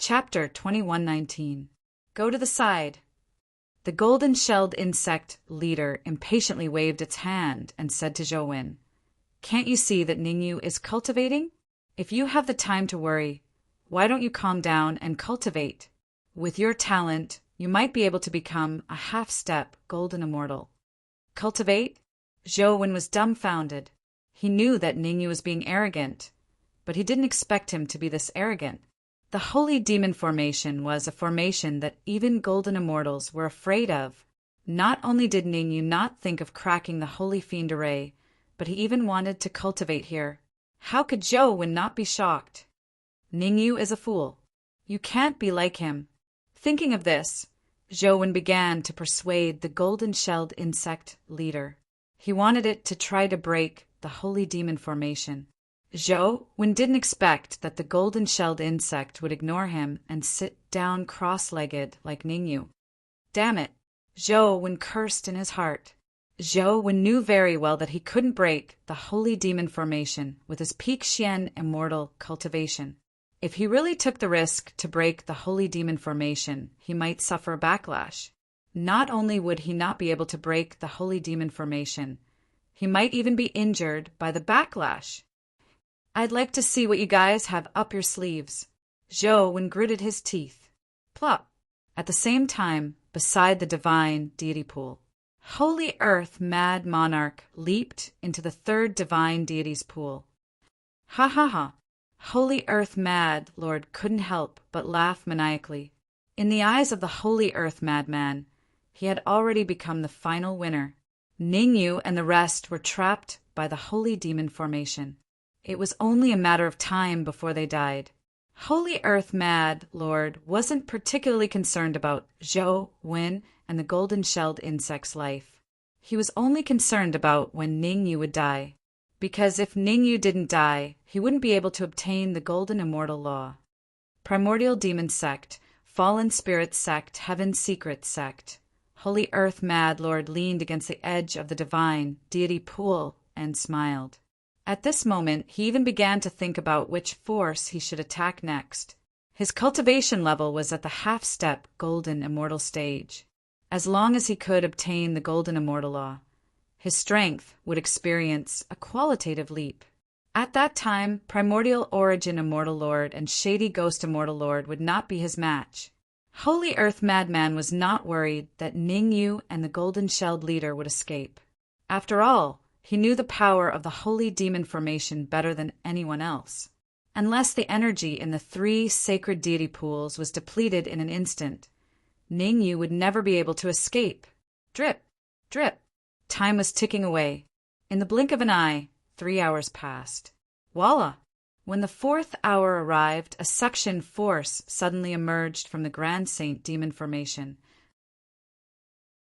Chapter 2119. Go to the side. The golden-shelled insect leader impatiently waved its hand and said to Zhou, "Can't you see that Ningyu is cultivating? If you have the time to worry, why don't you calm down and cultivate? With your talent, you might be able to become a half-step golden immortal." Cultivate? Zhou was dumbfounded. He knew that Ningyu was being arrogant, but he didn't expect him to be this arrogant. The Holy Demon Formation was a formation that even golden immortals were afraid of. Not only did Ningyu not think of cracking the Holy Fiend Array, but he even wanted to cultivate here. How could Zhou not be shocked? Ningyu is a fool. You can't be like him. Thinking of this, Zhou began to persuade the golden-shelled insect leader. He wanted it to try to break the Holy Demon Formation. Zhou didn't expect that the golden-shelled insect would ignore him and sit down cross-legged like Ningyu. Damn it! Zhou cursed in his heart. Zhou knew very well that he couldn't break the Holy Demon Formation with his Peak Xian immortal cultivation. If he really took the risk to break the Holy Demon Formation, he might suffer backlash. Not only would he not be able to break the Holy Demon Formation, he might even be injured by the backlash. I'd like to see what you guys have up your sleeves. Zhou gritted his teeth. Plop! At the same time, beside the divine deity pool, Holy Earth Mad Monarch leaped into the third divine deity's pool. Ha ha ha! Holy Earth Mad Lord couldn't help but laugh maniacally. In the eyes of the Holy Earth Madman, he had already become the final winner. Ningyu and the rest were trapped by the Holy Demon Formation. It was only a matter of time before they died. Holy Earth Mad Lord wasn't particularly concerned about Zhou and the golden-shelled insect's life. He was only concerned about when Ningyu would die, because if Ningyu didn't die, he wouldn't be able to obtain the Golden Immortal Law. Primordial Demon Sect, Fallen Spirit Sect, Heaven Secret Sect. Holy Earth Mad Lord leaned against the edge of the divine deity pool and smiled. At this moment, he even began to think about which force he should attack next. His cultivation level was at the half-step Golden Immortal stage. As long as he could obtain the Golden Immortal Law, his strength would experience a qualitative leap. At that time, Primordial Origin Immortal Lord and Shady Ghost Immortal Lord would not be his match. Holy Earth Madman was not worried that Ningyu and the golden-shelled leader would escape. After all, he knew the power of the Holy Demon Formation better than anyone else. Unless the energy in the 3 sacred deity pools was depleted in an instant, Ningyu would never be able to escape. Drip, drip. Time was ticking away. In the blink of an eye, 3 hours passed. Voila! When the 4th hour arrived, a suction force suddenly emerged from the Grand Saint Demon Formation.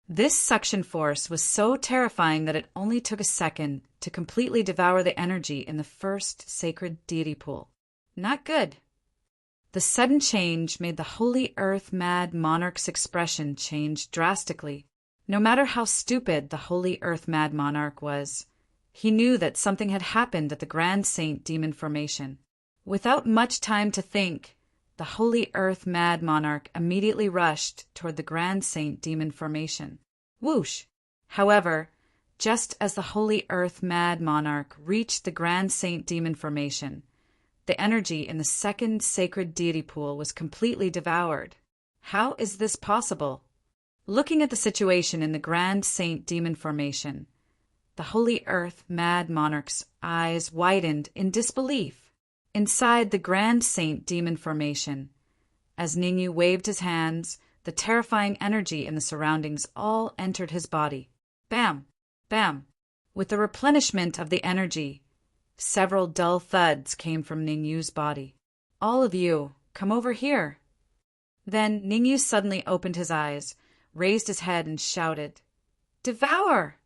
This suction force was so terrifying that it only took a second to completely devour the energy in the 1st sacred deity pool. Not good. The sudden change made the Holy Earth Mad Monarch's expression change drastically. No matter how stupid the Holy Earth Mad Monarch was, he knew that something had happened at the Grand Saint Demon Formation. Without much time to think, the Holy Earth Mad Monarch immediately rushed toward the Grand Saint Demon Formation. Whoosh! However, just as the Holy Earth Mad Monarch reached the Grand Saint Demon Formation, the energy in the 2nd sacred deity pool was completely devoured. How is this possible? Looking at the situation in the Grand Saint Demon Formation, the Holy Earth Mad Monarch's eyes widened in disbelief. Inside the Grand Saint Demon Formation, as Ningyu waved his hands, the terrifying energy in the surroundings all entered his body. Bam! Bam! With the replenishment of the energy, several dull thuds came from Ningyu's body. All of you, come over here. Then Ningyu suddenly opened his eyes, raised his head and shouted, "Devour!"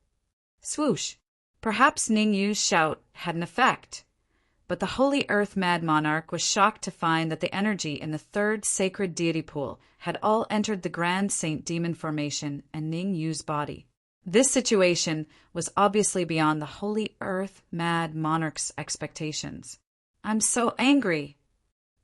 Swoosh! Perhaps Ningyu's shout had an effect. But the Holy Earth Mad Monarch was shocked to find that the energy in the 3rd sacred deity pool had all entered the Grand Saint Demon Formation and Ningyu's body. This situation was obviously beyond the Holy Earth Mad Monarch's expectations. "I'm so angry."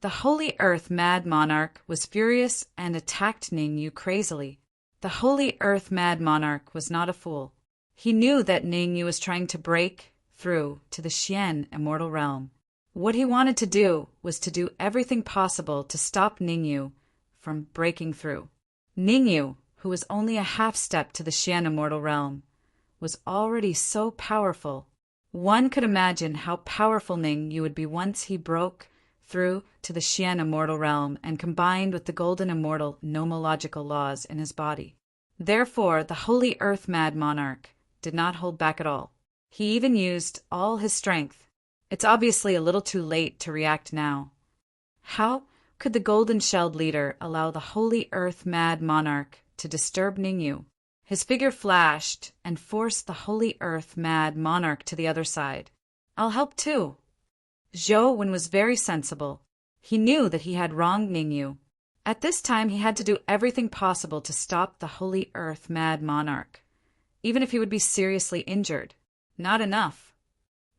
The Holy Earth Mad Monarch was furious and attacked Ningyu crazily. The Holy Earth Mad Monarch was not a fool. He knew that Ningyu was trying to break through to the Xian immortal realm. What he wanted to do was to do everything possible to stop Ningyu from breaking through. Ningyu, who was only a half step to the Xian immortal realm, was already so powerful. One could imagine how powerful Ningyu would be once he broke through to the Xian immortal realm and combined with the golden immortal nomological laws in his body. Therefore, the Holy Earth Mad Monarch did not hold back at all. He even used all his strength. It's obviously a little too late to react now. How could the golden-shelled leader allow the Holy Earth Mad Monarch to disturb Ningyu? His figure flashed and forced the Holy Earth Mad Monarch to the other side. "I'll help too." Zhou Wen was very sensible. He knew that he had wronged Ningyu. At this time he had to do everything possible to stop the Holy Earth Mad Monarch, even if he would be seriously injured. Not enough.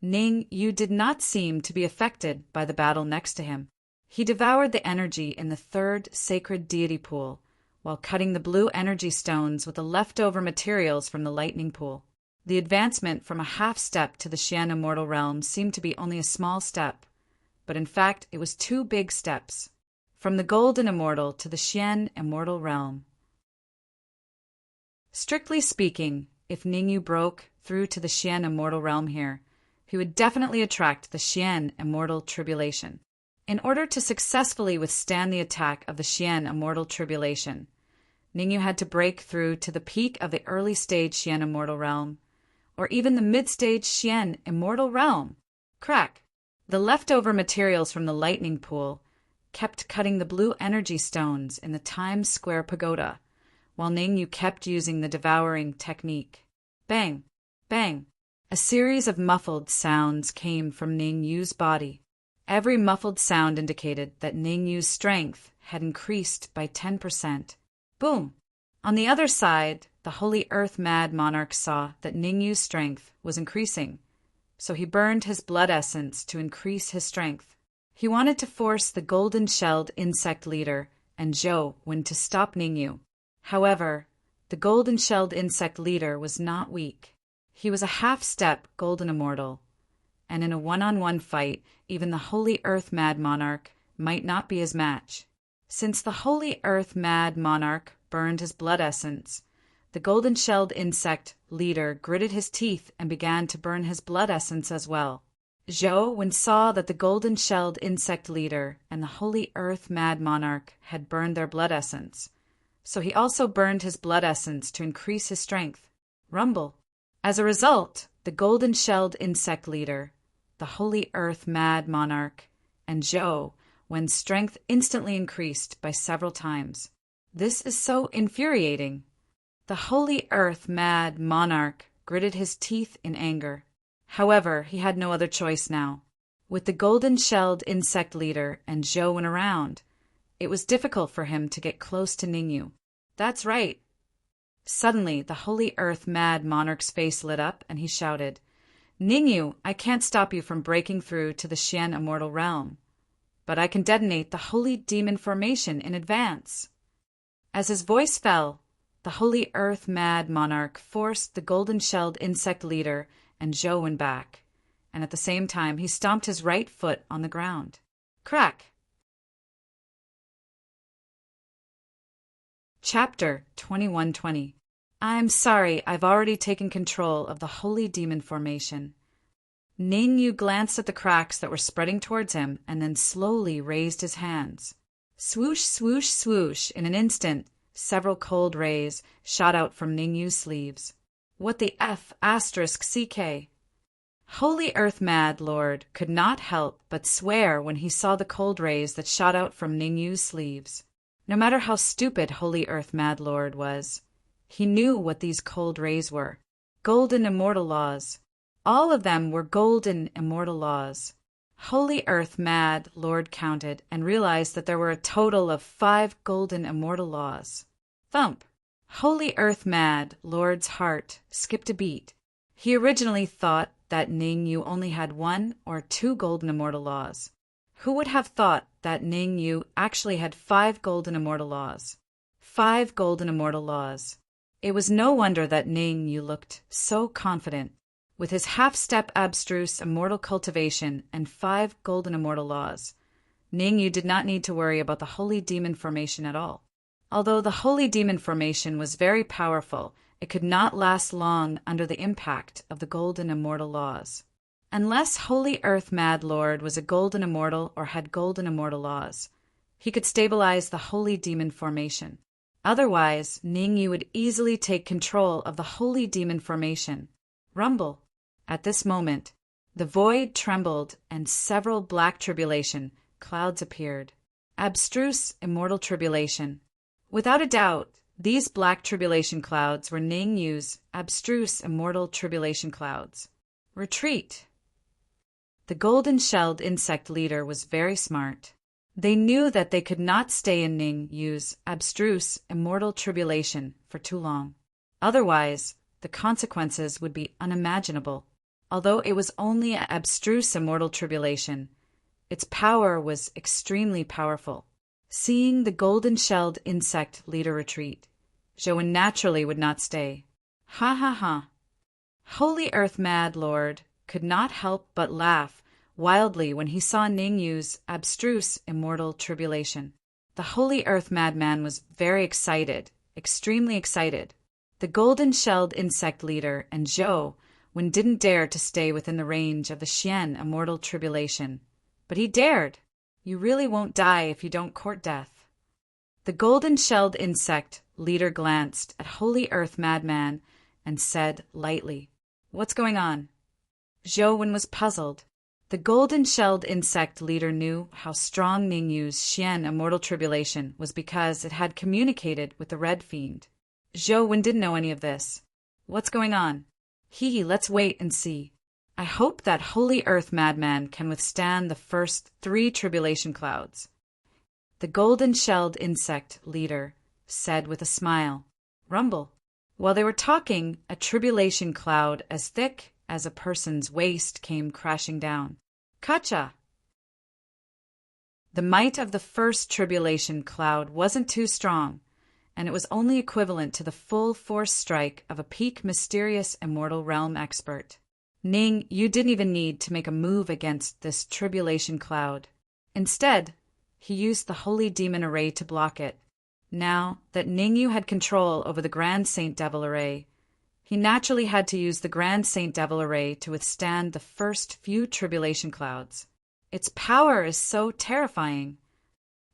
Ningyu did not seem to be affected by the battle next to him. He devoured the energy in the third sacred deity pool, while cutting the blue energy stones with the leftover materials from the lightning pool. The advancement from a half step to the Xian immortal realm seemed to be only a small step, but in fact it was 2 big steps, from the golden immortal to the Xian immortal realm. Strictly speaking, if Ningyu broke through to the Xian immortal realm here, he would definitely attract the Xian immortal tribulation. In order to successfully withstand the attack of the Xian immortal tribulation, Ningyu had to break through to the peak of the early stage Xian immortal realm, or even the mid-stage Xian immortal realm. Crack! The leftover materials from the lightning pool kept cutting the blue energy stones in the Times Square pagoda, while Ningyu kept using the devouring technique. Bang! Bang! A series of muffled sounds came from Ningyu's body. Every muffled sound indicated that Ningyu's strength had increased by 10%. Boom! On the other side, the Holy Earth Mad Monarch saw that Ningyu's strength was increasing, so he burned his blood essence to increase his strength. He wanted to force the golden-shelled insect leader and Zhou Wen to stop Ningyu. However, the golden-shelled insect leader was not weak. He was a half-step golden immortal, and in a one-on-one fight, even the Holy Earth Mad Monarch might not be his match. Since the Holy Earth Mad Monarch burned his blood essence, the golden-shelled insect leader gritted his teeth and began to burn his blood essence as well. Zhou Wen saw that the golden-shelled insect leader and the Holy Earth Mad Monarch had burned their blood essence, so he also burned his blood essence to increase his strength. Rumble! As a result, the golden-shelled insect leader, the Holy Earth Mad Monarch, and Zhou Wen's strength instantly increased by several times. This is so infuriating. The Holy Earth Mad Monarch gritted his teeth in anger. However, he had no other choice now. With the golden-shelled insect leader and Zhou Wen around, it was difficult for him to get close to Ningyu. That's right. Suddenly, the Holy Earth Mad Monarch's face lit up and he shouted, "Ningyu, I can't stop you from breaking through to the Xian immortal realm, but I can detonate the Holy Demon Formation in advance." As his voice fell, the Holy Earth Mad Monarch forced the golden-shelled insect leader and Zhou Wen back, and at the same time he stomped his right foot on the ground. Crack! Chapter 2120. I'm sorry, I've already taken control of the Holy Demon Formation. Ningyu glanced at the cracks that were spreading towards him and then slowly raised his hands. Swoosh, swoosh, swoosh. In an instant, several cold rays shot out from Ningyu's sleeves. What the F***CK? Holy Earth Mad Lord could not help but swear when he saw the cold rays that shot out from Ningyu's sleeves. No matter how stupid Holy Earth Mad Lord was, he knew what these cold rays were. Golden immortal laws. All of them were golden immortal laws. Holy Earth Mad Lord counted and realized that there were a total of 5 golden immortal laws. Thump! Holy Earth Mad Lord's heart skipped a beat. He originally thought that Ningyu only had 1 or 2 golden immortal laws. Who would have thought that Ning Yu actually had 5 golden immortal laws? 5 golden immortal laws. It was no wonder that Ning Yu looked so confident. With his half-step abstruse immortal cultivation and 5 golden immortal laws, Ning Yu did not need to worry about the holy demon formation at all. Although the holy demon formation was very powerful, it could not last long under the impact of the golden immortal laws. Unless Holy Earth Mad Lord was a golden immortal or had golden immortal laws, he could stabilize the holy demon formation. Otherwise, Ning Yu would easily take control of the holy demon formation. Rumble. At this moment, the void trembled and several black tribulation clouds appeared. Abstruse immortal tribulation. Without a doubt, these black tribulation clouds were Ning Yu's abstruse immortal tribulation clouds. Retreat. The golden-shelled insect leader was very smart. They knew that they could not stay in Ning Yu's abstruse immortal tribulation for too long. Otherwise, the consequences would be unimaginable. Although it was only an abstruse immortal tribulation, its power was extremely powerful. Seeing the golden-shelled insect leader retreat, Zhou naturally would not stay. Ha ha ha. Holy Earth Mad Lord could not help but laugh wildly when he saw Ning Yu's abstruse immortal tribulation. The Holy Earth Madman was very excited, extremely excited. The golden-shelled insect leader and Zhou didn't dare to stay within the range of the Xian immortal tribulation. But he dared. You really won't die if you don't court death. The golden-shelled insect leader glanced at Holy Earth Madman and said lightly, "What's going on?" Zhou was puzzled. The golden-shelled insect leader knew how strong Ning Yu's Xian immortal tribulation was because it had communicated with the Red Fiend. Zhou didn't know any of this. What's going on? Let's wait and see. I hope that Holy Earth Madman can withstand the first 3 tribulation clouds. The golden-shelled insect leader said with a smile. Rumble. While they were talking, a tribulation cloud as thick as a person's waist came crashing down. Kacha! The might of the first tribulation cloud wasn't too strong, and it was only equivalent to the full force strike of a peak mysterious immortal realm expert. Ning, you didn't even need to make a move against this tribulation cloud. Instead, he used the holy demon array to block it. Now that Ning Yu had control over the Grand Saint Devil array, he naturally had to use the Grand Saint Devil array to withstand the first few tribulation clouds. Its power is so terrifying.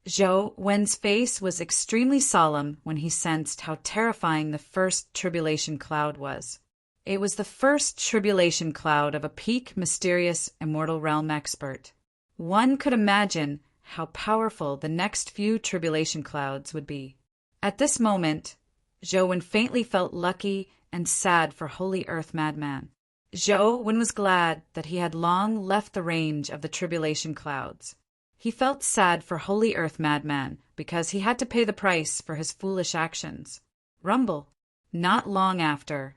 Zhou Wen's face was extremely solemn when he sensed how terrifying the first tribulation cloud was. It was the first tribulation cloud of a peak mysterious immortal realm expert. One could imagine how powerful the next few tribulation clouds would be. At this moment, Zhou Wen faintly felt lucky and sad for Holy Earth Madman. Zhou Wen was glad that he had long left the range of the tribulation clouds. He felt sad for Holy Earth Madman because he had to pay the price for his foolish actions. Rumble. Not long after,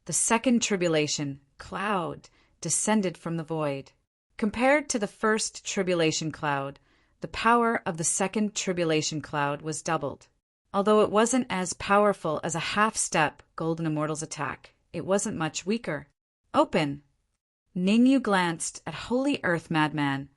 the second tribulation cloud descended from the void. Compared to the first tribulation cloud, the power of the second tribulation cloud was doubled. Although it wasn't as powerful as a half-step Golden Immortal's attack, it wasn't much weaker. Open! Ning Yu glanced at Holy Earth Madman,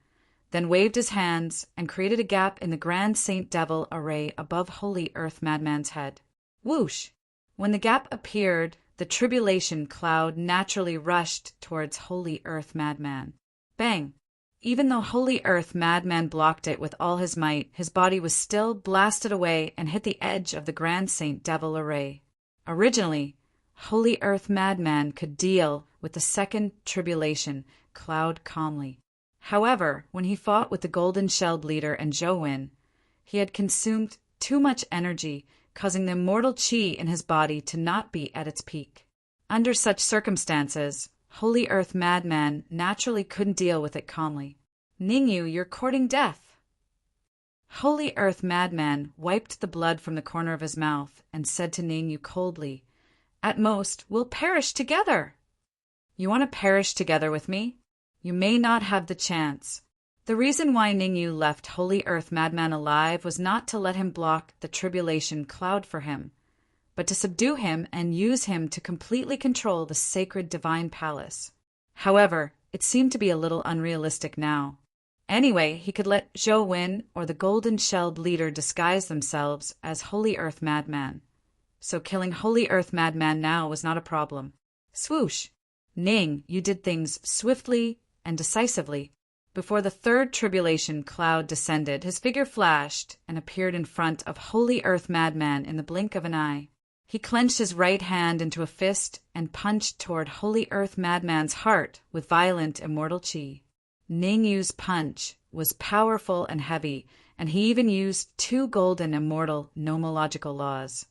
then waved his hands and created a gap in the Grand Saint Devil array above Holy Earth Madman's head. Whoosh! When the gap appeared, the tribulation cloud naturally rushed towards Holy Earth Madman. Bang! Even though Holy Earth Madman blocked it with all his might, his body was still blasted away and hit the edge of the Grand Saint Devil array. Originally, Holy Earth Madman could deal with the second tribulation cloud calmly. However, when he fought with the golden-shelled leader and Zhou Wen, he had consumed too much energy, causing the immortal qi in his body to not be at its peak. Under such circumstances, Holy Earth Madman naturally couldn't deal with it calmly. Ning Yu, you're courting death. Holy Earth Madman wiped the blood from the corner of his mouth and said to Ning Yu coldly, "At most, we'll perish together." You want to perish together with me? You may not have the chance. The reason why Ningyu left Holy Earth Madman alive was not to let him block the tribulation cloud for him, but to subdue him and use him to completely control the sacred divine palace. However, it seemed to be a little unrealistic now. Anyway, he could let Zhou Wen or the golden-shelled leader disguise themselves as Holy Earth Madman. So killing Holy Earth Madman now was not a problem. Swoosh! Ning, you did things swiftly and decisively. Before the third tribulation cloud descended, his figure flashed and appeared in front of Holy Earth Madman in the blink of an eye. He clenched his right hand into a fist and punched toward Holy Earth Madman's heart with violent immortal chi. Ningyu's punch was powerful and heavy, and he even used 2 golden immortal nomological laws.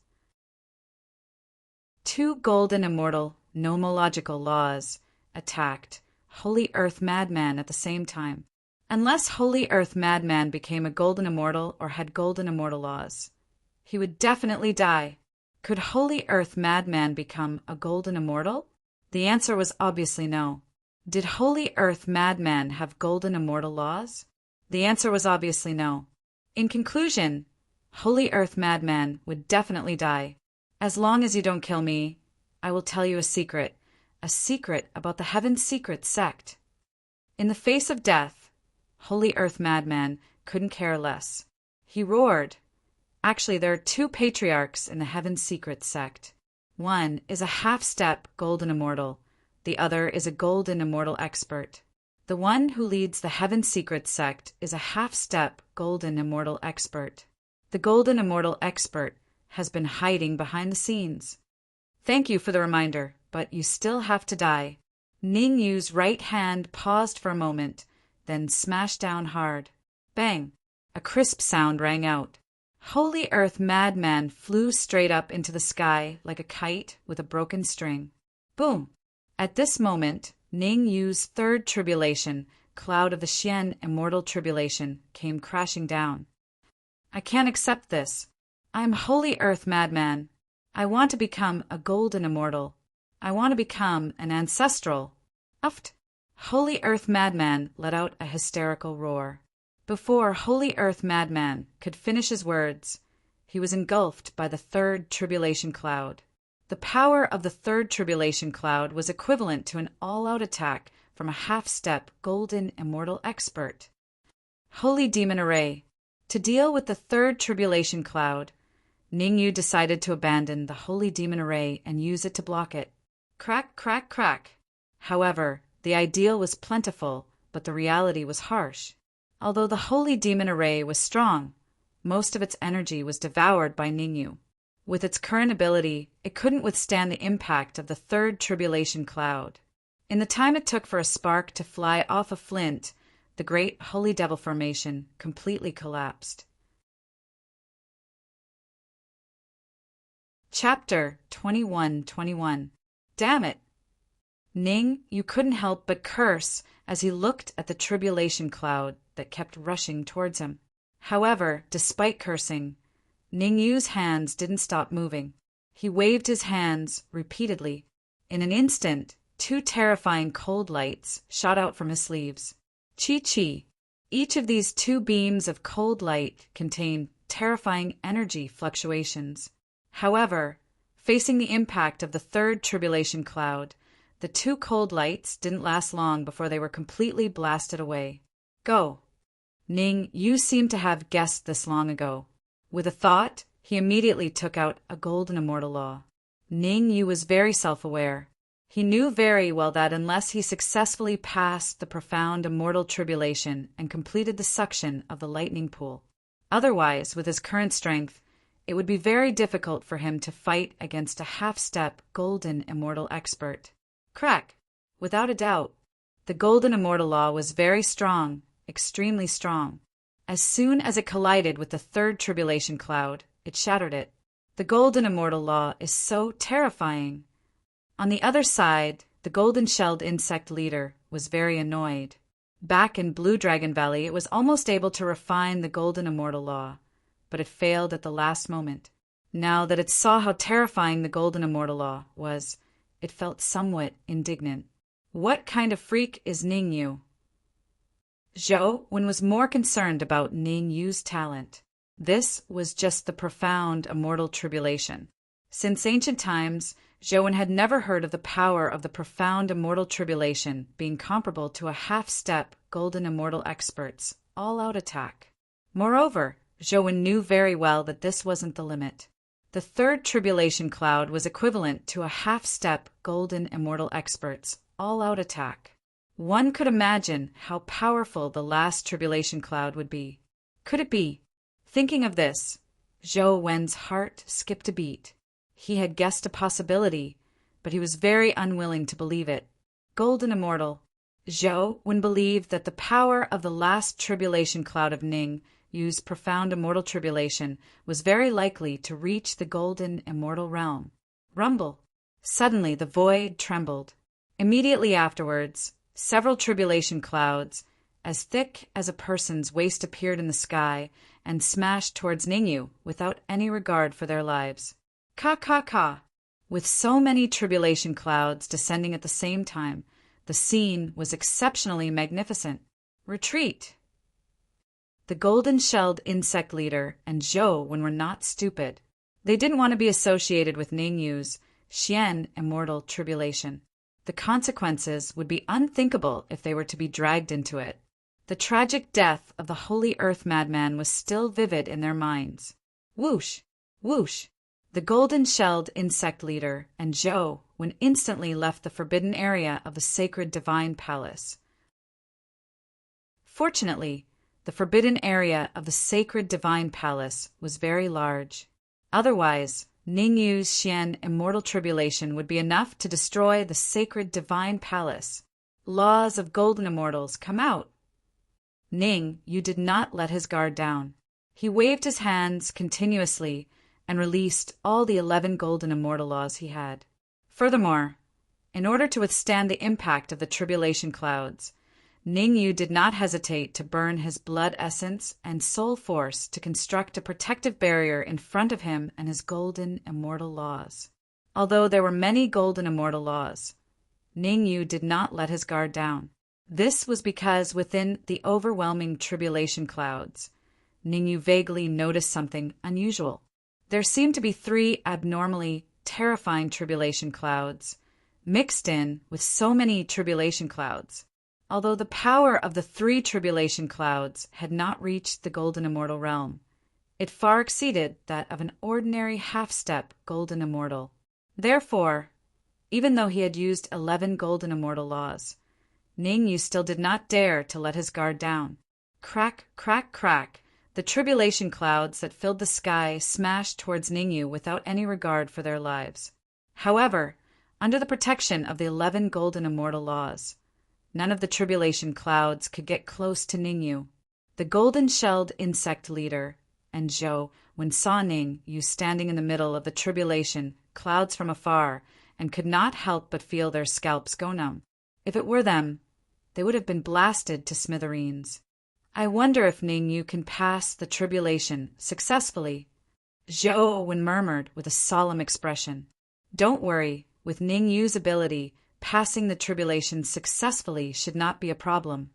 2 golden immortal nomological laws attacked Holy Earth Madman at the same time. Unless Holy Earth Madman became a golden immortal or had golden immortal laws, he would definitely die. Could Holy Earth Madman become a golden immortal? The answer was obviously no. Did Holy Earth Madman have golden immortal laws? The answer was obviously no. In conclusion, Holy Earth Madman would definitely die. As long as you don't kill me, I will tell you a secret about the Heaven Secret sect. In the face of death, Holy Earth Madman couldn't care less. He roared. Actually, there are 2 patriarchs in the Heaven Secret sect. One is a half-step golden immortal. The other is a golden immortal expert. The one who leads the Heaven Secret sect is a half-step golden immortal expert. The golden immortal expert has been hiding behind the scenes. Thank you for the reminder, but you still have to die. Ningyu's right hand paused for a moment, then smashed down hard. Bang! A crisp sound rang out. Holy Earth Madman flew straight up into the sky like a kite with a broken string. Boom! At this moment, Ningyu's third tribulation, cloud of the Xian immortal tribulation, came crashing down. I can't accept this. I'm Holy Earth Madman. I want to become a golden immortal. I want to become an ancestral. Uft! Holy Earth Madman let out a hysterical roar. Before Holy Earth Madman could finish his words, he was engulfed by the third tribulation cloud. The power of the third tribulation cloud was equivalent to an all-out attack from a half-step golden immortal expert. Holy Demon Array. To deal with the third tribulation cloud, Ningyu decided to abandon the Holy Demon Array and use it to block it. Crack, crack, crack. However, the ideal was plentiful, but the reality was harsh. Although the Holy Demon Array was strong, most of its energy was devoured by Ningyu. With its current ability, it couldn't withstand the impact of the third tribulation cloud. In the time it took for a spark to fly off a flint, the great Holy Devil Formation completely collapsed. Chapter 21:21. Damn it! Ning, you couldn't help but curse as he looked at the tribulation cloud that kept rushing towards him. However, despite cursing, Ningyu's hands didn't stop moving. He waved his hands repeatedly. In an instant, 2 terrifying cold lights shot out from his sleeves. Chi-chi. Each of these 2 beams of cold light contained terrifying energy fluctuations. However, facing the impact of the third tribulation cloud, the 2 cold lights didn't last long before they were completely blasted away. Go. Ning, you seem to have guessed this long ago. With a thought, he immediately took out a golden immortal law. Ningyu was very self-aware. He knew very well that unless he successfully passed the profound immortal tribulation and completed the suction of the lightning pool, otherwise, with his current strength, it would be very difficult for him to fight against a half-step golden immortal expert. Crack! Without a doubt, the golden immortal law was very strong, extremely strong. As soon as it collided with the third tribulation cloud, it shattered it. The golden immortal law is so terrifying. On the other side, the golden-shelled insect leader was very annoyed. Back in Blue Dragon Valley, it was almost able to refine the golden immortal law, but it failed at the last moment. Now that it saw how terrifying the golden immortal law was, it felt somewhat indignant. What kind of freak is Ningyu? Zhou Wen was more concerned about Ning Yu's talent. This was just the profound immortal tribulation. Since ancient times, Zhou Wen had never heard of the power of the profound immortal tribulation being comparable to a half-step golden immortal expert's all-out attack. Moreover, Zhou Wen knew very well that this wasn't the limit. The third tribulation cloud was equivalent to a half-step golden immortal expert's all-out attack. One could imagine how powerful the last tribulation cloud would be. Could it be? Thinking of this, Zhou Wen's heart skipped a beat. He had guessed a possibility, but he was very unwilling to believe it. Golden immortal. Zhou Wen believed that the power of the last tribulation cloud of Ning Yu's profound immortal tribulation was very likely to reach the golden immortal realm. Rumble. Suddenly the void trembled. Immediately afterwards, several tribulation clouds, as thick as a person's waist, appeared in the sky and smashed towards Ningyu without any regard for their lives. Ka ka ka! With so many tribulation clouds descending at the same time, the scene was exceptionally magnificent. Retreat! The golden-shelled insect leader and Zhou Wen were not stupid. They didn't want to be associated with Ningyu's Xian immortal tribulation. The consequences would be unthinkable if they were to be dragged into it. The tragic death of the Holy Earth madman was still vivid in their minds. Whoosh! Whoosh! The golden-shelled insect leader and Zhou Wen instantly left the forbidden area of the sacred divine palace. Fortunately, the forbidden area of the sacred divine palace was very large. Otherwise, Ningyu's Xian immortal tribulation would be enough to destroy the sacred divine palace. Laws of golden immortals, come out! Ning Yu did not let his guard down. He waved his hands continuously and released all the 11 golden immortal laws he had. Furthermore, in order to withstand the impact of the tribulation clouds, Ning Yu did not hesitate to burn his blood essence and soul force to construct a protective barrier in front of him and his golden immortal laws. Although there were many golden immortal laws, Ning Yu did not let his guard down. This was because within the overwhelming tribulation clouds, Ning Yu vaguely noticed something unusual. There seemed to be 3 abnormally terrifying tribulation clouds mixed in with so many tribulation clouds. Although the power of the 3 tribulation clouds had not reached the golden immortal realm, it far exceeded that of an ordinary half-step golden immortal. Therefore, even though he had used 11 golden immortal laws, Ning Yu still did not dare to let his guard down. Crack, crack, crack, the tribulation clouds that filled the sky smashed towards Ning Yu without any regard for their lives. However, under the protection of the 11 golden immortal laws, none of the tribulation clouds could get close to Ning Yu. The golden-shelled insect leader and Zhou Wen saw Ning Yu standing in the middle of the tribulation clouds from afar and could not help but feel their scalps go numb. If it were them, they would have been blasted to smithereens. I wonder if Ning Yu can pass the tribulation successfully, Zhou Wen murmured with a solemn expression. Don't worry, with Ning Yu's ability, passing the tribulation successfully should not be a problem.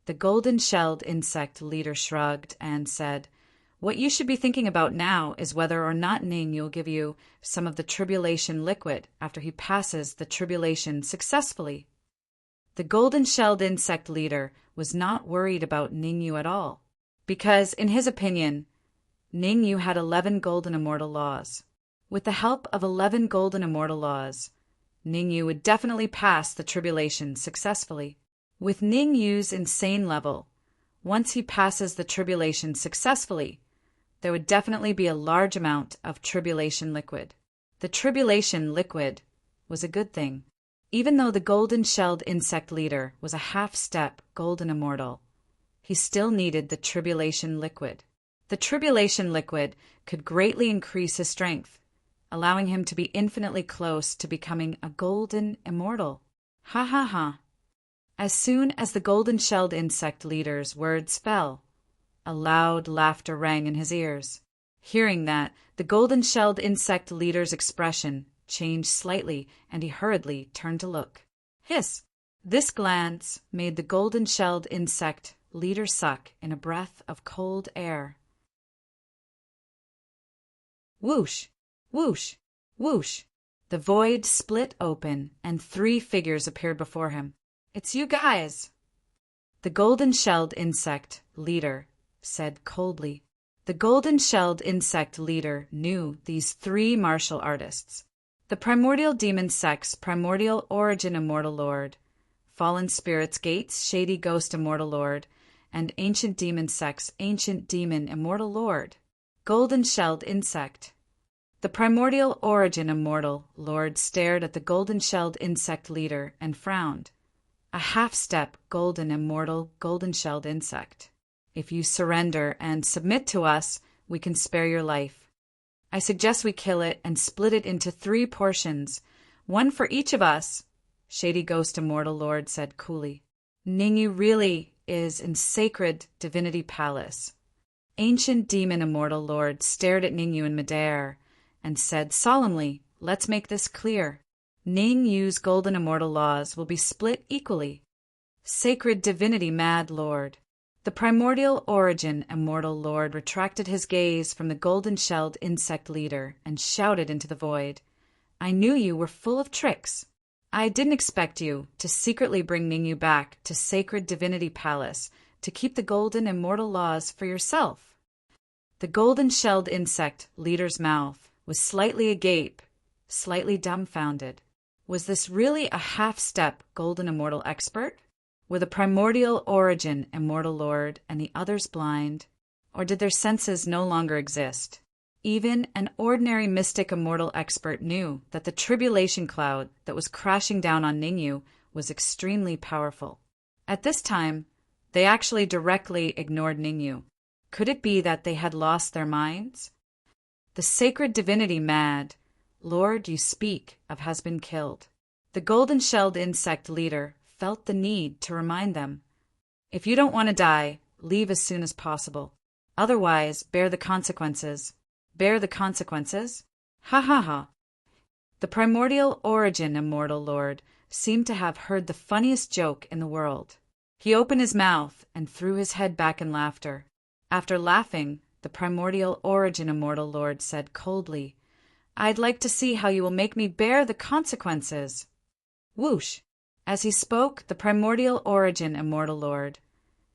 The golden-shelled insect leader shrugged and said, What you should be thinking about now is whether or not Ning Yu will give you some of the tribulation liquid after he passes the tribulation successfully. The golden-shelled insect leader was not worried about Ning Yu at all, because, in his opinion, Ning Yu had 11 golden immortal laws. With the help of 11 golden immortal laws, Ning Yu would definitely pass the tribulation successfully. With Ning Yu's insane level, once he passes the tribulation successfully, there would definitely be a large amount of tribulation liquid. The tribulation liquid was a good thing. Even though the golden-shelled insect leader was a half-step golden immortal, he still needed the tribulation liquid. The tribulation liquid could greatly increase his strength, allowing him to be infinitely close to becoming a golden immortal. Ha ha ha. As soon as the golden-shelled insect leader's words fell, a loud laughter rang in his ears. Hearing that, the golden-shelled insect leader's expression changed slightly, and he hurriedly turned to look. Hiss! This glance made the golden-shelled insect leader suck in a breath of cold air. Whoosh! Whoosh! Whoosh! The void split open, and 3 figures appeared before him. "It's you guys!" The golden-shelled insect leader said coldly. The golden-shelled insect leader knew these 3 martial artists. The primordial demon sex, primordial origin immortal lord, fallen spirits gates, shady ghost immortal lord, and ancient demon sex, ancient demon immortal lord. Golden-shelled insect. The primordial origin immortal lord stared at the golden-shelled insect leader and frowned. A half-step golden immortal golden-shelled insect. If you surrender and submit to us, we can spare your life. I suggest we kill it and split it into 3 portions, 1 for each of us, Shady Ghost Immortal Lord said coolly. Ningyu really is in sacred divinity palace. Ancient demon Immortal Lord stared at Ningyu in midair and said solemnly, "Let's make this clear. Ningyu's golden immortal laws will be split equally." Sacred divinity mad lord. The primordial origin immortal lord retracted his gaze from the golden-shelled insect leader and shouted into the void. "I knew you were full of tricks. I didn't expect you to secretly bring Ningyu back to sacred divinity palace to keep the golden immortal laws for yourself." The golden-shelled insect leader's mouth was slightly agape, slightly dumbfounded. Was this really a half-step golden immortal expert? Were the primordial origin immortal lord and the others blind, or did their senses no longer exist? Even an ordinary mystic immortal expert knew that the tribulation cloud that was crashing down on Ningyu was extremely powerful. At this time, they actually directly ignored Ningyu. Could it be that they had lost their minds? The sacred divinity mad, "Lord, you speak of has been killed." The golden-shelled insect leader felt the need to remind them. "If you don't want to die, leave as soon as possible. Otherwise, bear the consequences." Bear the consequences? Ha ha ha. The primordial origin immortal lord seemed to have heard the funniest joke in the world. He opened his mouth and threw his head back in laughter. After laughing, the primordial origin immortal lord said coldly, "I'd like to see how you will make me bear the consequences." Whoosh! As he spoke, the primordial origin immortal lord,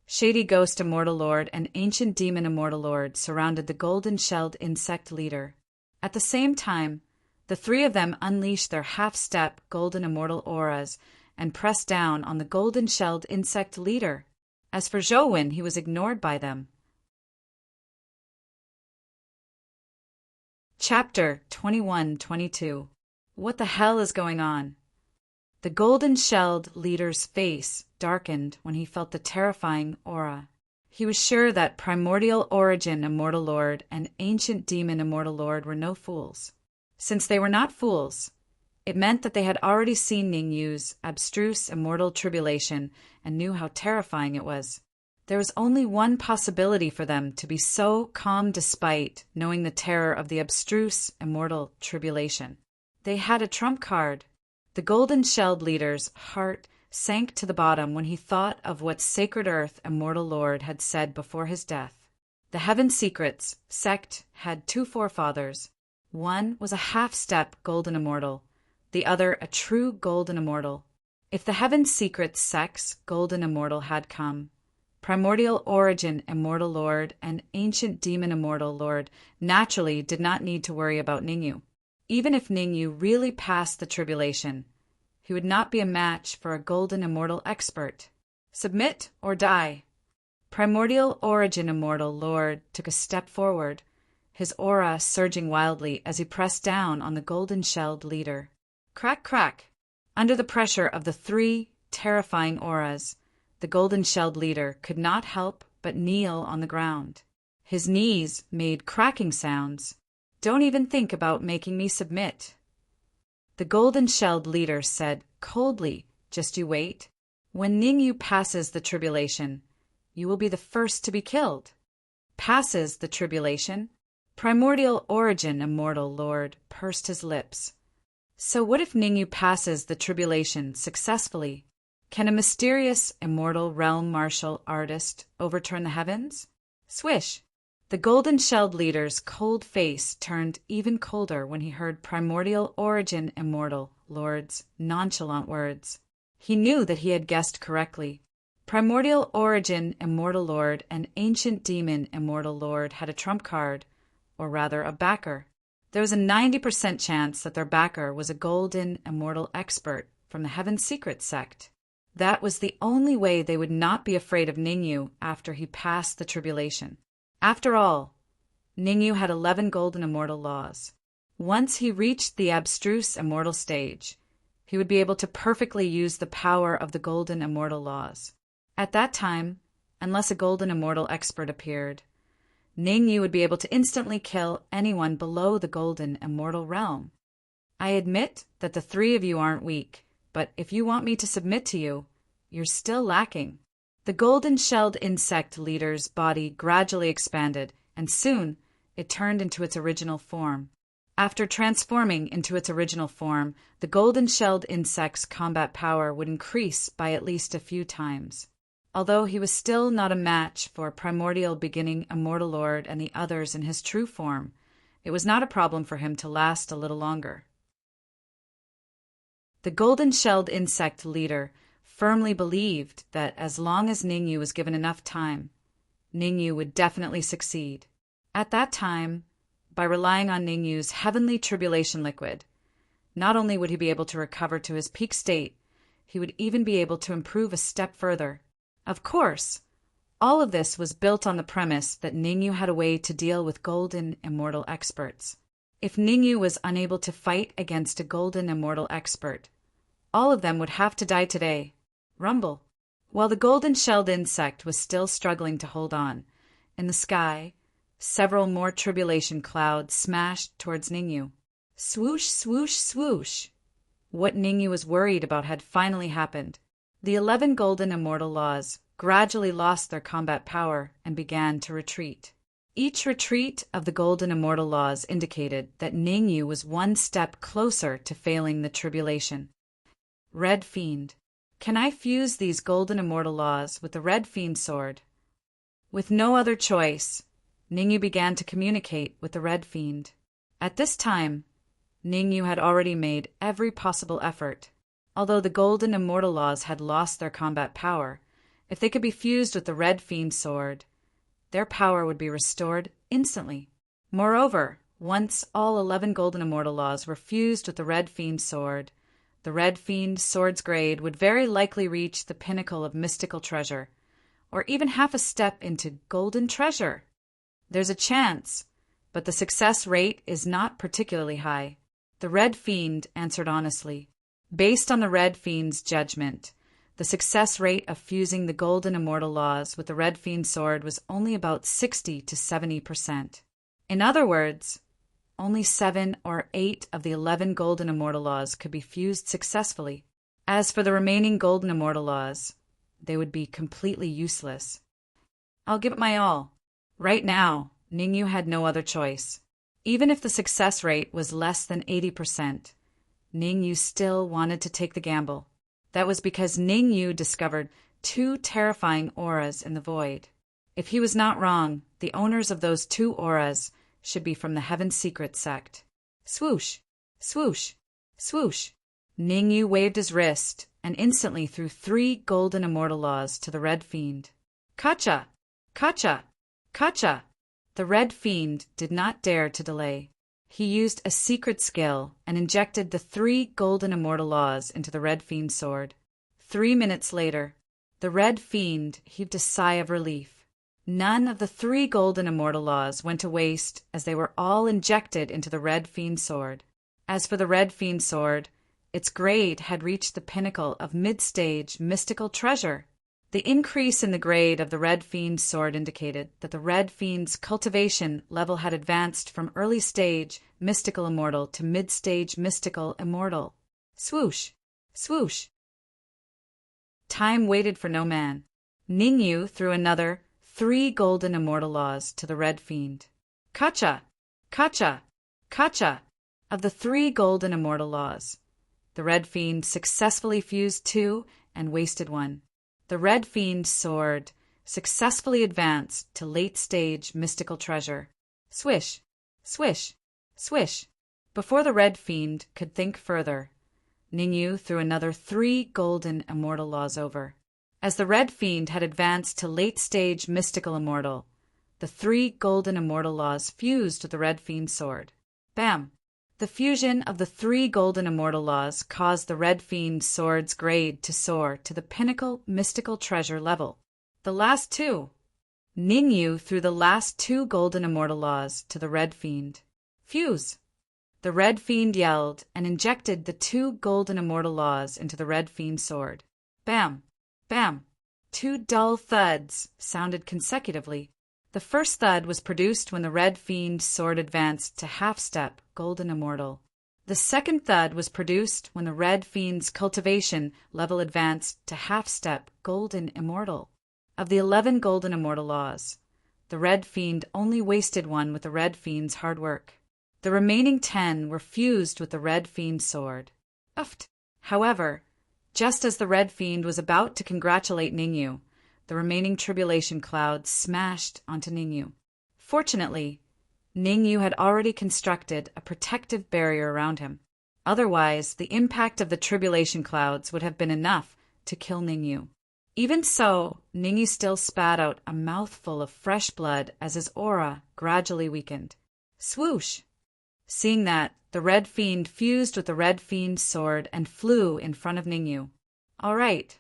shady ghost immortal lord, and ancient demon immortal lord surrounded the golden-shelled insect leader. At the same time, the 3 of them unleashed their half-step golden immortal auras and pressed down on the golden-shelled insect leader. As for Zhou, he was ignored by them. Chapter 21-22. What the hell is going on? The golden-shelled leader's face darkened when he felt the terrifying aura. He was sure that primordial origin immortal lord and ancient demon immortal lord were no fools. Since they were not fools, it meant that they had already seen Ningyu's abstruse immortal tribulation and knew how terrifying it was. There was only one possibility for them to be so calm despite knowing the terror of the abstruse immortal tribulation. They had a trump card. The golden-shelled leader's heart sank to the bottom when he thought of what Sacred Earth Immortal Lord had said before his death. The Heaven Secrets sect had 2 forefathers. One was a half-step golden immortal, the other a true golden immortal. If the Heaven Secrets sect's golden immortal had come, primordial origin immortal lord and ancient demon immortal lord naturally did not need to worry about Ningyu. Even if Ningyu really passed the tribulation, he would not be a match for a golden immortal expert. Submit or die. Primordial origin immortal lord took a step forward, his aura surging wildly as he pressed down on the golden-shelled leader. Crack, crack. Under the pressure of the 3 terrifying auras, the golden-shelled leader could not help but kneel on the ground. His knees made cracking sounds. "Don't even think about making me submit." The golden-shelled leader said coldly, "Just you wait. When Ningyu passes the tribulation, you will be the first to be killed." Passes the tribulation? Primordial origin immortal lord pursed his lips. So what if Ningyu passes the tribulation successfully? Can a mysterious, immortal realm martial artist overturn the heavens? Swish! The golden-shelled leader's cold face turned even colder when he heard Primordial Origin Immortal Lord's nonchalant words. He knew that he had guessed correctly. Primordial Origin Immortal Lord and Ancient Demon Immortal Lord had a trump card, or rather a backer. There was a 90% chance that their backer was a golden immortal expert from the Heaven Secret sect. That was the only way they would not be afraid of Ningyu after he passed the tribulation. After all, Ningyu had 11 golden immortal laws. Once he reached the abstruse immortal stage, he would be able to perfectly use the power of the golden immortal laws. At that time, unless a golden immortal expert appeared, Ningyu would be able to instantly kill anyone below the golden immortal realm. I admit that the three of you aren't weak, but if you want me to submit to you, you're still lacking. The golden-shelled insect leader's body gradually expanded, and soon it turned into its original form. After transforming into its original form, the golden-shelled insect's combat power would increase by at least a few times. Although he was still not a match for Primordial Beginning Immortal Lord and the others in his true form, it was not a problem for him to last a little longer. The golden-shelled insect leader firmly believed that as long as Ningyu was given enough time, Ningyu would definitely succeed. At that time, by relying on Ningyu's heavenly tribulation liquid, not only would he be able to recover to his peak state, he would even be able to improve a step further. Of course, all of this was built on the premise that Ningyu had a way to deal with golden immortal experts. If Ningyu was unable to fight against a golden immortal expert, all of them would have to die today. Rumble. While the golden-shelled insect was still struggling to hold on, in the sky, several more tribulation clouds smashed towards Ningyu. Swoosh, swoosh, swoosh. What Ningyu was worried about had finally happened. The 11 golden immortal laws gradually lost their combat power and began to retreat. Each retreat of the golden immortal laws indicated that Ningyu was one step closer to failing the tribulation. Red Fiend. Can I fuse these golden immortal laws with the Red Fiend sword? With no other choice, Ningyu began to communicate with the Red Fiend. At this time, Ningyu had already made every possible effort. Although the golden immortal laws had lost their combat power, if they could be fused with the Red Fiend sword, their power would be restored instantly. Moreover, once all 11 golden immortal laws were fused with the Red Fiend sword, the Red Fiend sword's grade would very likely reach the pinnacle of mystical treasure, or even half a step into golden treasure. There's a chance, but the success rate is not particularly high. The Red Fiend answered honestly. Based on the Red Fiend's judgment, the success rate of fusing the golden immortal laws with the Red Fiend sword was only about 60 to 70%. In other words, only 7 or 8 of the 11 golden immortal laws could be fused successfully. As for the remaining golden immortal laws, they would be completely useless. I'll give it my all. Right now, Ningyu had no other choice. Even if the success rate was less than 80%, Ningyu still wanted to take the gamble. That was because Ningyu discovered 2 terrifying auras in the void. If he was not wrong, the owners of those 2 auras should be from the Heaven Secret sect. Swoosh, swoosh, swoosh. Ningyu waved his wrist and instantly threw 3 golden immortal laws to the Red Fiend. Kacha! Kacha! Kacha! The Red Fiend did not dare to delay. He used a secret skill and injected the 3 golden immortal laws into the Red Fiend's sword. 3 minutes later, the Red Fiend heaved a sigh of relief. None of the 3 golden immortal laws went to waste, as they were all injected into the Red Fiend sword. As for the Red Fiend sword, its grade had reached the pinnacle of mid-stage mystical treasure. The increase in the grade of the Red Fiend sword indicated that the Red Fiend's cultivation level had advanced from early stage mystical immortal to mid-stage mystical immortal. Swoosh! Swoosh! Time waited for no man. Ningyu threw another 3 golden immortal laws to the Red Fiend. Kacha! Kacha! Kacha! Of the 3 golden immortal laws, the Red Fiend successfully fused 2 and wasted one. The Red Fiend's sword successfully advanced to late-stage mystical treasure. Swish, swish, swish. Before the Red Fiend could think further, Ningyu threw another 3 golden immortal laws over. As the Red Fiend had advanced to late-stage mystical immortal, the 3 golden immortal laws fused with the Red Fiend's sword. Bam! The fusion of the 3 golden immortal laws caused the Red Fiend's sword's grade to soar to the pinnacle mystical treasure level. The last 2. Ningyu threw the last 2 golden immortal laws to the Red Fiend. Fuse! The Red Fiend yelled and injected the 2 golden immortal laws into the Red Fiend's sword. Bam! Bam! 2 dull thuds sounded consecutively. The first thud was produced when the Red Fiend's sword advanced to half-step golden immortal. The second thud was produced when the Red Fiend's cultivation level advanced to half-step golden immortal. Of the 11 golden immortal laws, the Red Fiend only wasted one with the Red Fiend's hard work. The remaining 10 were fused with the Red Fiend's sword. Uft! However, just as the Red Fiend was about to congratulate Ningyu, the remaining tribulation clouds smashed onto Ningyu. Fortunately, Ningyu had already constructed a protective barrier around him. Otherwise, the impact of the tribulation clouds would have been enough to kill Ningyu. Even so, Ningyu still spat out a mouthful of fresh blood as his aura gradually weakened. Swoosh! Seeing that, the Red Fiend fused with the Red Fiend's sword and flew in front of Ningyu. All right.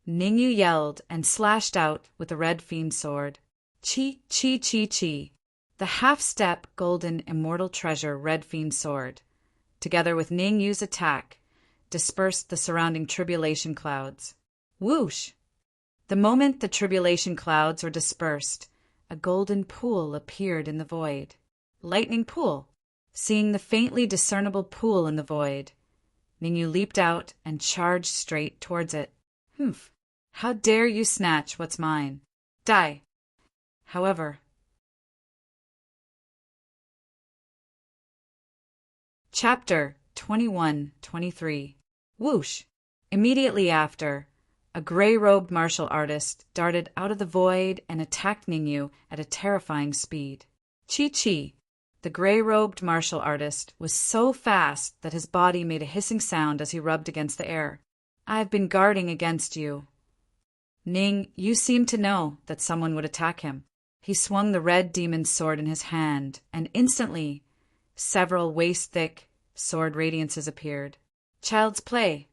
Ningyu yelled and slashed out with the Red Fiend's sword. Chi, chi, chi, chi. The half-step golden immortal treasure Red Fiend's sword, together with Ningyu's attack, dispersed the surrounding tribulation clouds. Whoosh! The moment the tribulation clouds were dispersed, a golden pool appeared in the void. Lightning pool. Seeing the faintly discernible pool in the void, Ningyu leaped out and charged straight towards it. Humph! How dare you snatch what's mine? Die! However, Chapter 21-23. Whoosh! Immediately after, a gray-robed martial artist darted out of the void and attacked Ningyu at a terrifying speed. Chi-chi! The gray-robed martial artist was so fast that his body made a hissing sound as he rubbed against the air. I've been guarding against you. Ning, you seemed to know that someone would attack him. He swung the red demon's sword in his hand, and instantly, several waist-thick sword radiances appeared. Child's play.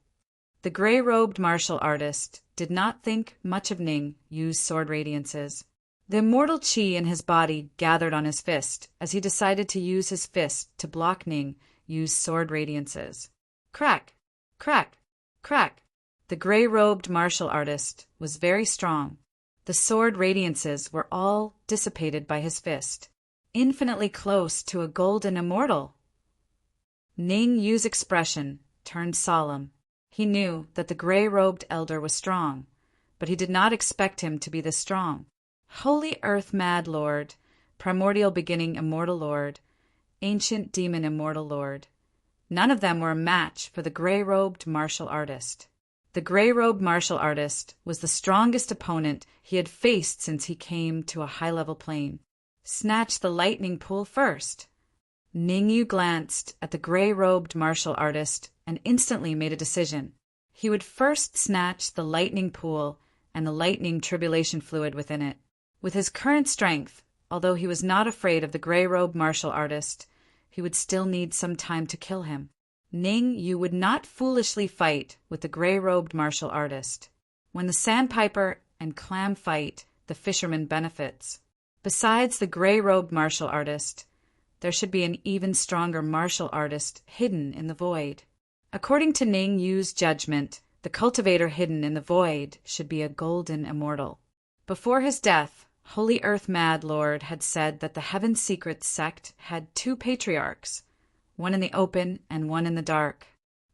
The gray-robed martial artist did not think much of Ning Yu's sword radiances. The immortal chi in his body gathered on his fist as he decided to use his fist to block Ning Yu's sword radiances. Crack! Crack! Crack! The gray-robed martial artist was very strong. The sword radiances were all dissipated by his fist, infinitely close to a golden immortal. Ning Yu's expression turned solemn. He knew that the gray-robed elder was strong, but he did not expect him to be this strong. Holy Earth Mad Lord, Primordial Beginning Immortal Lord, Ancient Demon Immortal Lord. None of them were a match for the gray-robed martial artist. The gray-robed martial artist was the strongest opponent he had faced since he came to a high-level plane. Snatch the lightning pool first. Ningyu glanced at the gray-robed martial artist and instantly made a decision. He would first snatch the lightning pool and the lightning tribulation fluid within it. With his current strength, although he was not afraid of the gray-robed martial artist, he would still need some time to kill him. Ning Yu would not foolishly fight with the gray-robed martial artist. When the sandpiper and clam fight, the fisherman benefits. Besides the gray-robed martial artist, there should be an even stronger martial artist hidden in the void. According to Ning Yu's judgment, the cultivator hidden in the void should be a golden immortal. Before his death, Holy Earth Mad Lord had said that the Heaven Secret sect had 2 patriarchs, one in the open and one in the dark.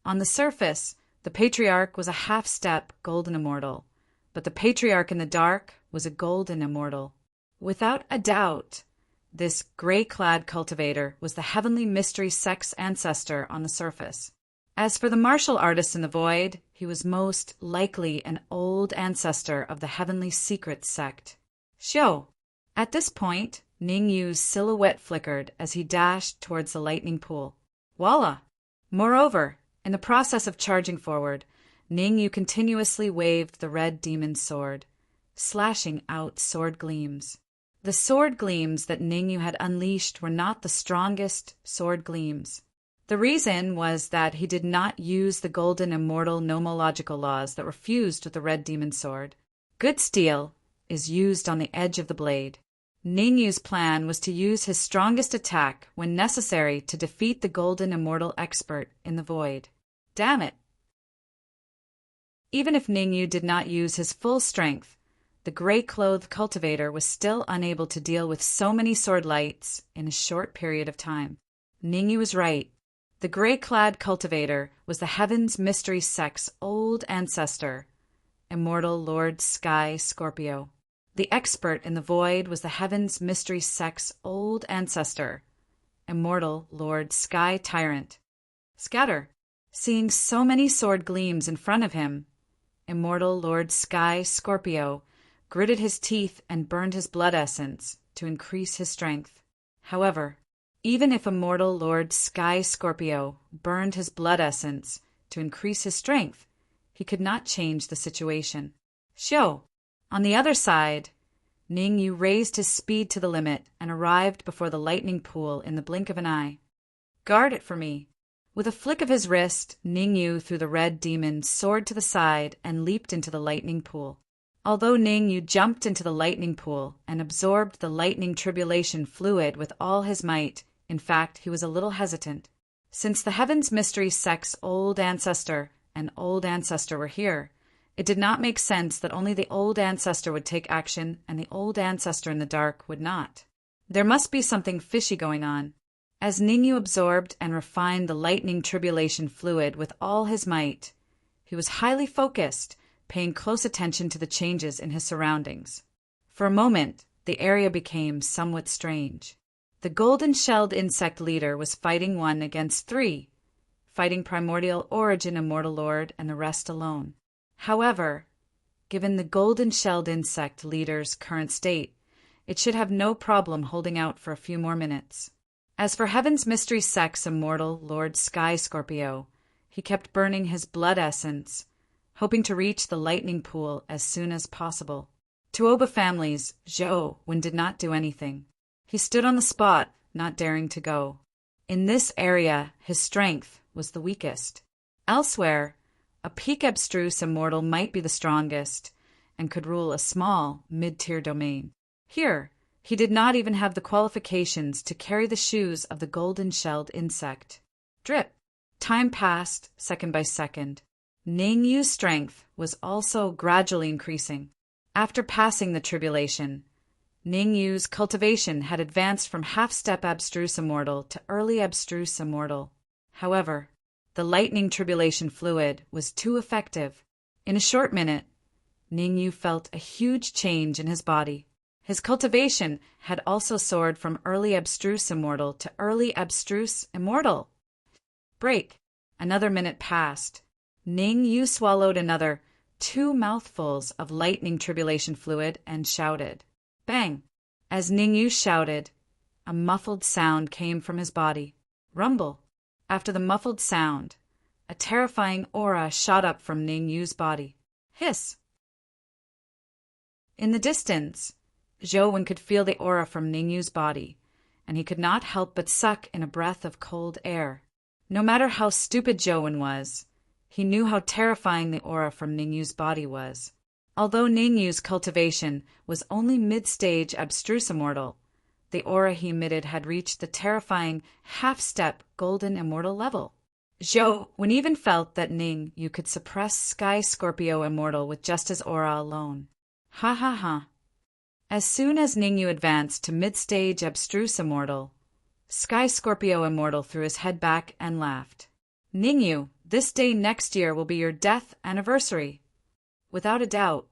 On the surface, the patriarch was a half-step golden immortal, but the patriarch in the dark was a golden immortal. Without a doubt, this gray-clad cultivator was the heavenly mystery sect's ancestor on the surface. As for the martial artist in the void, he was most likely an old ancestor of the heavenly secret sect. Xiu. At this point, Ning Yu's silhouette flickered as he dashed towards the lightning pool. Voila! Moreover, in the process of charging forward, Ning Yu continuously waved the red demon's sword, slashing out sword gleams. The sword gleams that Ning Yu had unleashed were not the strongest sword gleams. The reason was that he did not use the golden immortal nomological laws that were fused with the red demon sword. Good steel is used on the edge of the blade. Ning Yu's plan was to use his strongest attack when necessary to defeat the golden immortal expert in the void. Damn it! Even if Ning Yu did not use his full strength, the gray-clothed cultivator was still unable to deal with so many sword lights in a short period of time. Ning Yu was right. The gray-clad cultivator was the Heaven's Mystery Sect's old ancestor, immortal Lord Sky Scorpio. The expert in the void was the Heaven's Mystery Sect's old ancestor, immortal Lord Sky Tyrant. Scatter. Seeing so many sword gleams in front of him, immortal Lord Sky Scorpio gritted his teeth and burned his blood essence to increase his strength. However, even if immortal Lord Sky Scorpio burned his blood essence to increase his strength, he could not change the situation. Xiu. On the other side, Ning Yu raised his speed to the limit and arrived before the lightning pool in the blink of an eye. Guard it for me. With a flick of his wrist, Ning Yu threw the red demon's sword to the side and leaped into the lightning pool. Although Ning Yu jumped into the lightning pool and absorbed the lightning tribulation fluid with all his might, in fact, he was a little hesitant. Since the Heaven's Mystery Sect's old ancestor and old ancestor were here, it did not make sense that only the old ancestor would take action and the old ancestor in the dark would not. There must be something fishy going on. As Ning Yu absorbed and refined the lightning tribulation fluid with all his might, he was highly focused, paying close attention to the changes in his surroundings. For a moment, the area became somewhat strange. The golden-shelled insect leader was fighting 1 against 3, fighting primordial origin immortal lord and the rest alone. However, given the golden-shelled insect leader's current state, it should have no problem holding out for a few more minutes. As for Heaven's Mystery Sect's immortal Lord Sky Scorpio, he kept burning his blood essence, hoping to reach the lightning pool as soon as possible. Tuoba family's Zhou Wen did not do anything. He stood on the spot, not daring to go. In this area, his strength was the weakest. Elsewhere, a peak abstruse immortal might be the strongest and could rule a small, mid-tier domain. Here, he did not even have the qualifications to carry the shoes of the golden-shelled insect. Drip. Time passed, second by second. Ning Yu's strength was also gradually increasing. After passing the tribulation, Ning Yu's cultivation had advanced from half-step abstruse immortal to early abstruse immortal. However, the lightning tribulation fluid was too effective. In a short minute, Ning Yu felt a huge change in his body. His cultivation had also soared from early abstruse immortal to early abstruse immortal. Break. Another minute passed. Ning Yu swallowed another 2 mouthfuls of lightning tribulation fluid and shouted. Bang! As Ning Yu shouted, a muffled sound came from his body. Rumble. After the muffled sound, a terrifying aura shot up from Ning Yu's body. Hiss! In the distance, Zhou Wen could feel the aura from Ning Yu's body, and he could not help but suck in a breath of cold air. No matter how stupid Zhou Wen was, he knew how terrifying the aura from Ning Yu's body was. Although Ning Yu's cultivation was only mid-stage abstruse immortal, the aura he emitted had reached the terrifying half-step golden immortal level. Zhou Wen even felt that Ning Yu could suppress Sky Scorpio immortal with just his aura alone. Ha ha ha. As soon as Ning Yu advanced to mid-stage abstruse immortal, Sky Scorpio immortal threw his head back and laughed. Ning Yu, this day next year will be your death anniversary. Without a doubt,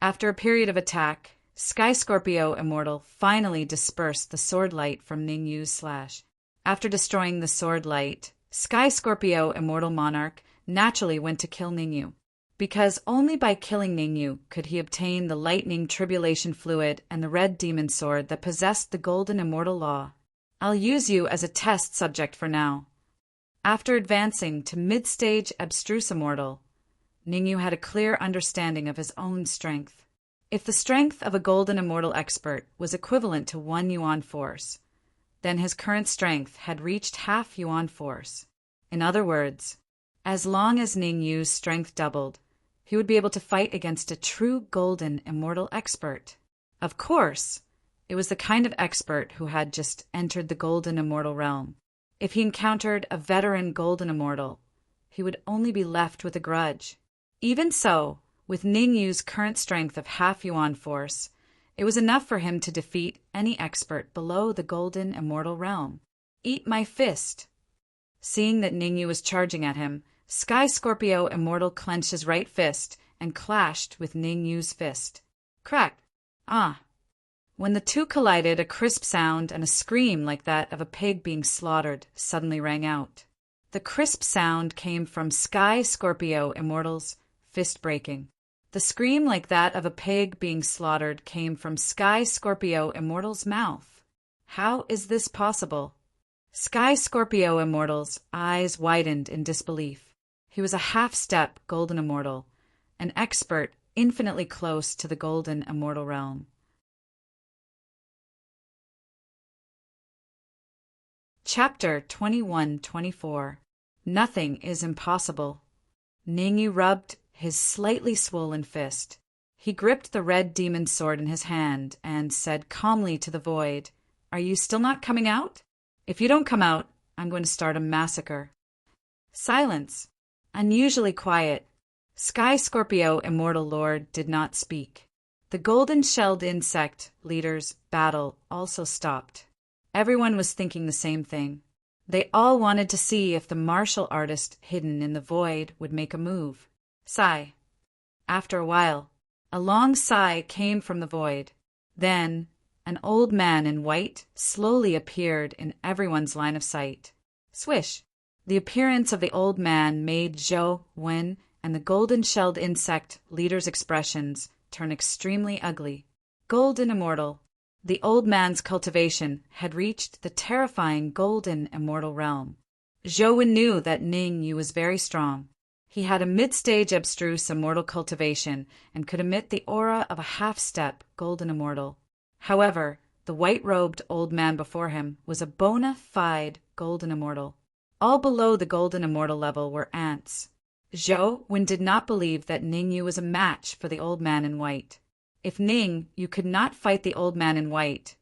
after a period of attack, Sky Scorpio immortal finally dispersed the sword light from Ning Yu's slash. After destroying the sword light, Sky Scorpio, immortal monarch, naturally went to kill Ningyu, because only by killing Ningyu could he obtain the lightning tribulation fluid and the red demon sword that possessed the golden immortal law. I'll use you as a test subject for now. After advancing to mid-stage abstruse immortal, Ningyu had a clear understanding of his own strength. If the strength of a golden immortal expert was equivalent to 1 yuan force, then his current strength had reached half yuan force. In other words, as long as Ningyu's strength doubled, he would be able to fight against a true golden immortal expert. Of course, it was the kind of expert who had just entered the golden immortal realm. If he encountered a veteran golden immortal, he would only be left with a grudge. Even so, with Ningyu's current strength of half yuan force, it was enough for him to defeat any expert below the golden immortal realm. Eat my fist! Seeing that Ningyu was charging at him, Sky Scorpio Immortal clenched his right fist and clashed with Ningyu's fist. Crack! Ah! When the two collided, a crisp sound and a scream like that of a pig being slaughtered suddenly rang out. The crisp sound came from Sky Scorpio Immortal's fist breaking. The scream like that of a pig being slaughtered came from Sky Scorpio Immortal's mouth. How is this possible? Sky Scorpio Immortal's eyes widened in disbelief. He was a half-step golden immortal, an expert infinitely close to the golden immortal realm. Chapter 21-24. Nothing is impossible. Ningyu rubbed his slightly swollen fist. He gripped the red demon sword in his hand and said calmly to the void, "Are you still not coming out? If you don't come out, I'm going to start a massacre." Silence. Unusually quiet. Sky Scorpio Immortal Lord did not speak. The golden-shelled insect leader's battle also stopped. Everyone was thinking the same thing. They all wanted to see if the martial artist hidden in the void would make a move. Sigh. After a while, a long sigh came from the void. Then, an old man in white slowly appeared in everyone's line of sight. Swish! The appearance of the old man made Zhou Wen and the golden-shelled insect leader's expressions turn extremely ugly. Golden Immortal. The old man's cultivation had reached the terrifying golden immortal realm. Zhou Wen knew that Ningyu was very strong. He had a mid-stage abstruse immortal cultivation and could emit the aura of a half-step golden immortal. However, the white-robed old man before him was a bona fide golden immortal. All below the golden immortal level were ants. Zhou Wen did not believe that Ningyu was a match for the old man in white. If Ningyu could not fight the old man in white,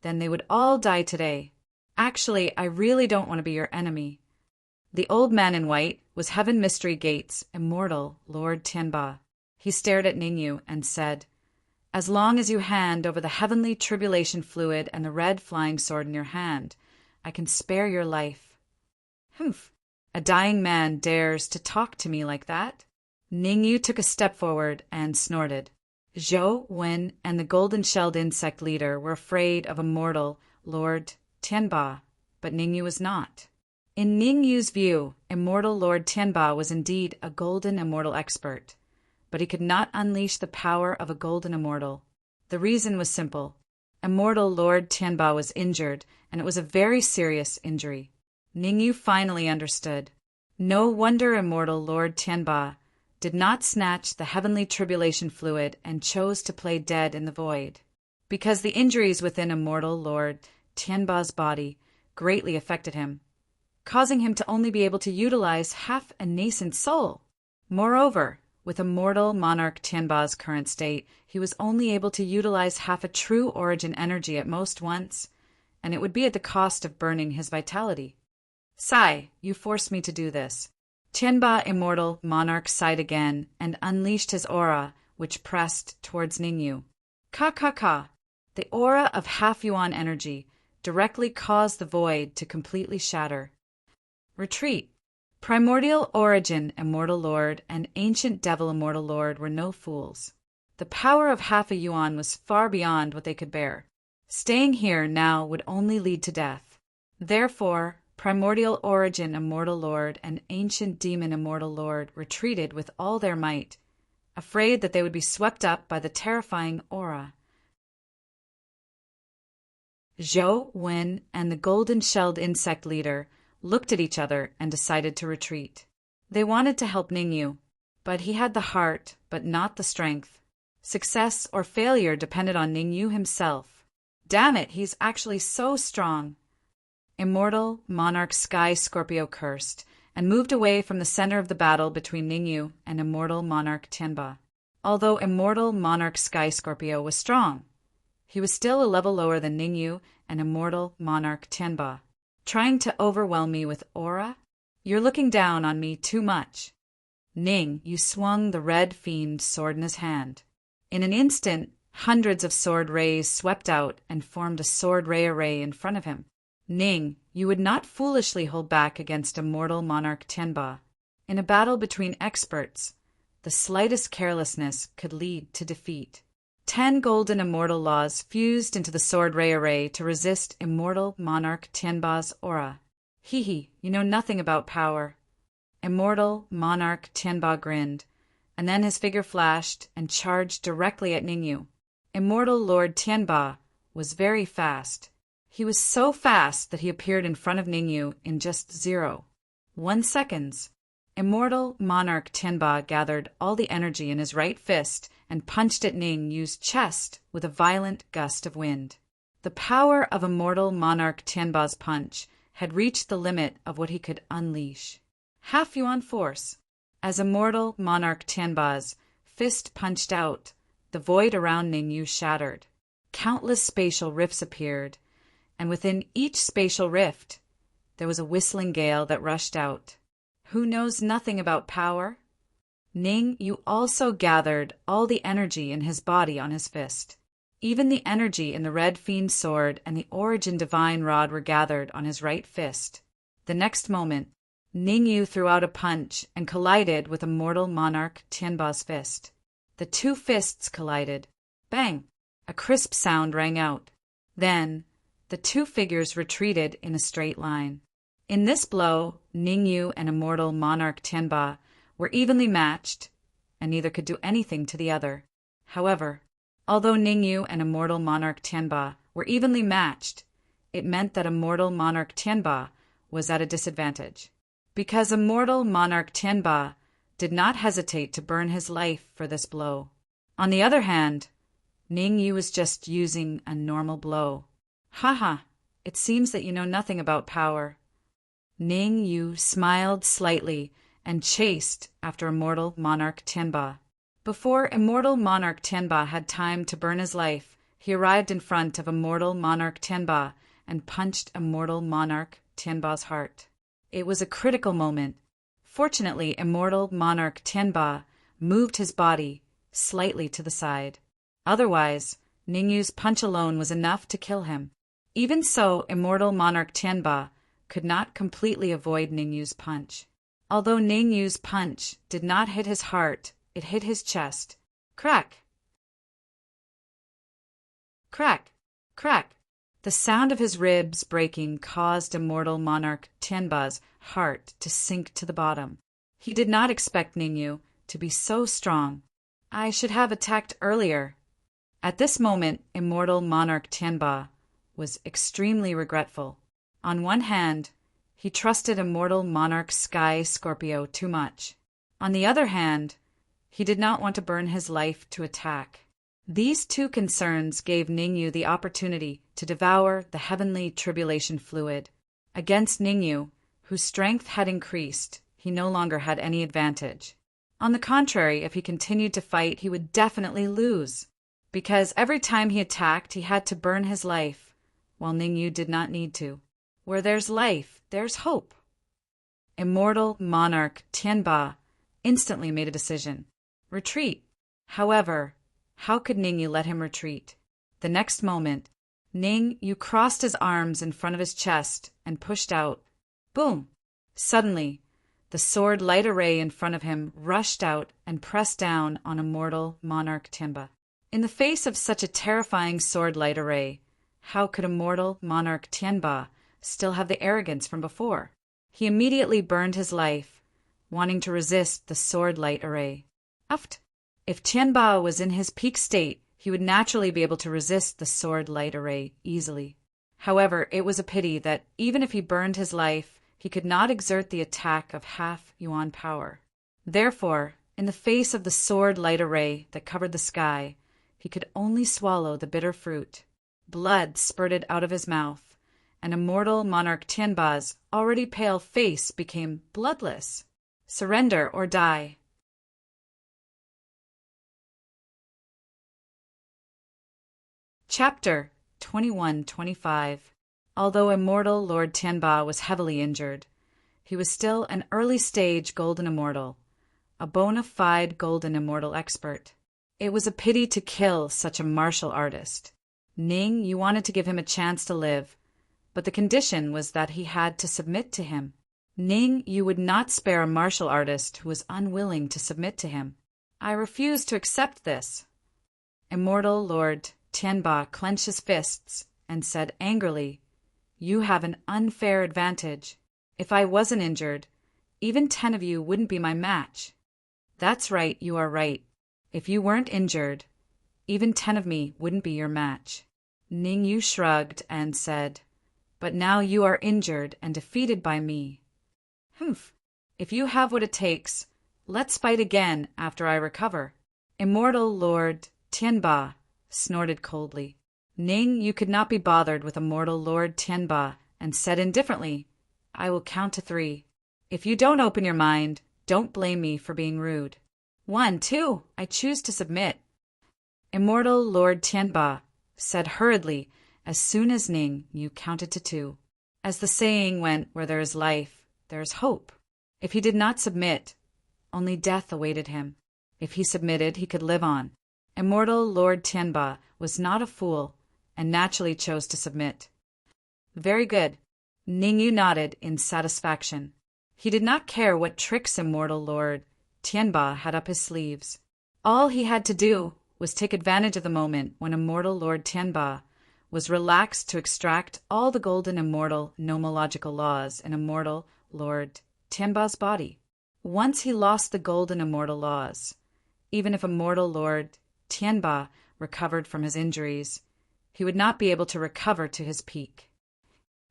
then they would all die today. Actually, I really don't want to be your enemy. The old man in white was Heaven Mystery Gate's immortal Lord Tianba. He stared at Ningyu and said, "As long as you hand over the heavenly tribulation fluid and the red flying sword in your hand, I can spare your life." Humph! A dying man dares to talk to me like that? Ningyu took a step forward and snorted. Zhou Wen and the golden-shelled insect leader were afraid of immortal Lord Tianba, but Ningyu was not. In Ningyu's view, immortal Lord Tianba was indeed a golden immortal expert, but he could not unleash the power of a golden immortal. The reason was simple. Immortal Lord Tianba was injured, and it was a very serious injury. Ningyu finally understood. No wonder immortal Lord Tianba did not snatch the heavenly tribulation fluid and chose to play dead in the void, because the injuries within immortal Lord Tianba's body greatly affected him, causing him to only be able to utilize half a nascent soul. Moreover, with immortal monarch Tianba's current state, he was only able to utilize half a true origin energy at most once, and it would be at the cost of burning his vitality. "Sigh, you forced me to do this." Tianba immortal monarch sighed again and unleashed his aura, which pressed towards Ningyu. Ka. The aura of half-yuan energy directly caused the void to completely shatter. Retreat. Primordial origin immortal lord and ancient devil immortal lord were no fools. The power of half a yuan was far beyond what they could bear. Staying here now would only lead to death. Therefore, Primordial Origin Immortal Lord and Ancient Demon Immortal Lord retreated with all their might, afraid that they would be swept up by the terrifying aura. Zhou Wen and the golden-shelled insect leader looked at each other and decided to retreat. They wanted to help Ningyu, but he had the heart, but not the strength. Success or failure depended on Ningyu himself. Damn it, he's actually so strong. Immortal Monarch Sky Scorpio cursed and moved away from the center of the battle between Ningyu and Immortal Monarch Tianba. Although Immortal Monarch Sky Scorpio was strong, he was still a level lower than Ningyu and Immortal Monarch Tianba. Trying to overwhelm me with aura? You're looking down on me too much. Ning-Yu swung the red fiend sword in his hand. In an instant, hundreds of sword rays swept out and formed a sword ray array in front of him. Ning-Yu would not foolishly hold back against Immortal Monarch Tianba. In a battle between experts, the slightest carelessness could lead to defeat. 10 golden immortal laws fused into the sword ray array to resist Immortal Monarch Tianba's aura. Hee, you know nothing about power. Immortal Monarch Tianba grinned, and then his figure flashed and charged directly at Ningyu. Immortal Lord Tianba was very fast. He was so fast that he appeared in front of Ningyu in just 0.1 seconds. Immortal Monarch Tianba gathered all the energy in his right fist and punched at Ningyu's chest with a violent gust of wind. The power of Immortal Monarch Tianba's punch had reached the limit of what he could unleash. Half Yuan force. As Immortal Monarch Tianba's fist punched out, the void around Ningyu shattered. Countless spatial rifts appeared, and within each spatial rift, there was a whistling gale that rushed out. Who knows nothing about power? Ning-Yu also gathered all the energy in his body on his fist. Even the energy in the red fiend sword and the origin divine rod were gathered on his right fist. The next moment, Ning-Yu threw out a punch and collided with Immortal Monarch Tianba's fist. The two fists collided. Bang! A crisp sound rang out. Then, the two figures retreated in a straight line. In this blow, Ning-Yu and Immortal Monarch Tianba were evenly matched, and neither could do anything to the other. However, although Ning-Yu and Immortal Monarch Tianba were evenly matched, it meant that Immortal Monarch Tianba was at a disadvantage. Because Immortal Monarch Tianba did not hesitate to burn his life for this blow. On the other hand, Ning-Yu was just using a normal blow. Haha, it seems that you know nothing about power. Ning-Yu smiled slightly and chased after Immortal Monarch Tianba. Before Immortal Monarch Tianba had time to burn his life, he arrived in front of Immortal Monarch Tianba and punched Immortal Monarch Tianba's heart. It was a critical moment. Fortunately, Immortal Monarch Tianba moved his body slightly to the side. Otherwise, Ning-Yu's punch alone was enough to kill him. Even so, Immortal Monarch Tianba could not completely avoid Ning-Yu's punch. Although Ning-Yu's punch did not hit his heart, it hit his chest. Crack! Crack! Crack! The sound of his ribs breaking caused Immortal Monarch Tianba's heart to sink to the bottom. He did not expect Ning-Yu to be so strong. I should have attacked earlier. At this moment, Immortal Monarch Tianba was extremely regretful. On one hand, he trusted Immortal Monarch Sky Scorpio too much. On the other hand, he did not want to burn his life to attack. These two concerns gave Ning-Yu the opportunity to devour the heavenly tribulation fluid. Against Ning-Yu, whose strength had increased, he no longer had any advantage. On the contrary, if he continued to fight, he would definitely lose, because every time he attacked, he had to burn his life, while Ning-Yu did not need to. Where there's life, there's hope. Immortal Monarch Tianba instantly made a decision. Retreat. However, how could Ning-Yu let him retreat? The next moment, Ning-Yu crossed his arms in front of his chest and pushed out. Boom! Suddenly, the sword light array in front of him rushed out and pressed down on Immortal Monarch Tianba. In the face of such a terrifying sword light array, how could Immortal Monarch Tianba still have the arrogance from before. He immediately burned his life, wanting to resist the sword light array. If Tianba was in his peak state, he would naturally be able to resist the sword light array easily. However, it was a pity that even if he burned his life, he could not exert the attack of half Yuan power. Therefore, in the face of the sword light array that covered the sky, he could only swallow the bitter fruit. Blood spurted out of his mouth, and immortal monarch Tianba's already pale face became bloodless. Surrender or die. Chapter 21-25. Although immortal Lord Tianba was heavily injured, he was still an early-stage golden immortal, a bona fide golden immortal expert. It was a pity to kill such a martial artist. Ning, you wanted to give him a chance to live, but the condition was that he had to submit to him. Ning, you would not spare a martial artist who was unwilling to submit to him. I refuse to accept this. Immortal Lord Tianba clenched his fists and said angrily, "You have an unfair advantage. If I wasn't injured, even 10 of you wouldn't be my match." "That's right, you are right. If you weren't injured, even 10 of me wouldn't be your match." Ning Yu shrugged and said, "But now you are injured and defeated by me. Humph. If you have what it takes, let's fight again after I recover." Immortal Lord Tianba snorted coldly. Ning, you could not be bothered with immortal Lord Tianba and said indifferently, "I will count to 3. If you don't open your mind, don't blame me for being rude. 1, 2, I choose to submit." Immortal Lord Tianba said hurriedly as soon as Ning Yu counted to 2. As the saying went, where there is life, there is hope. If he did not submit, only death awaited him. If he submitted, he could live on. Immortal Lord Tianba was not a fool and naturally chose to submit. Very good. Ning Yu nodded in satisfaction. He did not care what tricks immortal Lord Tianba had up his sleeves. All he had to do was take advantage of the moment when immortal Lord Tianba was relaxed to extract all the golden immortal nomological laws in immortal Lord Tianba's body. Once he lost the golden immortal laws, even if immortal Lord Tianba recovered from his injuries, he would not be able to recover to his peak.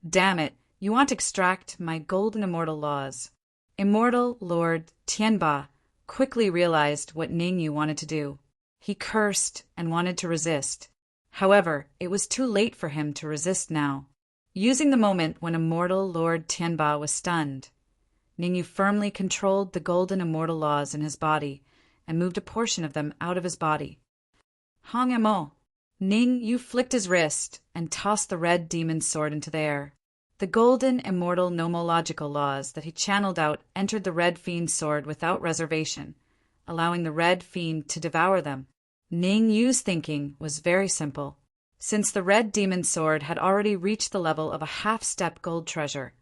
Damn it, you want to extract my golden immortal laws. Immortal Lord Tianba quickly realized what Ning Yu wanted to do. He cursed and wanted to resist. However, it was too late for him to resist now. Using the moment when immortal Lord Tianba was stunned, Ning Yu firmly controlled the golden immortal laws in his body and moved a portion of them out of his body. Hong Emo. Ning Yu flicked his wrist and tossed the red demon sword into the air. The golden immortal nomological laws that he channeled out entered the red fiend sword without reservation, allowing the red fiend to devour them. Ning Yu's thinking was very simple. Since the red demon sword had already reached the level of a half-step gold treasure,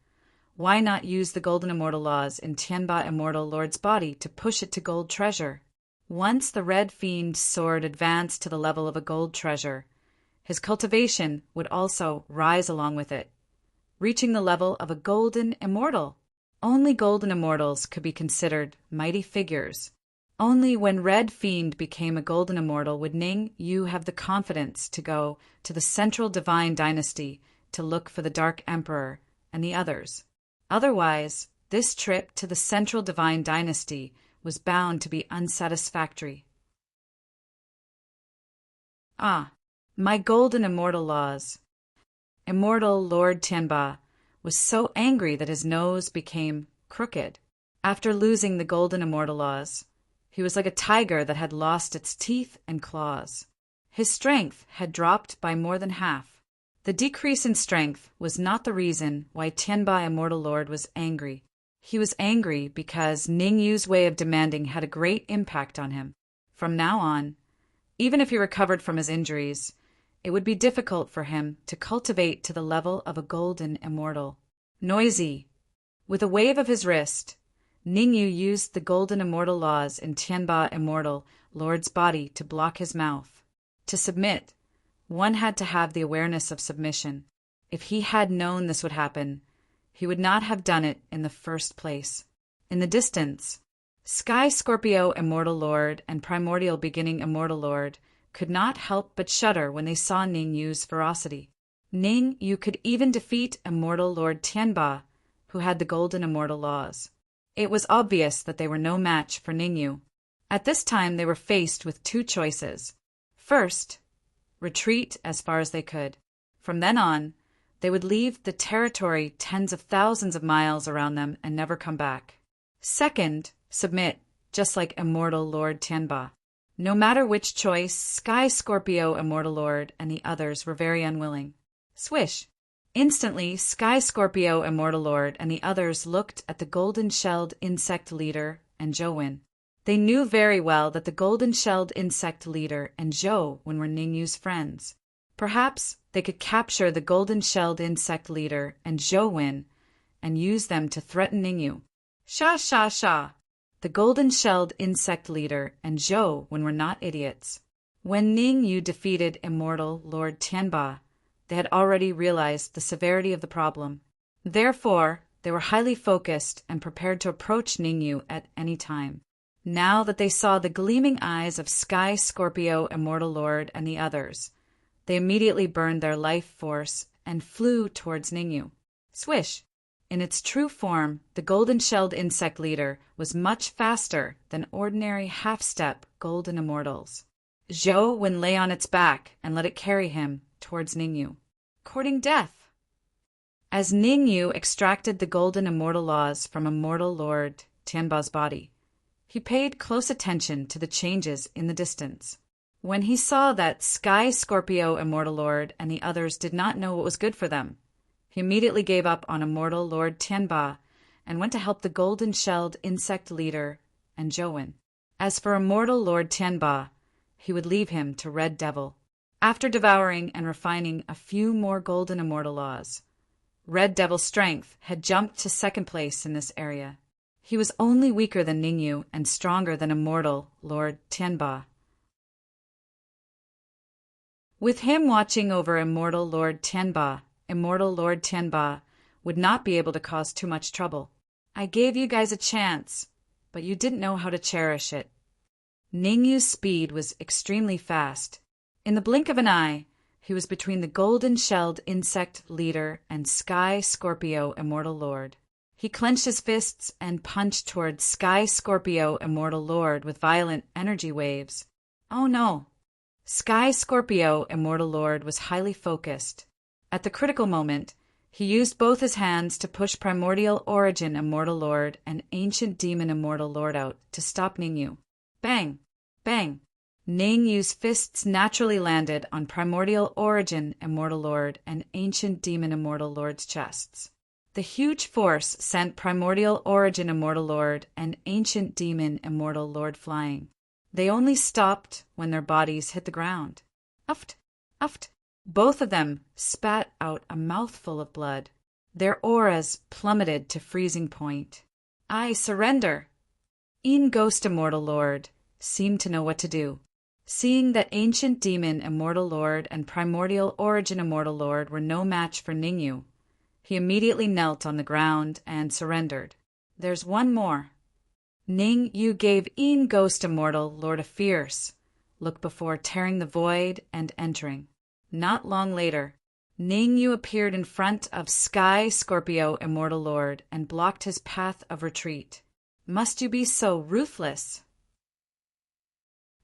why not use the golden immortal laws in Tianba Immortal Lord's body to push it to gold treasure? Once the red fiend sword advanced to the level of a gold treasure, his cultivation would also rise along with it, reaching the level of a golden immortal. Only golden immortals could be considered mighty figures. Only when Red Fiend became a golden immortal would Ning Yu have the confidence to go to the Central Divine Dynasty to look for the Dark Emperor and the others. Otherwise, this trip to the Central Divine Dynasty was bound to be unsatisfactory. Ah, my golden immortal laws. Immortal Lord Tianba was so angry that his nose became crooked. After losing the golden immortal laws, he was like a tiger that had lost its teeth and claws. His strength had dropped by more than half. The decrease in strength was not the reason why Tianba Immortal Lord was angry. He was angry because Ning Yu's way of demanding had a great impact on him. From now on, even if he recovered from his injuries, it would be difficult for him to cultivate to the level of a golden immortal. Noisy. With a wave of his wrist, Ning Yu used the golden immortal laws in Tianba Immortal Lord's body to block his mouth. To submit, one had to have the awareness of submission. If he had known this would happen, he would not have done it in the first place. In the distance, Sky Scorpio Immortal Lord and Primordial Beginning Immortal Lord could not help but shudder when they saw Ning Yu's ferocity. Ning Yu could even defeat Immortal Lord Tianba, who had the golden immortal laws. It was obvious that they were no match for Ning Yu. At this time they were faced with two choices. First, retreat as far as they could. From then on, they would leave the territory tens of thousands of miles around them and never come back. Second, submit, just like Immortal Lord Tianba. No matter which choice, Sky Scorpio Immortal Lord and the others were very unwilling. Swish! Instantly, Sky Scorpio Immortal Lord and the others looked at the golden-shelled insect leader and Zhou. They knew very well that the golden-shelled insect leader and Zhou were Ning Yu's friends. Perhaps they could capture the golden-shelled insect leader and Zhou and use them to threaten Ning Yu. Sha sha sha! The golden-shelled insect leader and Zhou were not idiots. When Ning Yu defeated Immortal Lord Tianba, they had already realized the severity of the problem. Therefore, they were highly focused and prepared to approach Ning Yu at any time. Now that they saw the gleaming eyes of Sky Scorpio Immortal Lord and the others, they immediately burned their life force and flew towards Ning Yu. Swish! In its true form, the golden-shelled insect leader was much faster than ordinary half-step golden immortals. Zhou lay on its back and let it carry him towards Ning Yu, courting death. As Ning Yu extracted the golden immortal laws from Immortal Lord Tianba's body, he paid close attention to the changes in the distance. When he saw that Sky Scorpio Immortal Lord and the others did not know what was good for them, he immediately gave up on Immortal Lord Tianba and went to help the golden-shelled insect leader and Zhou. As for Immortal Lord Tianba, he would leave him to Red Devil. After devouring and refining a few more golden immortal laws, Red Devil's strength had jumped to second place in this area. He was only weaker than Ning Yu and stronger than Immortal Lord Tianba. With him watching over Immortal Lord Tianba would not be able to cause too much trouble. I gave you guys a chance, but you didn't know how to cherish it. Ning Yu's speed was extremely fast. In the blink of an eye, he was between the golden-shelled insect leader and Sky Scorpio Immortal Lord. He clenched his fists and punched toward Sky Scorpio Immortal Lord with violent energy waves. Oh no! Sky Scorpio Immortal Lord was highly focused. At the critical moment, he used both his hands to push Primordial Origin Immortal Lord and Ancient Demon Immortal Lord out to stop Ning Yu. Bang! Bang! Ning Yu's fists naturally landed on Primordial Origin Immortal Lord and Ancient Demon Immortal Lord's chests. The huge force sent Primordial Origin Immortal Lord and Ancient Demon Immortal Lord flying. They only stopped when their bodies hit the ground. Uft! Uft! Both of them spat out a mouthful of blood. Their auras plummeted to freezing point. I surrender! Ghost Immortal Lord seemed to know what to do. Seeing that Ancient Demon Immortal Lord and Primordial Origin Immortal Lord were no match for Ning Yu, he immediately knelt on the ground and surrendered. There's one more. Ning Yu gave Ghost Immortal Lord a fierce look before tearing the void and entering. Not long later, Ning Yu appeared in front of Sky Scorpio Immortal Lord and blocked his path of retreat. Must you be so ruthless?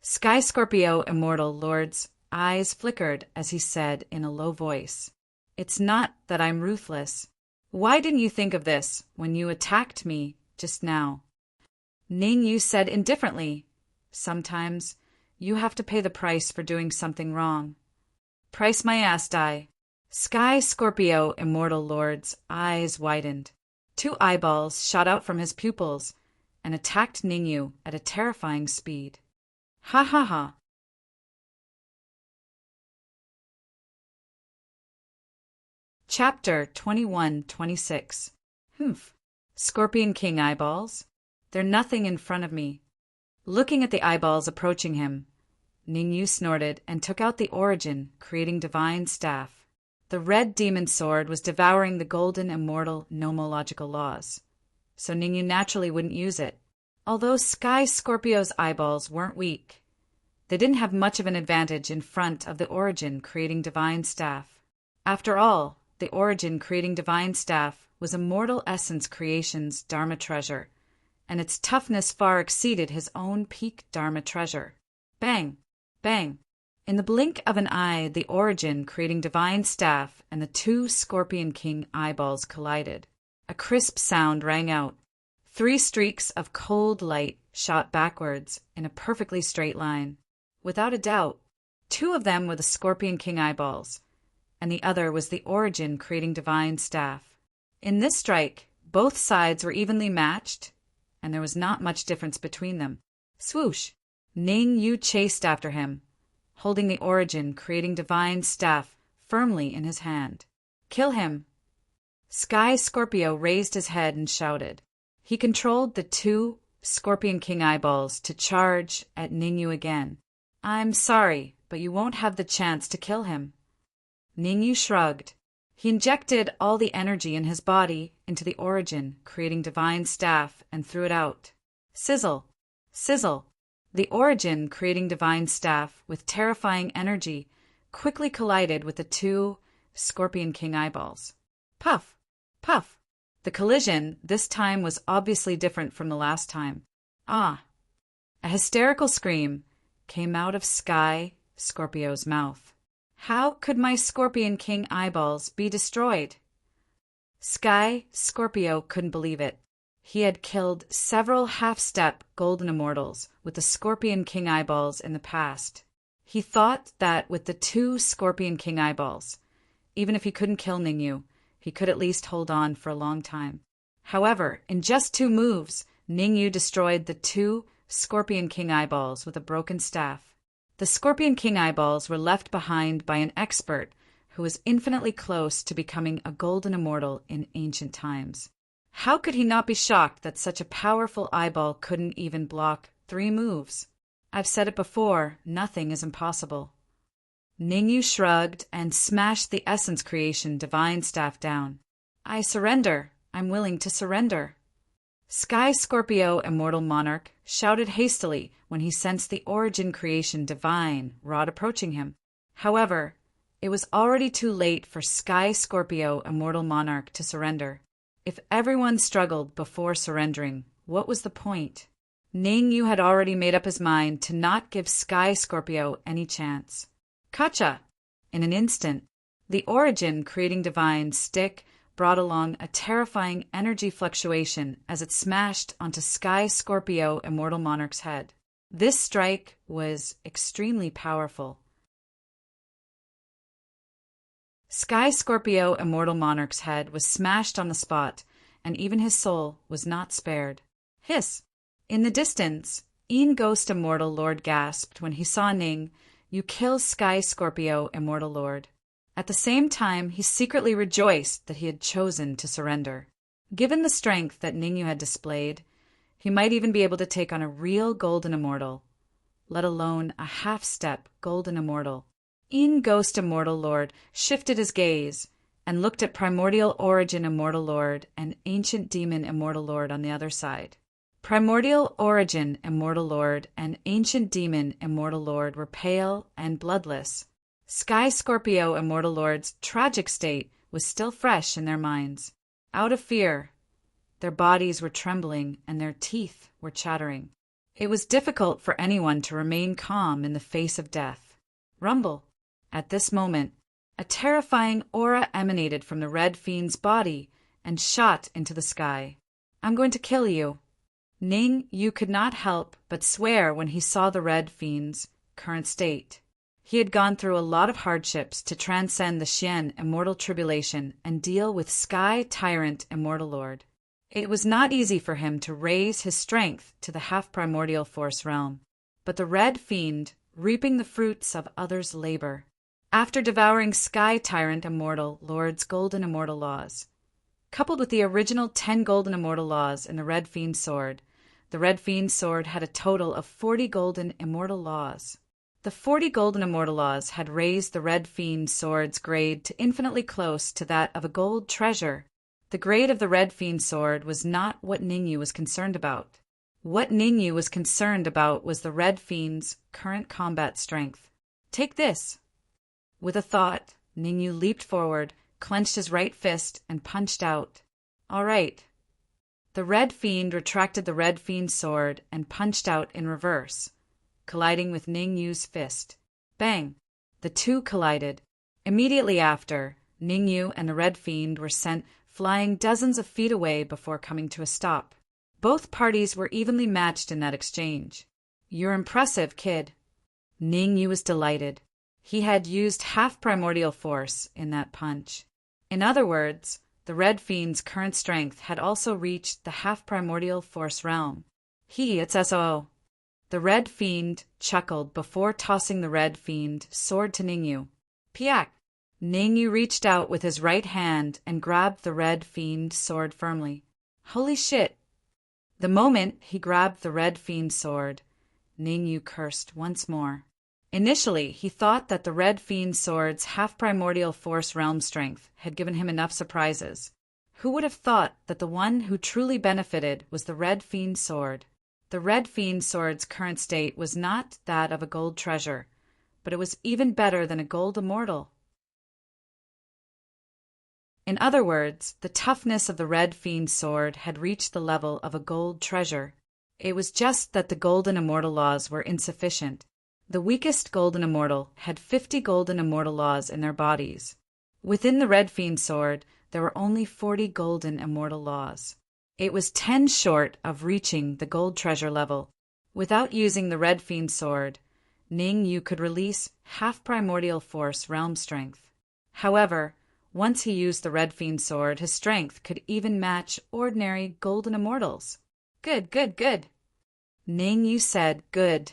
Sky Scorpio Immortal Lord's eyes flickered as he said in a low voice, It's not that I'm ruthless. Why didn't you think of this when you attacked me just now? Ning Yu said indifferently, Sometimes you have to pay the price for doing something wrong. Price my ass die. Sky Scorpio Immortal Lord's eyes widened. Two eyeballs shot out from his pupils and attacked Ning Yu at a terrifying speed. Ha ha ha. Chapter 21-26. Humph. Scorpion King eyeballs. They're nothing in front of me. Looking at the eyeballs approaching him, Ning Yu snorted and took out the origin, creating divine staff. The red demon sword was devouring the golden immortal nomological laws, so Ningyu naturally wouldn't use it. Although Sky Scorpio's eyeballs weren't weak, they didn't have much of an advantage in front of the Origin creating divine staff. After all, the Origin creating divine staff was Immortal Essence Creation's Dharma treasure, and its toughness far exceeded his own peak Dharma treasure. Bang! Bang! In the blink of an eye, the Origin creating divine staff and the two Scorpion King eyeballs collided. A crisp sound rang out. 3 streaks of cold light shot backwards in a perfectly straight line. Without a doubt, 2 of them were the Scorpion King eyeballs, and the other was the Origin creating divine staff. In this strike, both sides were evenly matched, and there was not much difference between them. Swoosh! Ningyu chased after him, holding the Origin creating divine staff firmly in his hand. Kill him! Sky Scorpio raised his head and shouted. He controlled the 2 Scorpion King eyeballs to charge at Ningyu again. I'm sorry, but you won't have the chance to kill him. Ningyu shrugged. He injected all the energy in his body into the Origin, creating divine staff, and threw it out. Sizzle! Sizzle! The Origin, creating divine staff with terrifying energy, quickly collided with the 2 Scorpion King eyeballs. Puff! Puff! The collision this time was obviously different from the last time. Ah! A hysterical scream came out of Sky Scorpio's mouth. How could my Scorpion King eyeballs be destroyed? Sky Scorpio couldn't believe it. He had killed several half-step golden immortals with the Scorpion King eyeballs in the past. He thought that with the 2 Scorpion King eyeballs, even if he couldn't kill Ningyu, he could at least hold on for a long time. However, in just 2 moves, Ningyu destroyed the 2 Scorpion King eyeballs with a broken staff. The Scorpion King eyeballs were left behind by an expert who was infinitely close to becoming a golden immortal in ancient times. How could he not be shocked that such a powerful eyeball couldn't even block 3 moves? I've said it before, nothing is impossible. Ningyu shrugged and smashed the Essence Creation divine staff down. I surrender. I'm willing to surrender. Sky Scorpio Immortal Monarch shouted hastily when he sensed the Origin Creation divine rod approaching him. However, it was already too late for Sky Scorpio Immortal Monarch to surrender. If everyone struggled before surrendering, what was the point? Ningyu had already made up his mind to not give Sky Scorpio any chance. Kacha! In an instant, the Origin Creating Divine stick brought along a terrifying energy fluctuation as it smashed onto Sky Scorpio Immortal Monarch's head. This strike was extremely powerful. Sky Scorpio Immortal Monarch's head was smashed on the spot, and even his soul was not spared. Hiss! In the distance, Ean Ghost Immortal Lord gasped when he saw Ning, "You kill Sky Scorpio Immortal Lord." At the same time, he secretly rejoiced that he had chosen to surrender. Given the strength that Ningyu had displayed, he might even be able to take on a real golden immortal, let alone a half-step golden immortal. Ean Ghost Immortal Lord shifted his gaze and looked at Primordial Origin Immortal Lord and Ancient Demon Immortal Lord on the other side. Primordial Origin Immortal Lord and Ancient Demon Immortal Lord were pale and bloodless. Sky Scorpio Immortal Lord's tragic state was still fresh in their minds. Out of fear, their bodies were trembling and their teeth were chattering. It was difficult for anyone to remain calm in the face of death. Rumble! At this moment, a terrifying aura emanated from the Red Fiend's body and shot into the sky. "I'm going to kill you." Ningyu could not help but swear when he saw the Red Fiend's current state. He had gone through a lot of hardships to transcend the Xian Immortal Tribulation and deal with Sky Tyrant Immortal Lord. It was not easy for him to raise his strength to the half-primordial force realm, but the Red Fiend, reaping the fruits of others' labor, after devouring Sky Tyrant Immortal Lord's golden immortal laws, coupled with the original 10 golden immortal laws in the Red Fiend sword, the Red Fiend sword had a total of 40 golden immortal laws. The 40 golden immortal laws had raised the Red Fiend's sword's grade to infinitely close to that of a gold treasure. The grade of the Red Fiend's sword was not what Ningyu was concerned about. What Ningyu was concerned about was the Red Fiend's current combat strength. Take this! With a thought, Ningyu leaped forward, clenched his right fist, and punched out. All right. The Red Fiend retracted the Red Fiend's sword and punched out in reverse, colliding with Ningyu's fist. Bang! The two collided. Immediately after, Ningyu and the Red Fiend were sent flying dozens of feet away before coming to a stop. Both parties were evenly matched in that exchange. You're impressive, kid. Ningyu was delighted. He had used half primordial force in that punch. In other words, the Red Fiend's current strength had also reached the half primordial force realm. It's SOO. The Red Fiend chuckled before tossing the Red Fiend sword to Ningyu. Piak! Ningyu reached out with his right hand and grabbed the Red Fiend sword firmly. Holy shit! The moment he grabbed the Red Fiend sword, Ningyu cursed once more. Initially, he thought that the Red Fiend sword's half-primordial force realm strength had given him enough surprises. Who would have thought that the one who truly benefited was the Red Fiend sword? The Red Fiend sword's current state was not that of a gold treasure, but it was even better than a gold immortal. In other words, the toughness of the Red Fiend sword had reached the level of a gold treasure. It was just that the golden immortal laws were insufficient. The weakest golden immortal had 50 golden immortal laws in their bodies. Within the Red Fiend sword, there were only 40 golden immortal laws. It was 10 short of reaching the gold treasure level. Without using the Red Fiend sword, Ningyu could release half primordial force realm strength. However, once he used the Red Fiend sword, his strength could even match ordinary golden immortals. Good, good, good. Ningyu said good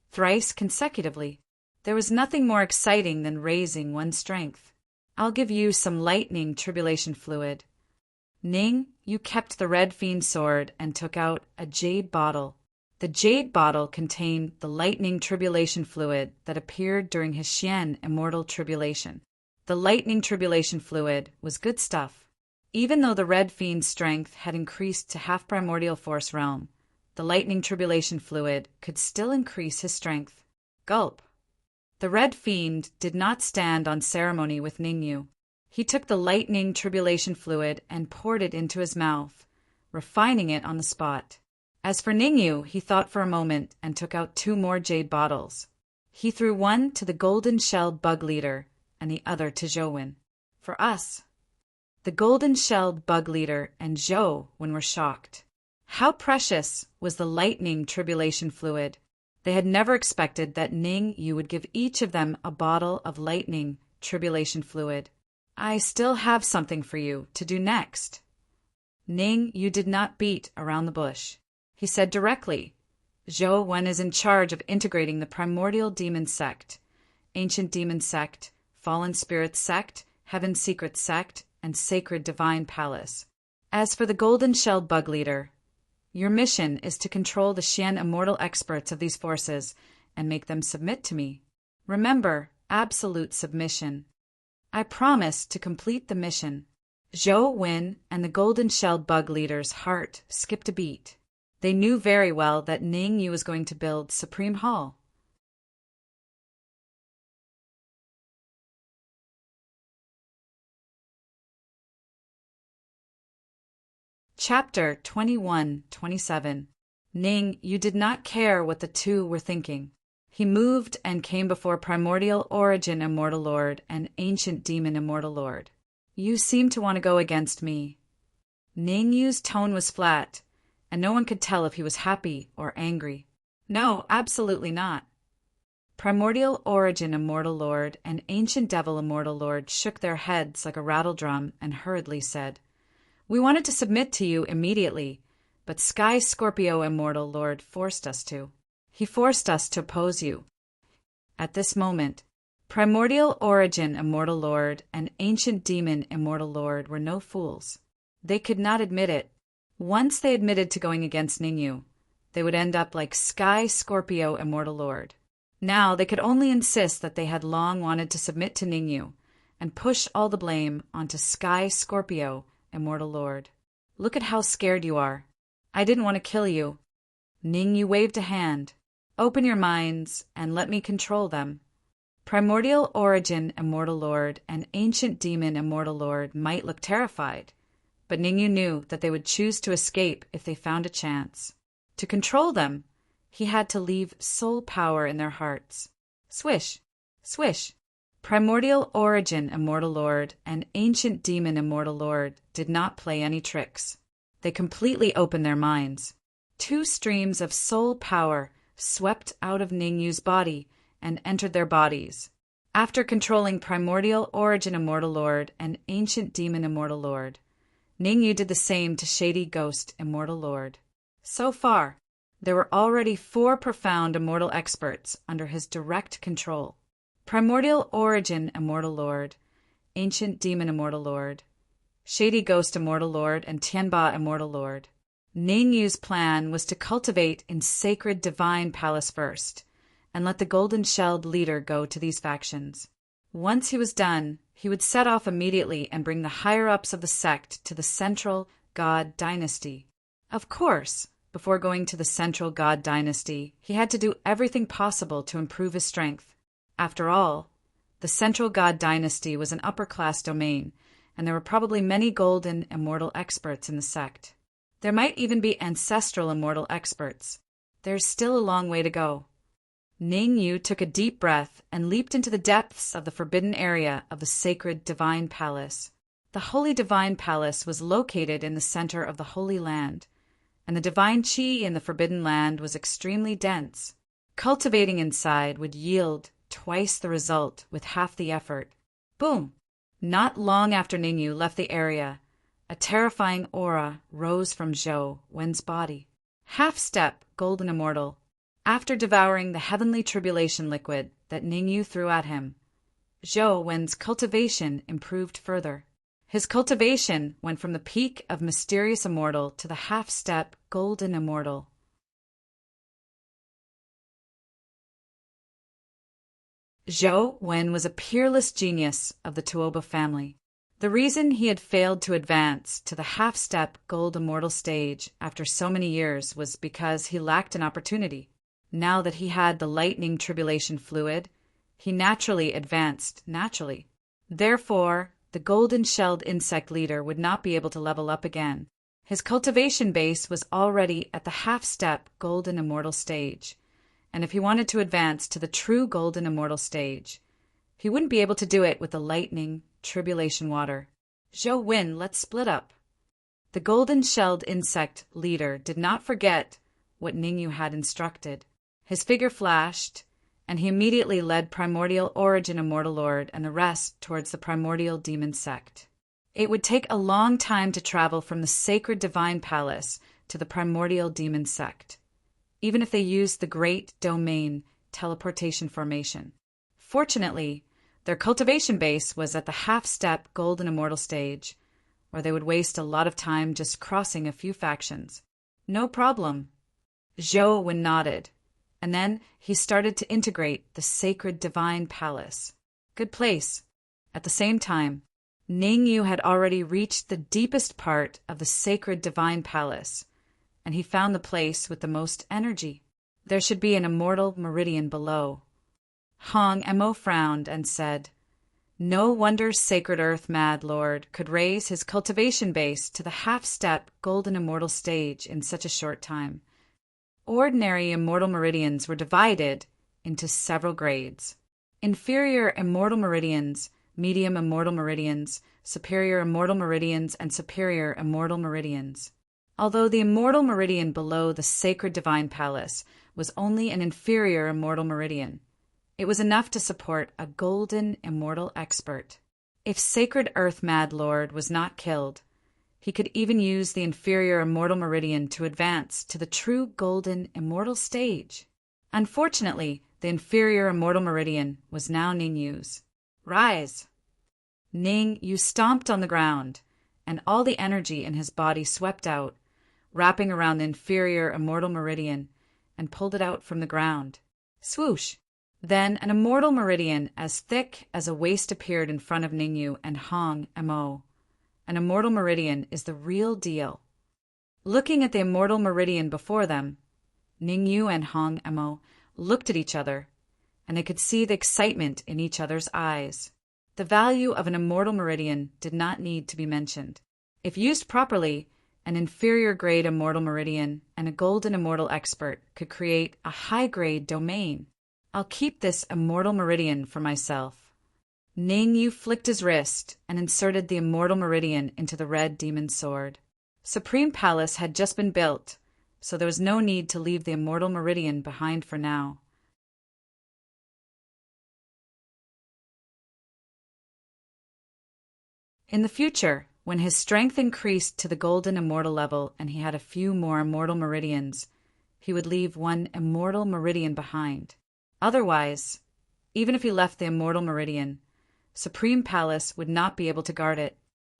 thrice consecutively. There was nothing more exciting than raising one's strength. I'll give you some lightning tribulation fluid. Ning, you kept the Red Fiend sword and took out a jade bottle. The jade bottle contained the lightning tribulation fluid that appeared during his Xian immortal tribulation. The lightning tribulation fluid was good stuff. Even though the Red Fiend's strength had increased to half primordial force realm, the lightning tribulation fluid could still increase his strength. Gulp. The Red Fiend did not stand on ceremony with Ningyu. He took the lightning tribulation fluid and poured it into his mouth, refining it on the spot. As for Ningyu, he thought for a moment and took out 2 more jade bottles. He threw one to the golden-shelled bug leader and the other to Zhou. For us. The golden-shelled bug leader and Zhou were shocked. How precious was the lightning tribulation fluid! They had never expected that Ningyu would give each of them a bottle of lightning tribulation fluid. I still have something for you to do next. Ningyu did not beat around the bush. He said directly, Zhou is in charge of integrating the primordial demon sect, ancient demon sect, fallen spirit sect, heaven's secret sect, and sacred divine palace. As for the golden-shelled bug leader, your mission is to control the Xian immortal experts of these forces and make them submit to me. Remember, absolute submission. I promise to complete the mission. Zhou and the golden-shelled bug leader's heart skipped a beat. They knew very well that Ningyu was going to build Supreme Hall. Chapter 21-27. Ningyu did not care what the two were thinking. He moved and came before Primordial Origin Immortal Lord and Ancient Demon Immortal Lord. You seem to want to go against me. Ningyu's tone was flat, and no one could tell if he was happy or angry. No, absolutely not. Primordial Origin Immortal Lord and Ancient Devil Immortal Lord shook their heads like a rattledrum and hurriedly said, We wanted to submit to you immediately, but Sky Scorpio Immortal Lord forced us to. He forced us to oppose you. At this moment, Primordial Origin Immortal Lord and Ancient Demon Immortal Lord were no fools. They could not admit it. Once they admitted to going against Ningyu, they would end up like Sky Scorpio Immortal Lord. Now they could only insist that they had long wanted to submit to Ningyu, and push all the blame onto Sky Scorpio, Immortal Lord. Look at how scared you are. I didn't want to kill you. Ningyu waved a hand. Open your minds and let me control them. Primordial Origin, Immortal Lord, and Ancient Demon, Immortal Lord might look terrified, but Ningyu knew that they would choose to escape if they found a chance. To control them, he had to leave soul power in their hearts. Swish, swish. Primordial Origin, Immortal Lord, and Ancient Demon, Immortal Lord did not play any tricks. They completely opened their minds. 2 streams of soul power swept out of Ningyu's body and entered their bodies. After controlling Primordial Origin, Immortal Lord, and Ancient Demon, Immortal Lord, Ningyu did the same to Shady Ghost, Immortal Lord. So far, there were already 4 profound immortal experts under his direct control. Primordial Origin, Immortal Lord, Ancient Demon, Immortal Lord, Shady Ghost, Immortal Lord, and Tianba, Immortal Lord. Ningyu's plan was to cultivate in Sacred Divine Palace first, and let the golden-shelled leader go to these factions. Once he was done, he would set off immediately and bring the higher-ups of the sect to the Central God Dynasty. Of course, before going to the Central God Dynasty, he had to do everything possible to improve his strength. After all, the Central God Dynasty was an upper-class domain, and there were probably many golden immortal experts in the sect. There might even be ancestral immortal experts. There's still a long way to go. Ningyu took a deep breath and leaped into the depths of the forbidden area of the Sacred Divine Palace. The Holy Divine Palace was located in the center of the Holy Land, and the divine qi in the Forbidden Land was extremely dense. Cultivating inside would yield twice the result with half the effort. Boom! Not long after Ningyu left the area, a terrifying aura rose from Zhou Wen's body. Half-step, golden immortal. After devouring the heavenly tribulation liquid that Ningyu threw at him, Zhou Wen's cultivation improved further. His cultivation went from the peak of mysterious immortal to the half-step, golden immortal. Zhou Wen was a peerless genius of the Tuoba family. The reason he had failed to advance to the half-step gold immortal stage after so many years was because he lacked an opportunity. Now that he had the lightning tribulation fluid, he naturally advanced naturally. Therefore, the golden-shelled insect leader would not be able to level up again. His cultivation base was already at the half-step golden immortal stage, and if he wanted to advance to the true golden immortal stage, he wouldn't be able to do it with the lightning tribulation water. Zhou Wen, let's split up. The golden-shelled insect leader did not forget what Ningyu had instructed. His figure flashed, and he immediately led Primordial Origin Immortal Lord and the rest towards the Primordial Demon Sect. It would take a long time to travel from the Sacred Divine Palace to the Primordial Demon Sect, even if they used the Great Domain teleportation formation. Fortunately, their cultivation base was at the half-step golden immortal stage, or they would waste a lot of time just crossing a few factions. No problem. Zhou Wen nodded, and then he started to integrate the Sacred Divine Palace. Good place. At the same time, Ningyu had already reached the deepest part of the Sacred Divine Palace, and he found the place with the most energy. There should be an immortal meridian below. Hong Mo frowned and said, "No wonder Sacred Earth Mad Lord could raise his cultivation base to the half-step golden immortal stage in such a short time." Ordinary immortal meridians were divided into several grades. Inferior immortal meridians, medium immortal meridians, superior immortal meridians, and superior immortal meridians. Although the immortal meridian below the Sacred Divine Palace was only an inferior immortal meridian, it was enough to support a golden immortal expert. If Sacred Earth Mad Lord was not killed, he could even use the inferior immortal meridian to advance to the true golden immortal stage. Unfortunately, the inferior immortal meridian was now Ningyu's. Rise! Ningyu stomped on the ground, and all the energy in his body swept out, wrapping around the inferior immortal meridian, and pulled it out from the ground. Swoosh! Then an immortal meridian as thick as a waist appeared in front of Ningyu and Hong Mo. An immortal meridian is the real deal. Looking at the immortal meridian before them, Ningyu and Hong Mo looked at each other, and they could see the excitement in each other's eyes. The value of an immortal meridian did not need to be mentioned. If used properly, an inferior-grade immortal meridian and a golden immortal expert could create a high-grade domain. I'll keep this immortal meridian for myself. Ningyu flicked his wrist and inserted the immortal meridian into the red demon sword. Supreme Palace had just been built, so there was no need to leave the immortal meridian behind for now. In the future, when his strength increased to the golden immortal level and he had a few more immortal meridians, he would leave one immortal meridian behind. Otherwise, even if he left the immortal meridian, Supreme Palace would not be able to guard it.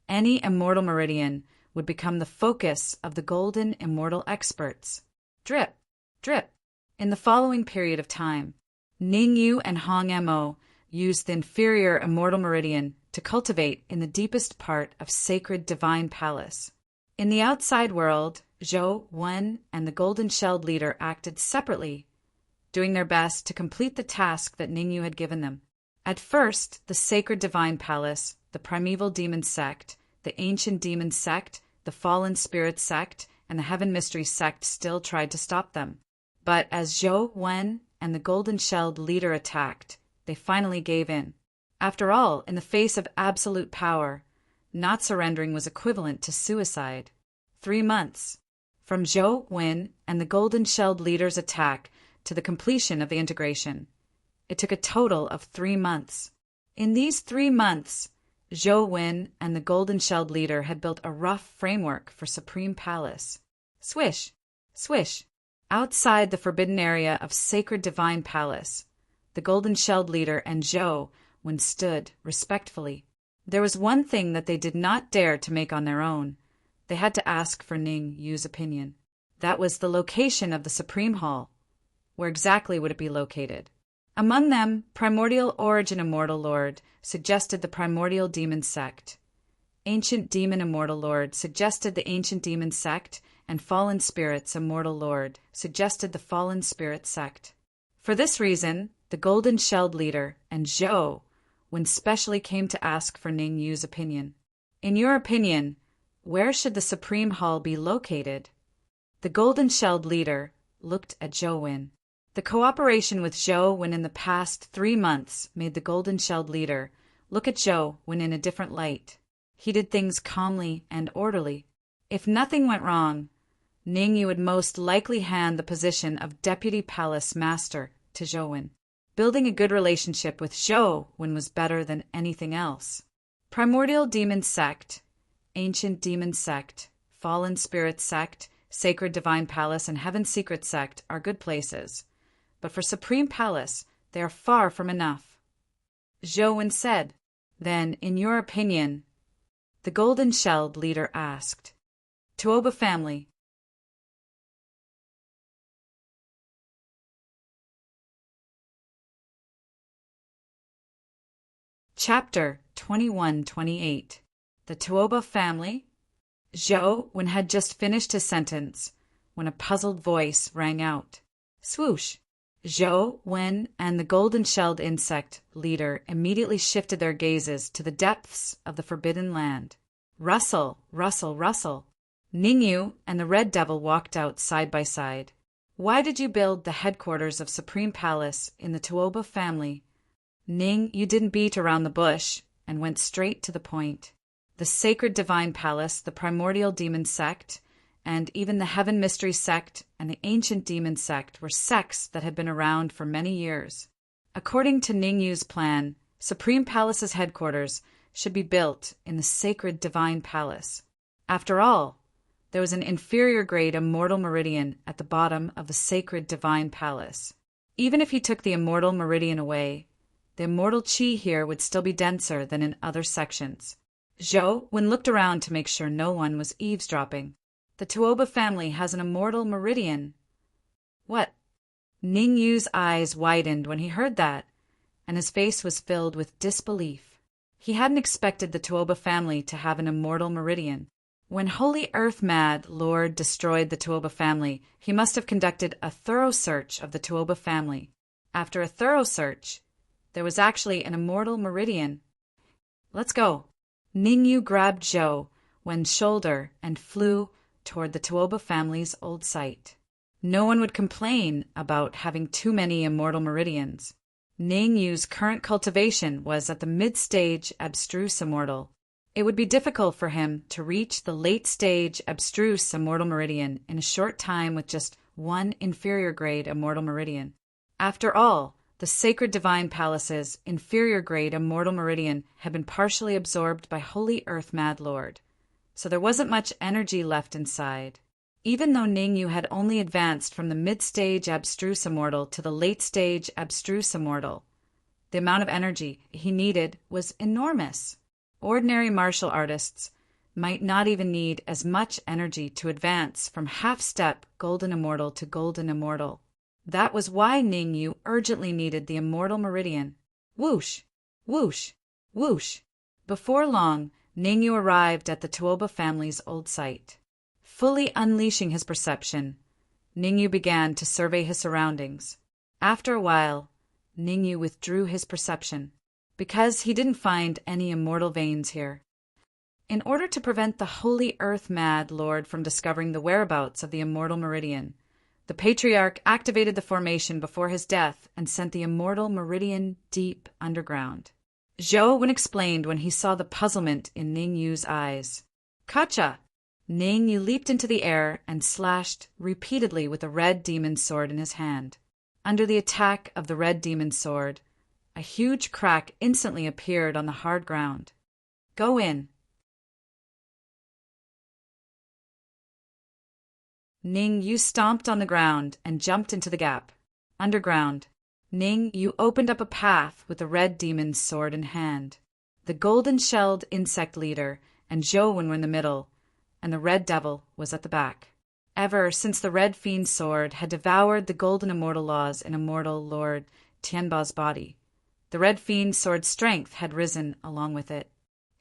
Any immortal meridian would become the focus of the golden immortal experts. Drip, drip. In the following period of time, Ningyu and Hong Mo used the inferior immortal meridian to cultivate in the deepest part of sacred divine palace. In the outside world, Zhou Wen and the golden-shelled leader acted separately, doing their best to complete the task that Ningyu had given them. At first, the sacred divine palace, the primeval demon sect, the ancient demon sect, the fallen spirit sect, and the heaven mystery sect still tried to stop them. But as Zhou Wen and the golden-shelled leader attacked, they finally gave in. After all, in the face of absolute power, not surrendering was equivalent to suicide. 3 months. From Zhou Wen and the golden-shelled leader's attack to the completion of the integration. It took a total of 3 months. In these 3 months, Zhou Wen and the golden-shelled leader had built a rough framework for Supreme Palace. Swish, swish. Outside the forbidden area of sacred divine palace, the golden-shelled leader and Zhou Wen stood respectfully. There was one thing that they did not dare to make on their own. They had to ask for Ningyu's opinion. That was the location of the Supreme Hall. Where exactly would it be located? Among them, Primordial Origin Immortal Lord suggested the Primordial Demon Sect. Ancient Demon Immortal Lord suggested the Ancient Demon Sect, and Fallen Spirits Immortal Lord suggested the Fallen Spirit Sect. For this reason, the golden-shelled leader and Zhou Wen specially came to ask for Ningyu's opinion. In your opinion, where should the Supreme Hall be located? The golden-shelled leader looked at Zhou Wen. The cooperation with Zhou Wen in the past 3 months made the golden-shelled leader look at Zhou Wen in a different light. He did things calmly and orderly. If nothing went wrong, Ningyu would most likely hand the position of Deputy Palace Master to Zhou Wen. Building a good relationship with Zhou Wen was better than anything else. Primordial Demon Sect, Ancient Demon Sect, Fallen Spirit Sect, Sacred Divine Palace, and Heaven Secret Sect are good places. But for Supreme Palace, they are far from enough. Zhou Wen said. Then, in your opinion, the golden-shelled leader asked. Tuoba family. Chapter 21-28. The Tuoba family. Zhou Wen had just finished his sentence when a puzzled voice rang out. Swoosh! Zhou Wen and the golden-shelled insect leader immediately shifted their gazes to the depths of the Forbidden Land. Rustle, rustle, rustle. Ningyu and the Red Devil walked out side by side. Why did you build the headquarters of Supreme Palace in the Tuoba family? Ningyu didn't beat around the bush and went straight to the point. The Sacred Divine Palace, the Primordial Demon Sect, and even the Heaven Mystery Sect and the Ancient Demon Sect were sects that had been around for many years. According to Ningyu's plan, Supreme Palace's headquarters should be built in the Sacred Divine Palace. After all, there was an inferior-grade immortal meridian at the bottom of the Sacred Divine Palace. Even if he took the immortal meridian away, the immortal chi here would still be denser than in other sections. Zhou Wen looked around to make sure no one was eavesdropping. The Tuoba family has an immortal meridian. What? Ning Yu's eyes widened when he heard that, and his face was filled with disbelief. He hadn't expected the Tuoba family to have an immortal meridian. When Holy Earth Mad Lord destroyed the Tuoba family, he must have conducted a thorough search of the Tuoba family. After a thorough search, there was actually an immortal meridian. Let's go. Ning Yu grabbed Zhou Wen's shoulder and flew toward the Tuoba family's old site. No one would complain about having too many immortal meridians. Ning Yu's current cultivation was at the mid-stage abstruse immortal. It would be difficult for him to reach the late-stage abstruse immortal meridian in a short time with just one inferior-grade immortal meridian. After all, the Sacred Divine Palace's inferior-grade immortal meridian had been partially absorbed by Holy Earth Mad Lord, so there wasn't much energy left inside. Even though Ning Yu had only advanced from the mid-stage abstruse immortal to the late-stage abstruse immortal, the amount of energy he needed was enormous. Ordinary martial artists might not even need as much energy to advance from half-step Golden Immortal to Golden Immortal. That was why Ning Yu urgently needed the immortal meridian. Whoosh! Whoosh! Whoosh! Before long, Ning Yu arrived at the Tuoba family's old site. Fully unleashing his perception, Ning Yu began to survey his surroundings. After a while, Ning Yu withdrew his perception, because he didn't find any immortal veins here. In order to prevent the Holy Earth Mad Lord from discovering the whereabouts of the immortal meridian, the Patriarch activated the formation before his death and sent the immortal meridian deep underground. Zhou Wen explained when he saw the puzzlement in Ning Yu's eyes. Kacha! Ning Yu leaped into the air and slashed repeatedly with a red demon sword in his hand. Under the attack of the red demon sword, a huge crack instantly appeared on the hard ground. Go in. Ning Yu stomped on the ground and jumped into the gap. Underground, Ning Yu opened up a path with the red demon's sword in hand. The golden-shelled insect leader and Zhou Wen were in the middle, and the red devil was at the back. Ever since the red fiend's sword had devoured the golden immortal laws in immortal Lord Tianba's body, the red fiend's sword's strength had risen along with it.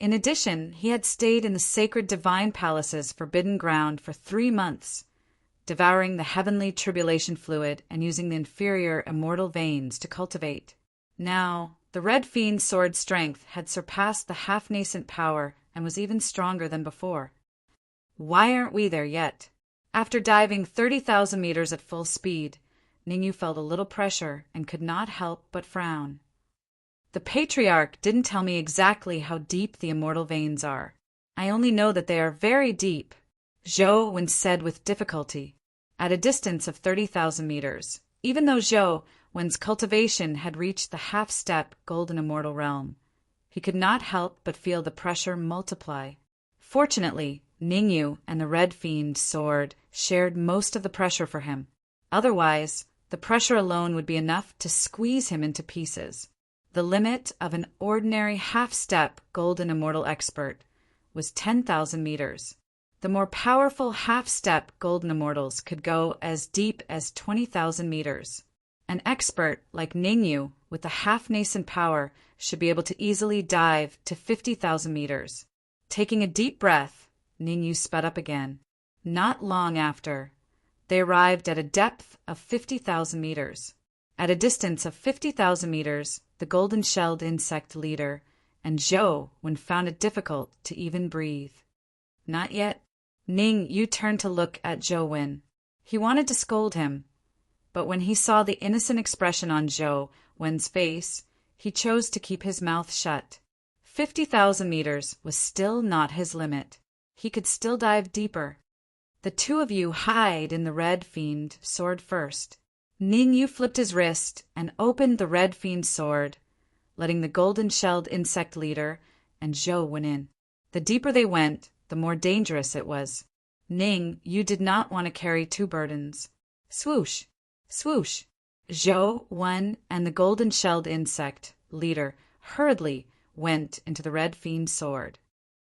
In addition, he had stayed in the sacred divine palace's forbidden ground for 3 months, devouring the heavenly tribulation fluid and using the inferior immortal veins to cultivate. Now, the red fiend's sword's strength had surpassed the half-nascent power and was even stronger than before. Why aren't we there yet? After diving 30,000 meters at full speed, Ning Yu felt a little pressure and could not help but frown. The Patriarch didn't tell me exactly how deep the immortal veins are. I only know that they are very deep, Zhou Wen said with difficulty, at a distance of 30,000 meters. Even though Zhou Wen's cultivation had reached the half-step golden immortal realm, he could not help but feel the pressure multiply. Fortunately, Ning Yu and the red fiend sword shared most of the pressure for him. Otherwise, the pressure alone would be enough to squeeze him into pieces. The limit of an ordinary half-step golden immortal expert was 10,000 meters. The more powerful half-step golden immortals could go as deep as 20,000 meters. An expert like Ning Yu with a half-nascent power should be able to easily dive to 50,000 meters. Taking a deep breath, Ning Yu sped up again. Not long after, they arrived at a depth of 50,000 meters. At a distance of 50,000 meters, the golden-shelled insect leader and Zhou Wen found it difficult to even breathe. Not yet. Ning Yu turned to look at Zhou Wen. He wanted to scold him, but when he saw the innocent expression on Zhou Wen's face, he chose to keep his mouth shut. 50,000 meters was still not his limit. He could still dive deeper. The two of you hide in the red fiend sword first. Ning Yu flipped his wrist and opened the red fiend's sword, letting the golden-shelled insect leader and Zhou Wen in. The deeper they went, the more dangerous it was. Ning Yu did not want to carry 2 burdens. Swoosh! Swoosh! Zhou Wen and the golden-shelled insect leader hurriedly went into the red fiend's sword.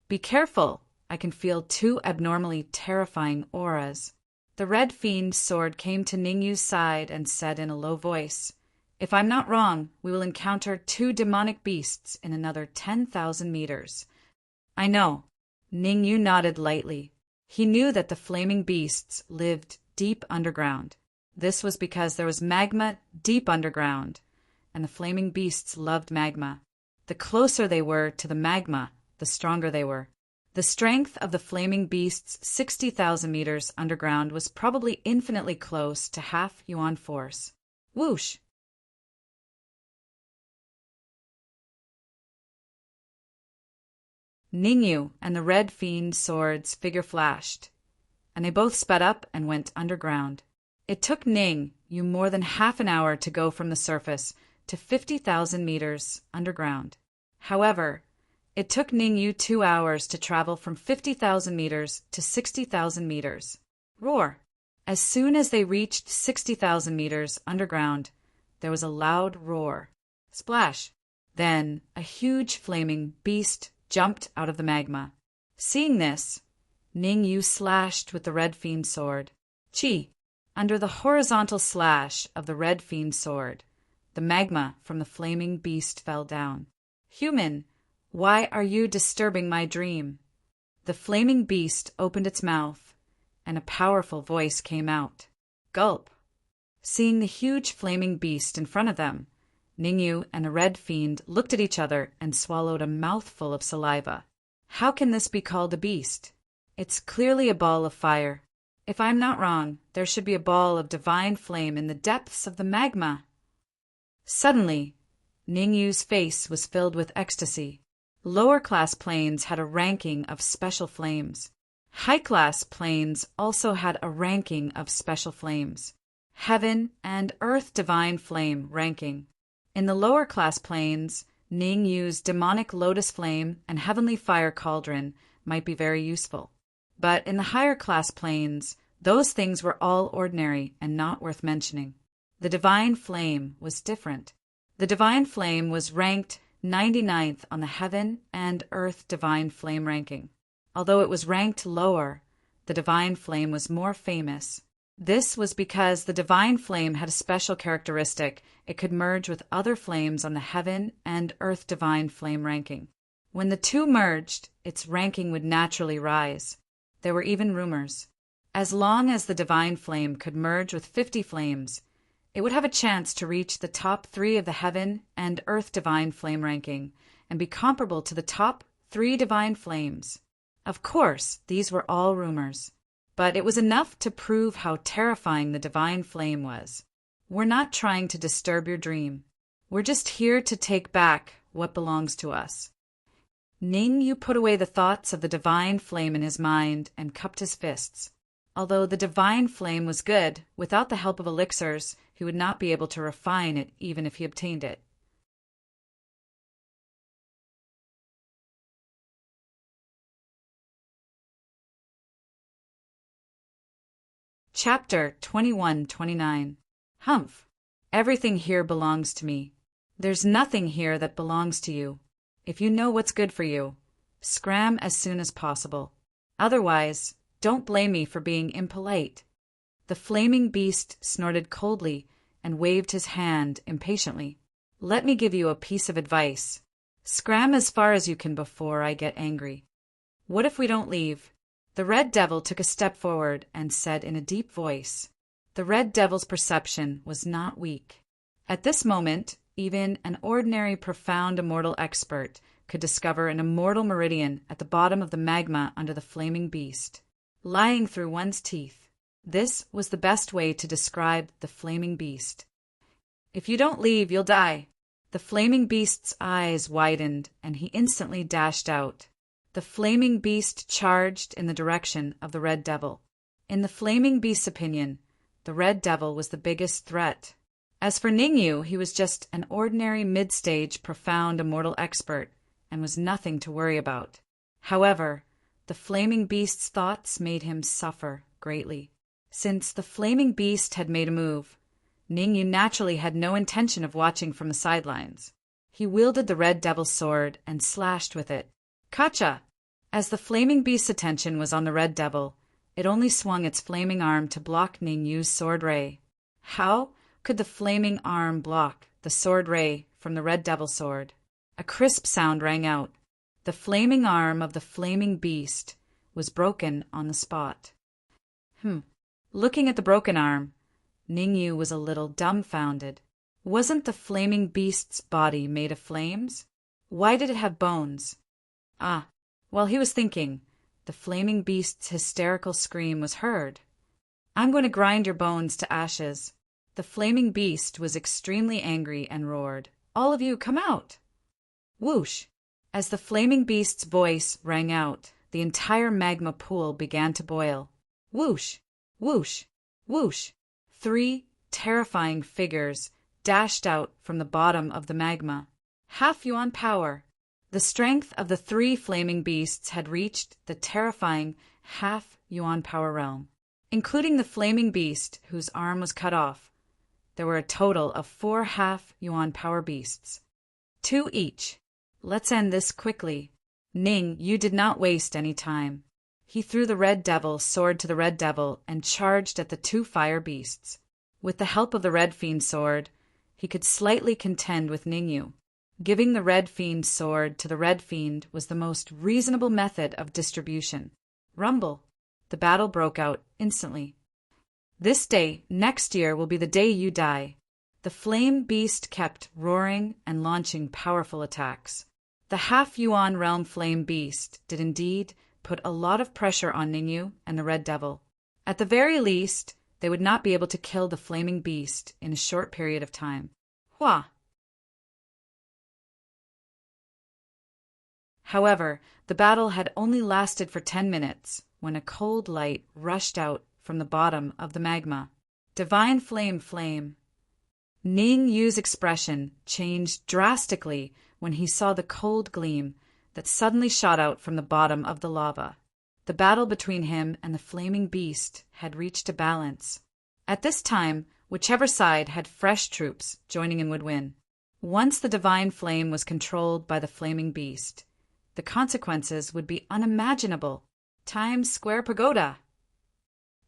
Be careful! I can feel 2 abnormally terrifying auras. The red fiend's sword came to Ningyu's side and said in a low voice, "If I'm not wrong, we will encounter 2 demonic beasts in another 10,000 meters." "I know." Ningyu nodded lightly. He knew that the flaming beasts lived deep underground. This was because there was magma deep underground, and the flaming beasts loved magma. The closer they were to the magma, the stronger they were. The strength of the flaming beasts 60,000 meters underground was probably infinitely close to half Yuan force. Whoosh! Ningyu and the red fiend's sword's figure flashed, and they both sped up and went underground. It took Ningyu more than half an hour to go from the surface to 50,000 meters underground. However, it took Ningyu 2 hours to travel from 50,000 meters to 60,000 meters. Roar! As soon as they reached 60,000 meters underground, there was a loud roar. Splash! Then a huge flaming beast jumped out of the magma. Seeing this, Ningyu slashed with the red fiend's sword. Chi! Under the horizontal slash of the red fiend's sword, the magma from the flaming beast fell down. "Human, why are you disturbing my dream?" The flaming beast opened its mouth, and a powerful voice came out. Gulp! Seeing the huge flaming beast in front of them, Ningyu and the red fiend looked at each other and swallowed a mouthful of saliva. How can this be called a beast? It's clearly a ball of fire. If I'm not wrong, there should be a ball of divine flame in the depths of the magma. Suddenly, Ningyu's face was filled with ecstasy. Lower-class planes had a ranking of special flames. High-class planes also had a ranking of special flames. Heaven and Earth Divine Flame ranking. In the lower-class planes, Ningyu's demonic lotus flame and heavenly fire cauldron might be very useful. But in the higher-class planes, those things were all ordinary and not worth mentioning. The divine flame was different. The divine flame was ranked 99th on the Heaven and Earth Divine Flame ranking. Although it was ranked lower, the divine flame was more famous. This was because the divine flame had a special characteristic. It could merge with other flames on the Heaven and Earth Divine Flame ranking. When the two merged, its ranking would naturally rise. There were even rumors. As long as the divine flame could merge with 50 flames, it would have a chance to reach the top 3 of the Heaven and Earth Divine Flame ranking and be comparable to the top 3 divine flames. Of course, these were all rumors, but it was enough to prove how terrifying the divine flame was. We're not trying to disturb your dream. We're just here to take back what belongs to us. Ningyu put away the thoughts of the divine flame in his mind and cupped his fists. Although the divine flame was good, without the help of elixirs, he would not be able to refine it even if he obtained it. Chapter 21-29. Humph! Everything here belongs to me. There's nothing here that belongs to you. If you know what's good for you, scram as soon as possible. Otherwise, don't blame me for being impolite. The flaming beast snorted coldly and waved his hand impatiently. Let me give you a piece of advice. Scram as far as you can before I get angry. What if we don't leave? The Red Devil took a step forward and said in a deep voice. The Red Devil's perception was not weak. At this moment, even an ordinary profound immortal expert could discover an immortal meridian at the bottom of the magma under the flaming beast, lying through one's teeth. This was the best way to describe the flaming beast. If you don't leave, you'll die. The flaming beast's eyes widened, and he instantly dashed out. The flaming beast charged in the direction of the Red Devil. In the flaming beast's opinion, the Red Devil was the biggest threat. As for Ningyu, he was just an ordinary mid-stage profound immortal expert and was nothing to worry about. However, the flaming beast's thoughts made him suffer greatly. Since the flaming beast had made a move, Ningyu naturally had no intention of watching from the sidelines. He wielded the Red Devil's sword and slashed with it. Kacha! As the flaming beast's attention was on the Red Devil, It only swung its flaming arm to block Ningyu's sword ray. How could the flaming arm block the sword ray from the red devil sword? A crisp sound rang out. The flaming arm of the flaming beast was broken on the spot. Looking at the broken arm, Ningyu was a little dumbfounded. Wasn't the flaming beast's body made of flames? Why did it have bones? While he was thinking, the flaming beast's hysterical scream was heard. "I'm going to grind your bones to ashes." The flaming beast was extremely angry and roared, "All of you, come out!" Whoosh! As the flaming beast's voice rang out, the entire magma pool began to boil. Whoosh! Whoosh! Whoosh! 3 terrifying figures dashed out from the bottom of the magma. Half yuan power. The strength of the 3 flaming beasts had reached the terrifying half yuan power realm. Including the flaming beast whose arm was cut off, there were a total of 4 half yuan power beasts. 2 each. Let's end this quickly. Ning, you did not waste any time. He threw the red devil sword to the red devil and charged at the 2 fire beasts. With the help of the red fiend sword, he could slightly contend with Ningyu. Giving the red fiend sword to the red fiend was the most reasonable method of distribution. Rumble. The battle broke out instantly. "This day, next year, will be the day you die." The flame beast kept roaring and launching powerful attacks. The half-yuan realm flame beast did indeed put a lot of pressure on Ningyu and the red devil. At the very least, they would not be able to kill the flaming beast in a short period of time. Hua! However, the battle had only lasted for 10 minutes when a cold light rushed out from the bottom of the magma. Divine flame. Ningyu's expression changed drastically when he saw the cold gleam that suddenly shot out from the bottom of the lava. The battle between him and the flaming beast had reached a balance. At this time, whichever side had fresh troops joining in would win. Once the divine flame was controlled by the flaming beast, the consequences would be unimaginable. Times Square Pagoda!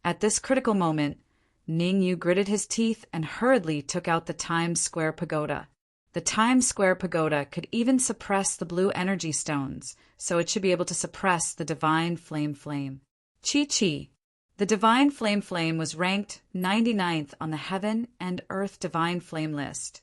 At this critical moment, Ningyu gritted his teeth and hurriedly took out the Times Square Pagoda. The Times Square Pagoda could even suppress the blue energy stones, so it should be able to suppress the divine flame. Chi. The divine flame was ranked 99th on the Heaven and Earth divine flame list,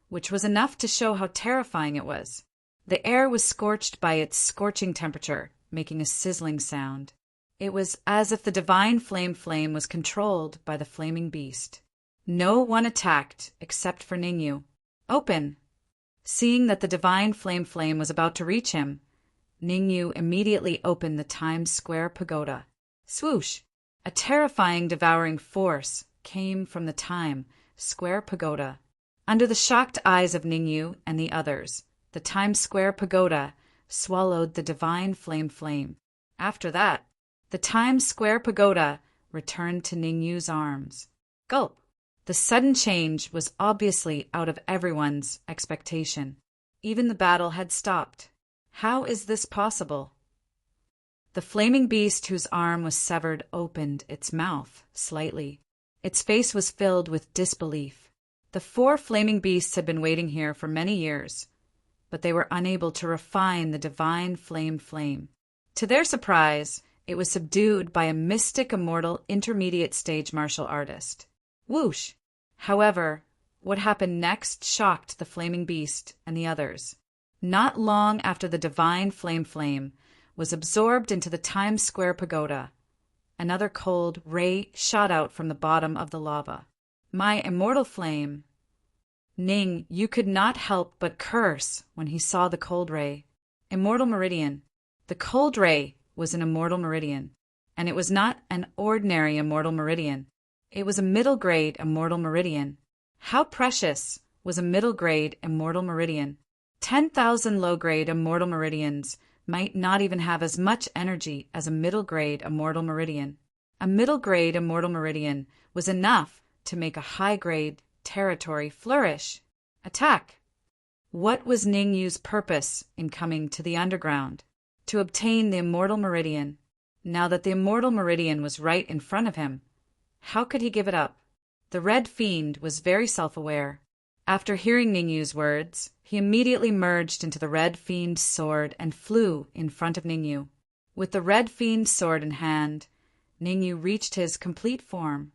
which was enough to show how terrifying it was. The air was scorched by its scorching temperature, making a sizzling sound. It was as if the divine flame was controlled by the flaming beast. No one attacked except for Ningyu. Open! Seeing that the divine flame was about to reach him, Ningyu immediately opened the Times Square Pagoda. Swoosh! A terrifying devouring force came from the Times Square Pagoda. Under the shocked eyes of Ningyu and the others, the Times Square Pagoda swallowed the divine flame. After that, the Times Square Pagoda returned to Ningyu's arms. Gulp! The sudden change was obviously out of everyone's expectation. Even the battle had stopped. How is this possible? The flaming beast whose arm was severed opened its mouth slightly. Its face was filled with disbelief. The 4 flaming beasts had been waiting here for many years, but they were unable to refine the divine flame. To their surprise, it was subdued by a mystic immortal intermediate stage martial artist. Whoosh! However, what happened next shocked the flaming beast and the others. Not long after the divine flame was absorbed into the Times Square Pagoda, another cold ray shot out from the bottom of the lava. My immortal flame! Ning, you could not help but curse when he saw the cold ray. Immortal meridian. The cold ray was an immortal meridian, and it was not an ordinary immortal meridian. It was a middle-grade immortal meridian. How precious was a middle-grade immortal meridian? 10,000 low-grade immortal meridians might not even have as much energy as a middle-grade immortal meridian. A middle-grade immortal meridian was enough to make a high-grade territory flourish. Attack! What was Ningyu's purpose in coming to the underground? To obtain the immortal meridian. now that the immortal meridian was right in front of him. How could he give it up? The Red Fiend was very self-aware. After hearing Ningyu's words, he immediately merged into the Red Fiend's sword and flew in front of Ningyu. With the Red Fiend's sword in hand, Ningyu reached his complete form.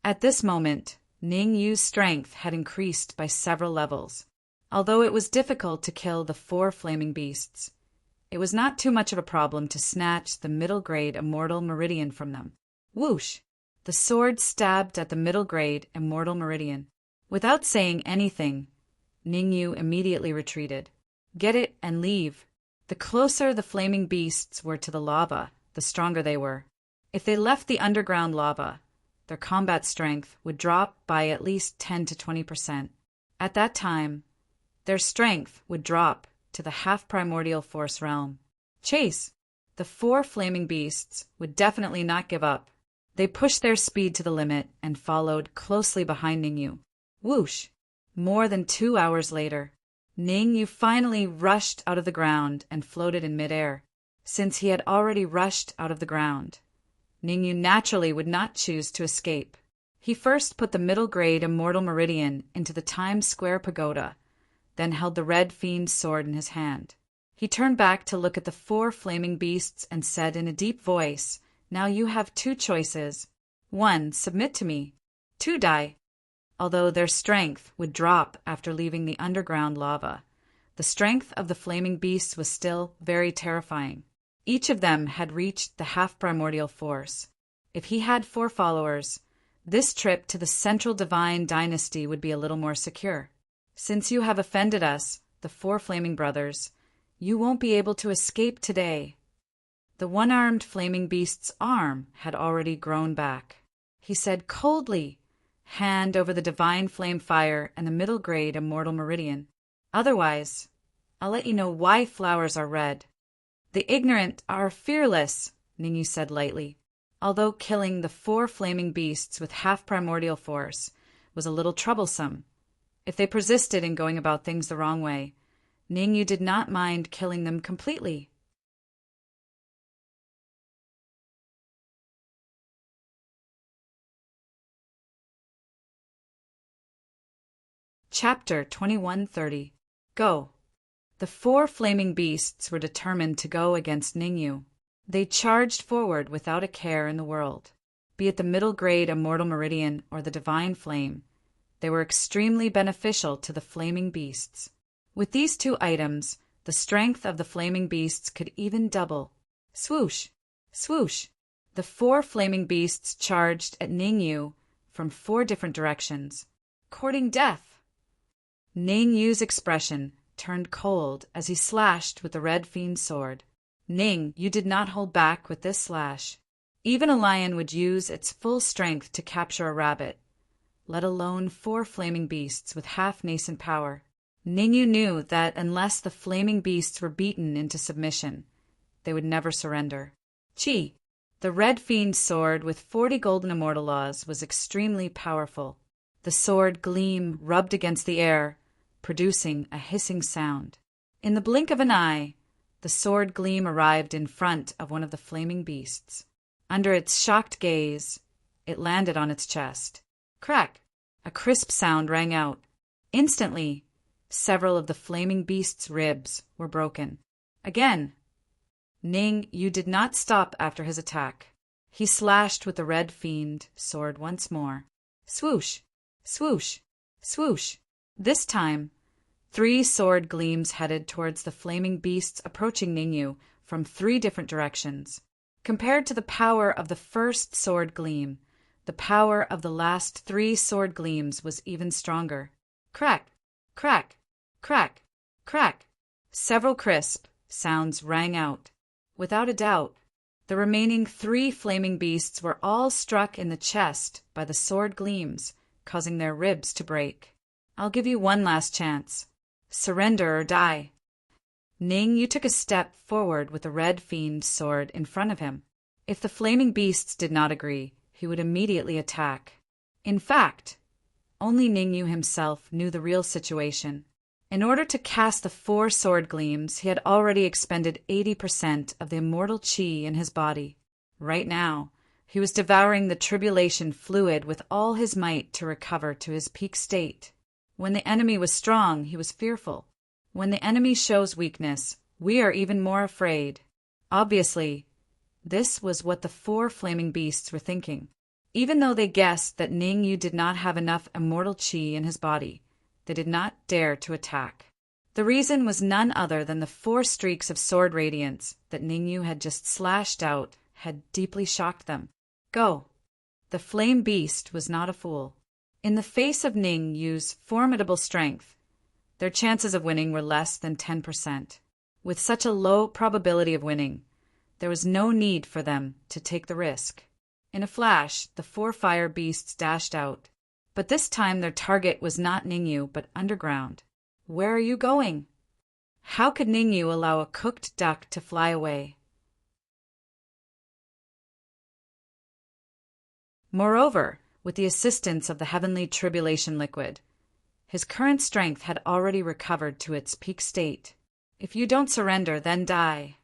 At this moment, Ningyu's strength had increased by several levels. Although it was difficult to kill the 4 flaming beasts, it was not too much of a problem to snatch the middle-grade immortal meridian from them. Whoosh! The sword stabbed at the middle-grade immortal meridian. Without saying anything, Ningyu immediately retreated. Get it and leave. The closer the flaming beasts were to the lava, the stronger they were. If they left the underground lava, their combat strength would drop by at least 10 to 20%. At that time, their strength would drop to the half-primordial force realm. Chase! The 4 flaming beasts would definitely not give up. They pushed their speed to the limit and followed closely behind Ningyu. Whoosh! More than 2 hours later, Ningyu finally rushed out of the ground and floated in midair. Since he had already rushed out of the ground, Ningyu naturally would not choose to escape. He first put the middle-grade immortal meridian into the Times Square pagoda, then held the Red Fiend's sword in his hand. He turned back to look at the 4 flaming beasts and said in a deep voice, "Now you have 2 choices. 1, submit to me. 2, die." Although their strength would drop after leaving the underground lava, the strength of the flaming beasts was still very terrifying. Each of them had reached the half-primordial force. If he had 4 followers, this trip to the Central Divine Dynasty would be a little more secure. Since you have offended us, the 4 flaming brothers, you won't be able to escape today. The one-armed flaming beast's arm had already grown back. He said coldly, "Hand over the divine flame fire and the middle-grade immortal meridian. Otherwise, I'll let you know why flowers are red." "The ignorant are fearless," Ningyu said lightly. Although killing the 4 flaming beasts with half-primordial force was a little troublesome, if they persisted in going about things the wrong way, Ningyu did not mind killing them completely. Chapter 2130. Go. The 4 flaming beasts were determined to go against Ningyu. They charged forward without a care in the world. Be it the middle-grade immortal meridian or the divine flame, they were extremely beneficial to the flaming beasts. With these 2 items, the strength of the flaming beasts could even double. Swoosh! Swoosh! The 4 flaming beasts charged at Ningyu from 4 different directions, courting death. Ningyu's expression turned cold as he slashed with the Red Fiend's sword. "Ning, you did not hold back with this slash. Even a lion would use its full strength to capture a rabbit, let alone 4 flaming beasts with half-nascent power." Ningyu knew that unless the flaming beasts were beaten into submission, they would never surrender. Chi! The Red Fiend's sword with 40 golden immortal laws was extremely powerful. The sword gleam rubbed against the air, producing a hissing sound. In the blink of an eye, the sword gleam arrived in front of one of the flaming beasts. Under its shocked gaze, it landed on its chest. Crack! A crisp sound rang out. Instantly, several of the flaming beast's ribs were broken. Again, Ningyu did not stop after his attack. He slashed with the Red Fiend sword once more. Swoosh! Swoosh! Swoosh! This time, 3 sword gleams headed towards the flaming beasts approaching Ningyu from 3 different directions. Compared to the power of the first sword gleam, the power of the last 3 sword gleams was even stronger. Crack! Crack! Crack! Crack! Several crisp sounds rang out. Without a doubt, the remaining 3 flaming beasts were all struck in the chest by the sword gleams, causing their ribs to break. "I'll give you one last chance. Surrender or die." Ningyu took a step forward with the Red Fiend's sword in front of him. If the flaming beasts did not agree, he would immediately attack. In fact, only Ningyu himself knew the real situation. In order to cast the 4 sword gleams, he had already expended 80% of the immortal chi in his body. Right now, he was devouring the tribulation fluid with all his might to recover to his peak state. When the enemy was strong, he was fearful. When the enemy shows weakness, we are even more afraid. Obviously, this was what the 4 flaming beasts were thinking. Even though they guessed that Ningyu did not have enough immortal chi in his body, they did not dare to attack. The reason was none other than the 4 streaks of sword radiance that Ningyu had just slashed out had deeply shocked them. Go! The flame beast was not a fool. In the face of Ningyu's formidable strength, their chances of winning were less than 10%. With such a low probability of winning, there was no need for them to take the risk. In a flash, the 4 fire beasts dashed out. But this time their target was not Ningyu, but underground. Where are you going? How could Ningyu allow a cooked duck to fly away? Moreover, with the assistance of the heavenly tribulation liquid, his current strength had already recovered to its peak state. If you don't surrender, then die.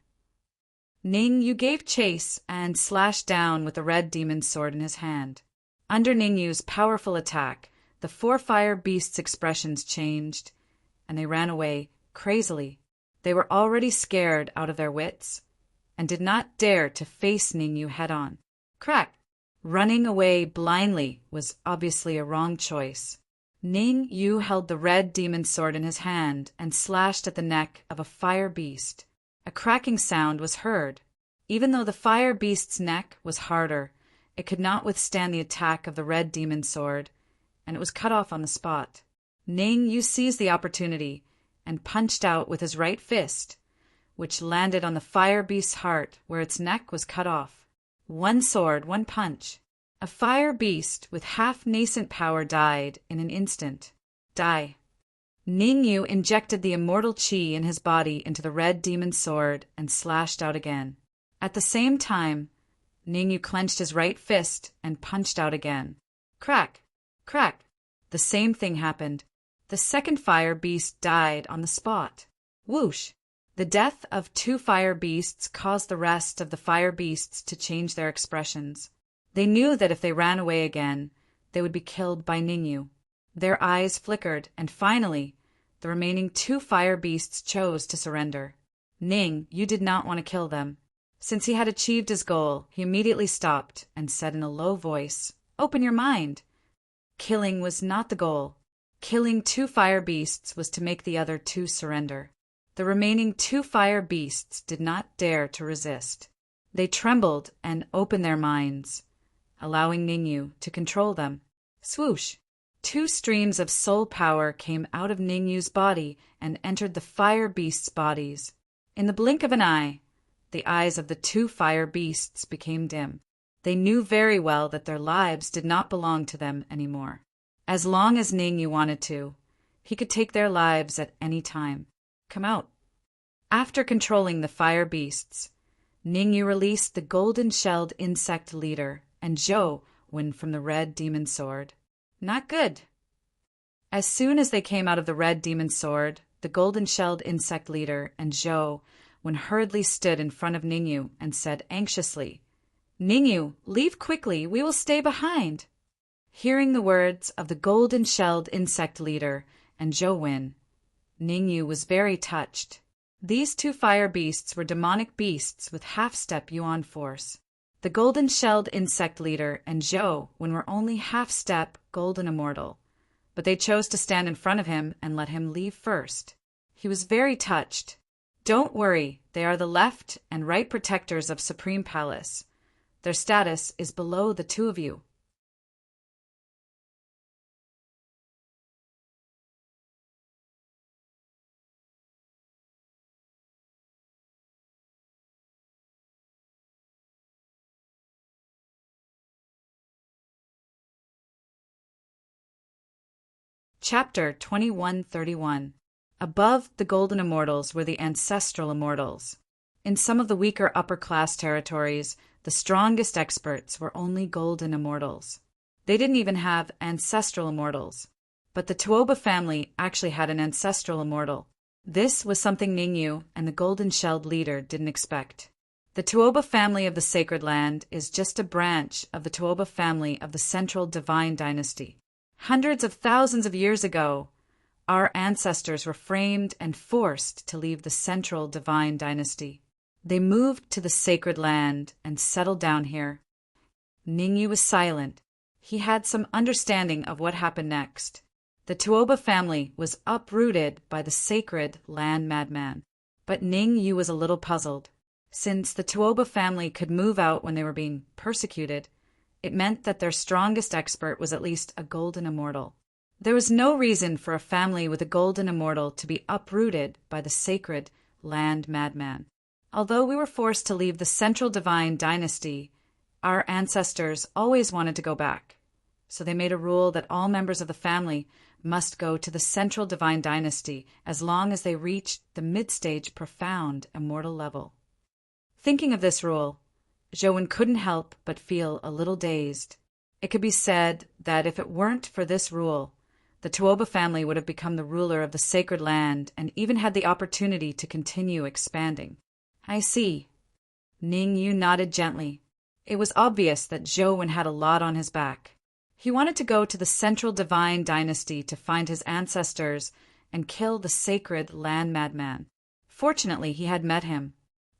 Ningyu gave chase and slashed down with the red demon's sword in his hand. Under Ningyu's powerful attack, the 4 fire beasts' expressions changed, and they ran away crazily. They were already scared out of their wits, and did not dare to face Ningyu head-on. Crack! Running away blindly was obviously a wrong choice. Ningyu held the red demon's sword in his hand and slashed at the neck of a fire beast. A cracking sound was heard. Even though the fire beast's neck was harder, it could not withstand the attack of the red demon's sword, and it was cut off on the spot. Ningyu seized the opportunity and punched out with his right fist, which landed on the fire beast's heart where its neck was cut off. 1 sword, 1 punch. A fire beast with half-nascent power died in an instant. Die. Ningyu injected the immortal chi in his body into the red demon's sword and slashed out again. At the same time, Ningyu clenched his right fist and punched out again. Crack! Crack! The same thing happened. The second fire beast died on the spot. Whoosh! The death of 2 fire beasts caused the rest of the fire beasts to change their expressions. They knew that if they ran away again, they would be killed by Ningyu. Their eyes flickered, and finally, the remaining 2 fire beasts chose to surrender. Ningyu did not want to kill them. Since he had achieved his goal, he immediately stopped and said in a low voice, "Open your mind." Killing was not the goal. Killing 2 fire beasts was to make the other 2 surrender. The remaining 2 fire beasts did not dare to resist. They trembled and opened their minds, allowing Ningyu to control them. Swoosh! 2 streams of soul power came out of Ningyu's body and entered the fire beasts' bodies. In the blink of an eye, the eyes of the 2 fire beasts became dim. They knew very well that their lives did not belong to them anymore. As long as Ningyu wanted to, he could take their lives at any time. Come out. After controlling the fire beasts, Ningyu released the golden-shelled insect leader, and Zhou won from the red demon sword. Not good. As soon as they came out of the red demon sword, the golden-shelled insect leader and Zhou hurriedly stood in front of Ningyu and said anxiously, "Ningyu, leave quickly, we will stay behind." Hearing the words of the golden-shelled insect leader and Zhou Win, Ningyu was very touched. These 2 fire beasts were demonic beasts with half-step yuan force. The golden-shelled insect leader and Zhou Win were only half-step golden immortal, but they chose to stand in front of him and let him leave first. He was very touched. Don't worry, they are the left and right protectors of Supreme Palace. Their status is below the 2 of you. Chapter 2131. Above the Golden Immortals were the Ancestral Immortals. In some of the weaker upper-class territories, the strongest experts were only Golden Immortals. They didn't even have Ancestral Immortals. But the Tuoba family actually had an ancestral immortal. This was something Ningyu and the golden-shelled leader didn't expect. The Tuoba family of the Sacred Land is just a branch of the Tuoba family of the Central Divine Dynasty. Hundreds of thousands of years ago, our ancestors were framed and forced to leave the Central Divine Dynasty. They moved to the Sacred Land and settled down here. Ningyu was silent. He had some understanding of what happened next. The Tuoba family was uprooted by the Sacred Land madman. But Ningyu was a little puzzled. Since the Tuoba family could move out when they were being persecuted, it meant that their strongest expert was at least a golden immortal. There was no reason for a family with a golden immortal to be uprooted by the Sacred Land madman. Although we were forced to leave the Central Divine Dynasty, our ancestors always wanted to go back. So they made a rule that all members of the family must go to the Central Divine Dynasty as long as they reached the mid-stage profound immortal level. Thinking of this rule, Zhou couldn't help but feel a little dazed. It could be said that if it weren't for this rule, the Tuoba family would have become the ruler of the Sacred Land and even had the opportunity to continue expanding. I see. Ningyu nodded gently. It was obvious that Zhou had a lot on his back. He wanted to go to the Central Divine Dynasty to find his ancestors and kill the Sacred Land madman. Fortunately, he had met him.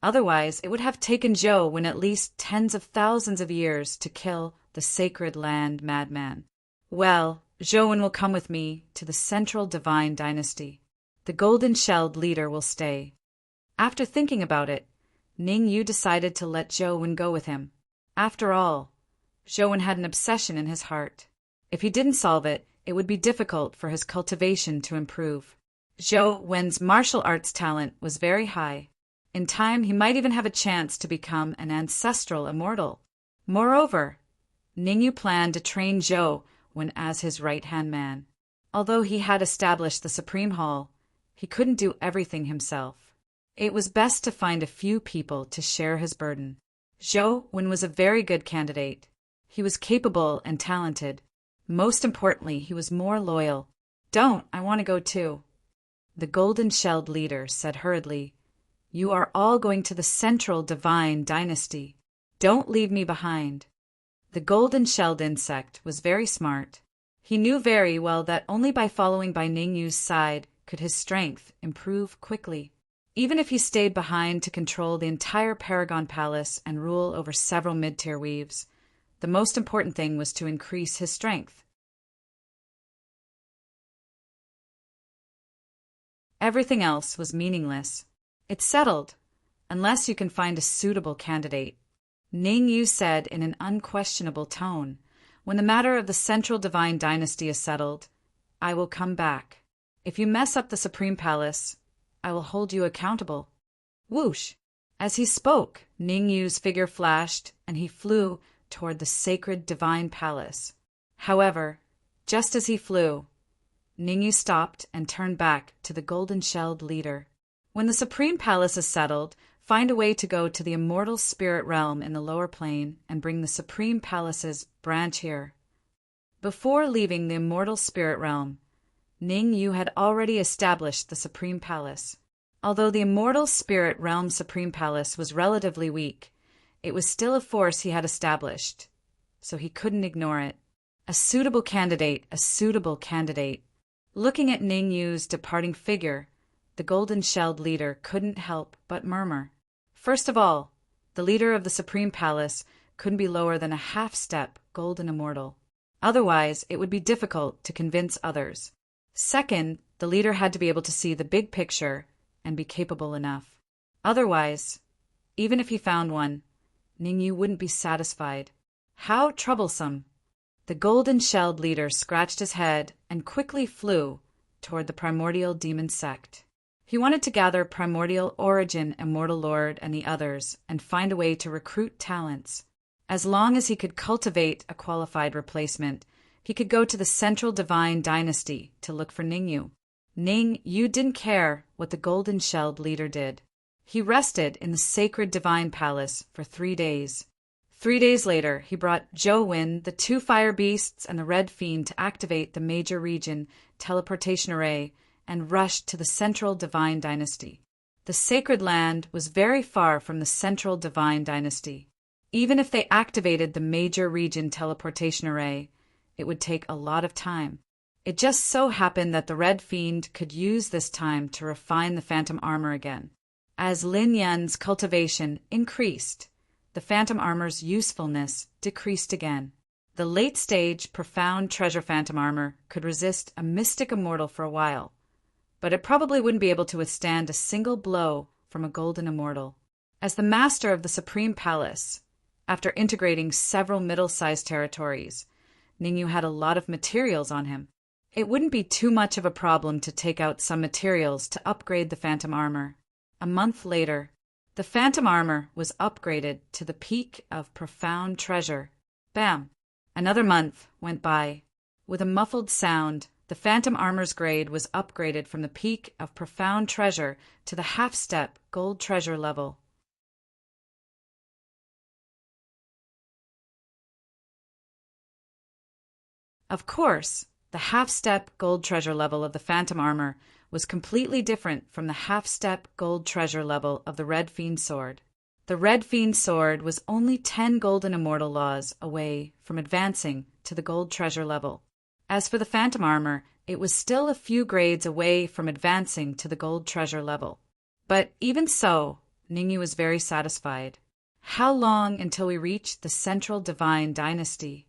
Otherwise, it would have taken Zhou at least tens of thousands of years to kill the Sacred Land madman. Well, Zhou will come with me to the Central Divine Dynasty. The golden-shelled leader will stay. After thinking about it, Ningyu decided to let Zhou go with him. After all, Zhou had an obsession in his heart. If he didn't solve it, it would be difficult for his cultivation to improve. Zhou's martial arts talent was very high. In time, he might even have a chance to become an ancestral immortal. Moreover, Ningyu planned to train Zhou as his right-hand man. Although he had established the Supreme Hall, he couldn't do everything himself. It was best to find a few people to share his burden. Zhou was a very good candidate. He was capable and talented. Most importantly, he was more loyal. "Don't, I want to go too." The golden-shelled leader said hurriedly, "You are all going to the Central Divine Dynasty. Don't leave me behind." The golden-shelled insect was very smart. He knew very well that only by following by Ningyu's side could his strength improve quickly. Even if he stayed behind to control the entire Paragon Palace and rule over several mid-tier weaves, the most important thing was to increase his strength. Everything else was meaningless. It's settled, unless you can find a suitable candidate, Ningyu said in an unquestionable tone. When the matter of the Central Divine Dynasty is settled, I will come back. If you mess up the Supreme Palace, I will hold you accountable. Whoosh! As he spoke, Ningyu's figure flashed, and he flew toward the sacred Divine Palace. However, just as he flew, Ningyu stopped and turned back to the golden-shelled leader. When the Supreme Palace is settled, find a way to go to the immortal spirit realm in the lower plane and bring the Supreme Palace's branch here. Before leaving the immortal spirit realm, Ningyu had already established the Supreme Palace. Although the immortal spirit realm Supreme Palace was relatively weak, it was still a force he had established, so he couldn't ignore it. A suitable candidate, a suitable candidate. Looking at Ningyu's departing figure, the golden-shelled leader couldn't help but murmur. First of all, the leader of the Supreme Palace couldn't be lower than a half-step golden immortal. Otherwise, it would be difficult to convince others. Second, the leader had to be able to see the big picture and be capable enough. Otherwise, even if he found one, Ningyu wouldn't be satisfied. How troublesome! The golden-shelled leader scratched his head and quickly flew toward the primordial demon sect. He wanted to gather Primordial Origin, Immortal Lord, and the others, and find a way to recruit talents. As long as he could cultivate a qualified replacement, he could go to the Central Divine Dynasty to look for Ningyu. Ningyu didn't care what the golden-shelled leader did. He rested in the sacred Divine Palace for 3 days. 3 days later, he brought Zhou Wen, the two fire beasts, and the Red Fiend to activate the major region teleportation array and rushed to the central divine dynasty. The sacred land was very far from the central divine dynasty. Even if they activated the major region teleportation array, it would take a lot of time. It just so happened that the Red Fiend could use this time to refine the phantom armor again. As Lin Yan's cultivation increased, the phantom armor's usefulness decreased again. The late-stage profound treasure phantom armor could resist a mystic immortal for a while, but it probably wouldn't be able to withstand a single blow from a golden immortal. As the master of the Supreme Palace, after integrating several middle-sized territories, Ningyu had a lot of materials on him. It wouldn't be too much of a problem to take out some materials to upgrade the phantom armor. A month later, the phantom armor was upgraded to the peak of profound treasure. Bam! Another month went by. With a muffled sound, the phantom armor's grade was upgraded from the peak of profound treasure to the half-step gold treasure level. Of course, the half-step gold treasure level of the phantom armor was completely different from the half-step gold treasure level of the Red Fiend sword. The Red Fiend sword was only 10 golden immortal laws away from advancing to the gold treasure level. As for the phantom armor, it was still a few grades away from advancing to the gold treasure level. But even so, Ningyu was very satisfied. How long until we reach the central divine dynasty?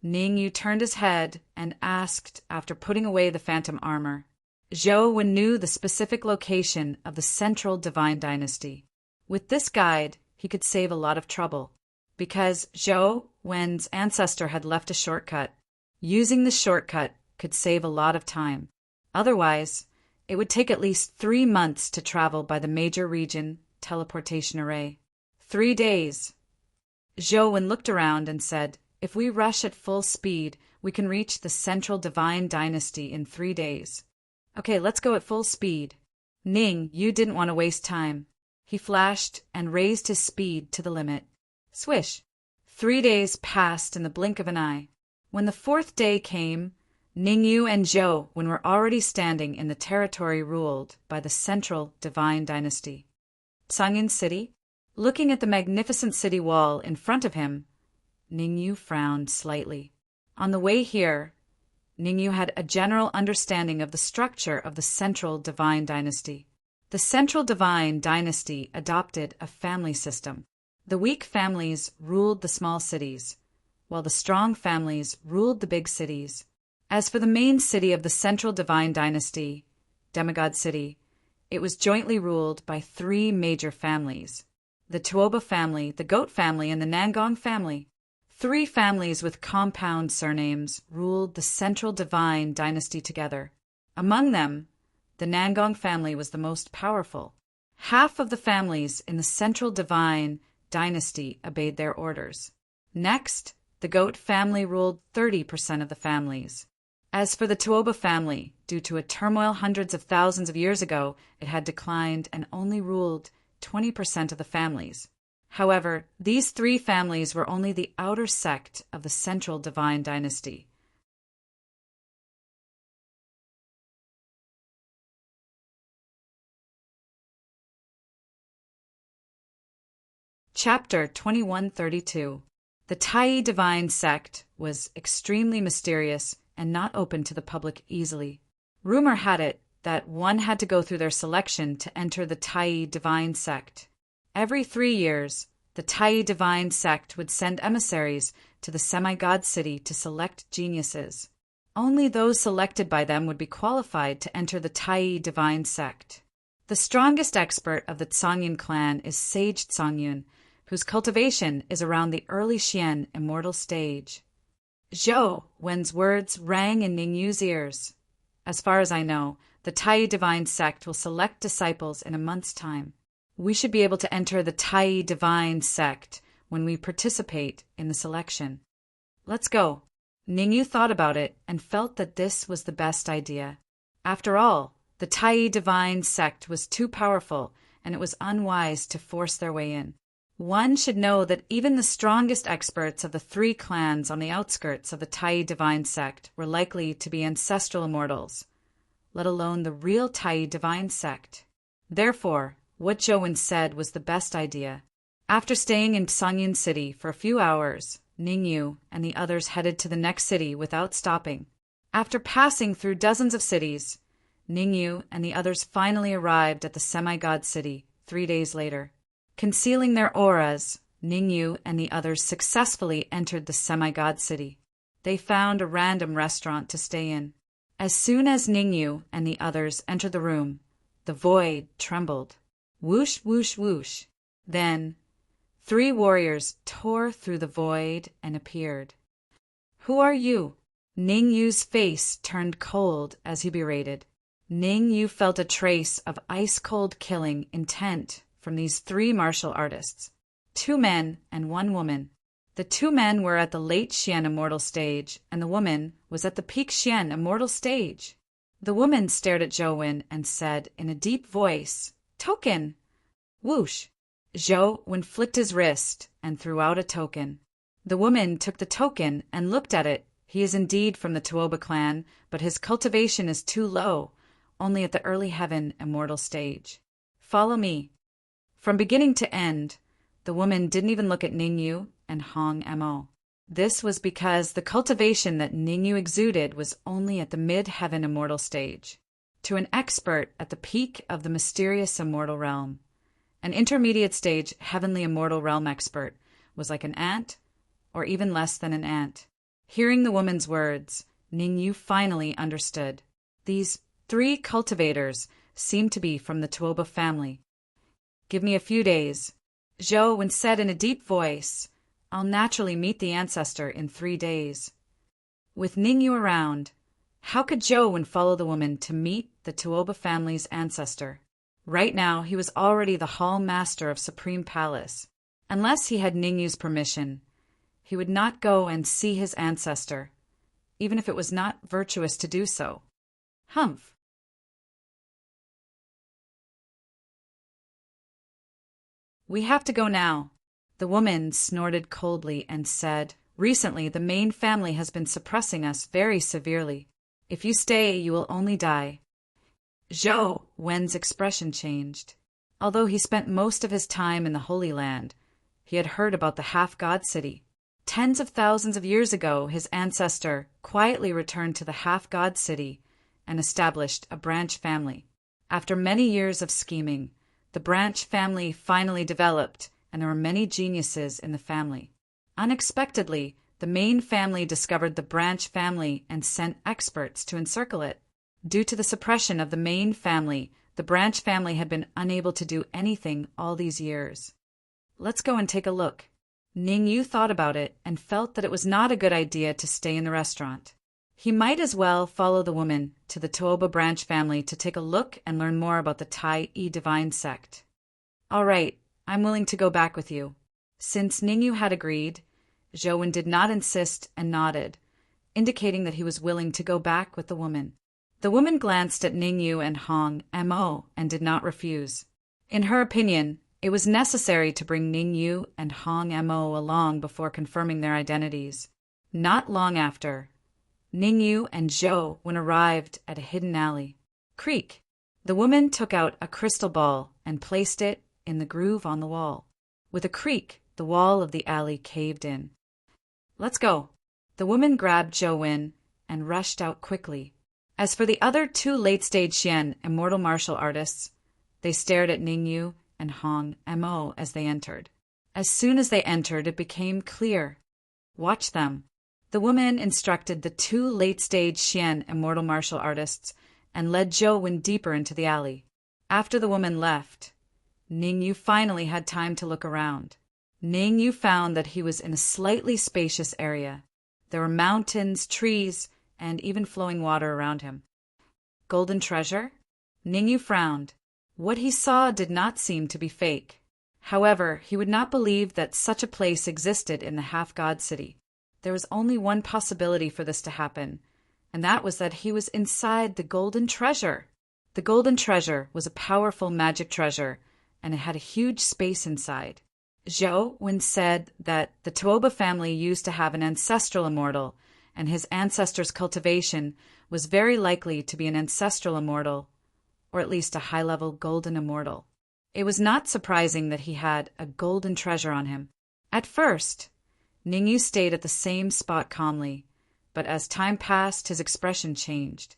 Ningyu turned his head and asked after putting away the phantom armor. Zhou Wen knew the specific location of the central divine dynasty. With this guide, he could save a lot of trouble, because Zhou Wen's ancestor had left a shortcut. Using the shortcut could save a lot of time. Otherwise, it would take at least 3 months to travel by the major region teleportation array. 3 days. Zhou Wen looked around and said, "If we rush at full speed, we can reach the central divine dynasty in 3 days. Okay, let's go at full speed." You didn't want to waste time. He flashed and raised his speed to the limit. Swish! 3 days passed in the blink of an eye. When the 4th day came, Ningyu and Zhou Wen were already standing in the territory ruled by the central divine dynasty. Cangyun City? Looking at the magnificent city wall in front of him, Ningyu frowned slightly. On the way here, Ningyu had a general understanding of the structure of the central divine dynasty. The central divine dynasty adopted a family system. The weak families ruled the small cities, while the strong families ruled the big cities. As for the main city of the central divine dynasty, Demigod City, it was jointly ruled by 3 major families: the Tuoba family, the Goat family, and the Nangong family. 3 families with compound surnames ruled the central divine dynasty together. Among them, the Nangong family was the most powerful. Half of the families in the central divine dynasty obeyed their orders. Next, the Goat family ruled 30% of the families. As for the Tuoba family, due to a turmoil hundreds of thousands of years ago, it had declined and only ruled 20% of the families. However, these 3 families were only the outer sect of the central divine dynasty. Chapter 2132. The Tai divine sect was extremely mysterious and not open to the public easily. Rumor had it that one had to go through their selection to enter the Tai divine sect. Every 3 years, the Tai divine sect would send emissaries to the semi-god city to select geniuses. Only those selected by them would be qualified to enter the Tai divine sect. The strongest expert of the Cangyun clan is Sage Cangyun, whose cultivation is around the early Xian immortal stage. Zhou Wen's words rang in Ningyu's ears. As far as I know, the Tai divine sect will select disciples in a month's time. We should be able to enter the Tai divine sect when we participate in the selection. Let's go. Ningyu thought about it and felt that this was the best idea. After all, the Tai divine sect was too powerful, and it was unwise to force their way in. One should know that even the strongest experts of the three clans on the outskirts of the Tai divine sect were likely to be ancestral immortals, let alone the real Tai divine sect. Therefore, what Zhou said was the best idea. After staying in Songyun City for a few hours, Ningyu and the others headed to the next city without stopping. After passing through dozens of cities, Ningyu and the others finally arrived at the semi-god city 3 days later. Concealing their auras, Ningyu and the others successfully entered the semi-god city. They found a random restaurant to stay in. As soon as Ningyu and the others entered the room, the void trembled. Whoosh, whoosh, whoosh. Then 3 warriors tore through the void and appeared. "Who are you?" Ningyu's face turned cold as he berated. Ningyu felt a trace of ice-cold killing intent from these 3 martial artists, 2 men and 1 woman. The 2 men were at the late Xian immortal stage, and the woman was at the peak Xian immortal stage. The woman stared at Zhou and said in a deep voice, "Token!" Whoosh! Zhou flicked his wrist and threw out a token. The woman took the token and looked at it. He is indeed from the Tuoba clan, but his cultivation is too low, only at the early heaven immortal stage. Follow me. From beginning to end, the woman didn't even look at Ningyu and Hong Mo. This was because the cultivation that Ningyu exuded was only at the mid-heaven immortal stage. To an expert at the peak of the mysterious immortal realm, an intermediate stage heavenly immortal realm expert was like an ant, or even less than an ant. Hearing the woman's words, Ningyu finally understood. These 3 cultivators seemed to be from the Tuoba family. "Give me a few days," Zhou said in a deep voice. "I'll naturally meet the ancestor in 3 days." With Ningyu around, how could Zhou follow the woman to meet the Tuoba family's ancestor? Right now, he was already the hall master of Supreme Palace. Unless he had Ningyu's permission, he would not go and see his ancestor, even if it was not virtuous to do so. Humph. "We have to go now." The woman snorted coldly and said, "Recently, the main family has been suppressing us very severely. If you stay, you will only die." Zhou Wen's expression changed. Although he spent most of his time in the Holy Land, he had heard about the half-god city. Tens of thousands of years ago, his ancestor quietly returned to the half-god city and established a branch family. After many years of scheming, the branch family finally developed, and there were many geniuses in the family. Unexpectedly, the main family discovered the branch family and sent experts to encircle it. Due to the suppression of the main family, the branch family had been unable to do anything all these years. "Let's go and take a look." Ningyu thought about it and felt that it was not a good idea to stay in the restaurant. He might as well follow the woman to the Tuoba branch family to take a look and learn more about the Tai divine sect. "All right, I'm willing to go back with you." Since Ningyu had agreed, Zhou did not insist and nodded, indicating that he was willing to go back with the woman. The woman glanced at Ningyu and Hong Mo and did not refuse. In her opinion, it was necessary to bring Ningyu and Hong Mo along before confirming their identities. Not long after, Ningyu and Zhou arrived at a hidden alley. Creak! The woman took out a crystal ball and placed it in the groove on the wall. With a creak, the wall of the alley caved in. "Let's go." The woman grabbed Zhou and rushed out quickly. As for the other 2 late-stage Xian immortal martial artists, they stared at Ningyu and Hong Mo as they entered. As soon as they entered, it became clear. "Watch them." The woman instructed the 2 late-stage Xian immortal martial artists and led Zhou deeper into the alley. After the woman left, Ningyu finally had time to look around. Ningyu found that he was in a slightly spacious area. There were mountains, trees, and even flowing water around him. Golden treasure? Ningyu frowned. What he saw did not seem to be fake. However, he would not believe that such a place existed in the half-god city. There was only one possibility for this to happen, and that was that he was inside the golden treasure. The golden treasure was a powerful magic treasure, and it had a huge space inside. Zhou Wen said that the Tuoba family used to have an ancestral immortal, and his ancestor's cultivation was very likely to be an ancestral immortal, or at least a high-level golden immortal. It was not surprising that he had a golden treasure on him. At first, Ningyu stayed at the same spot calmly, but as time passed, his expression changed.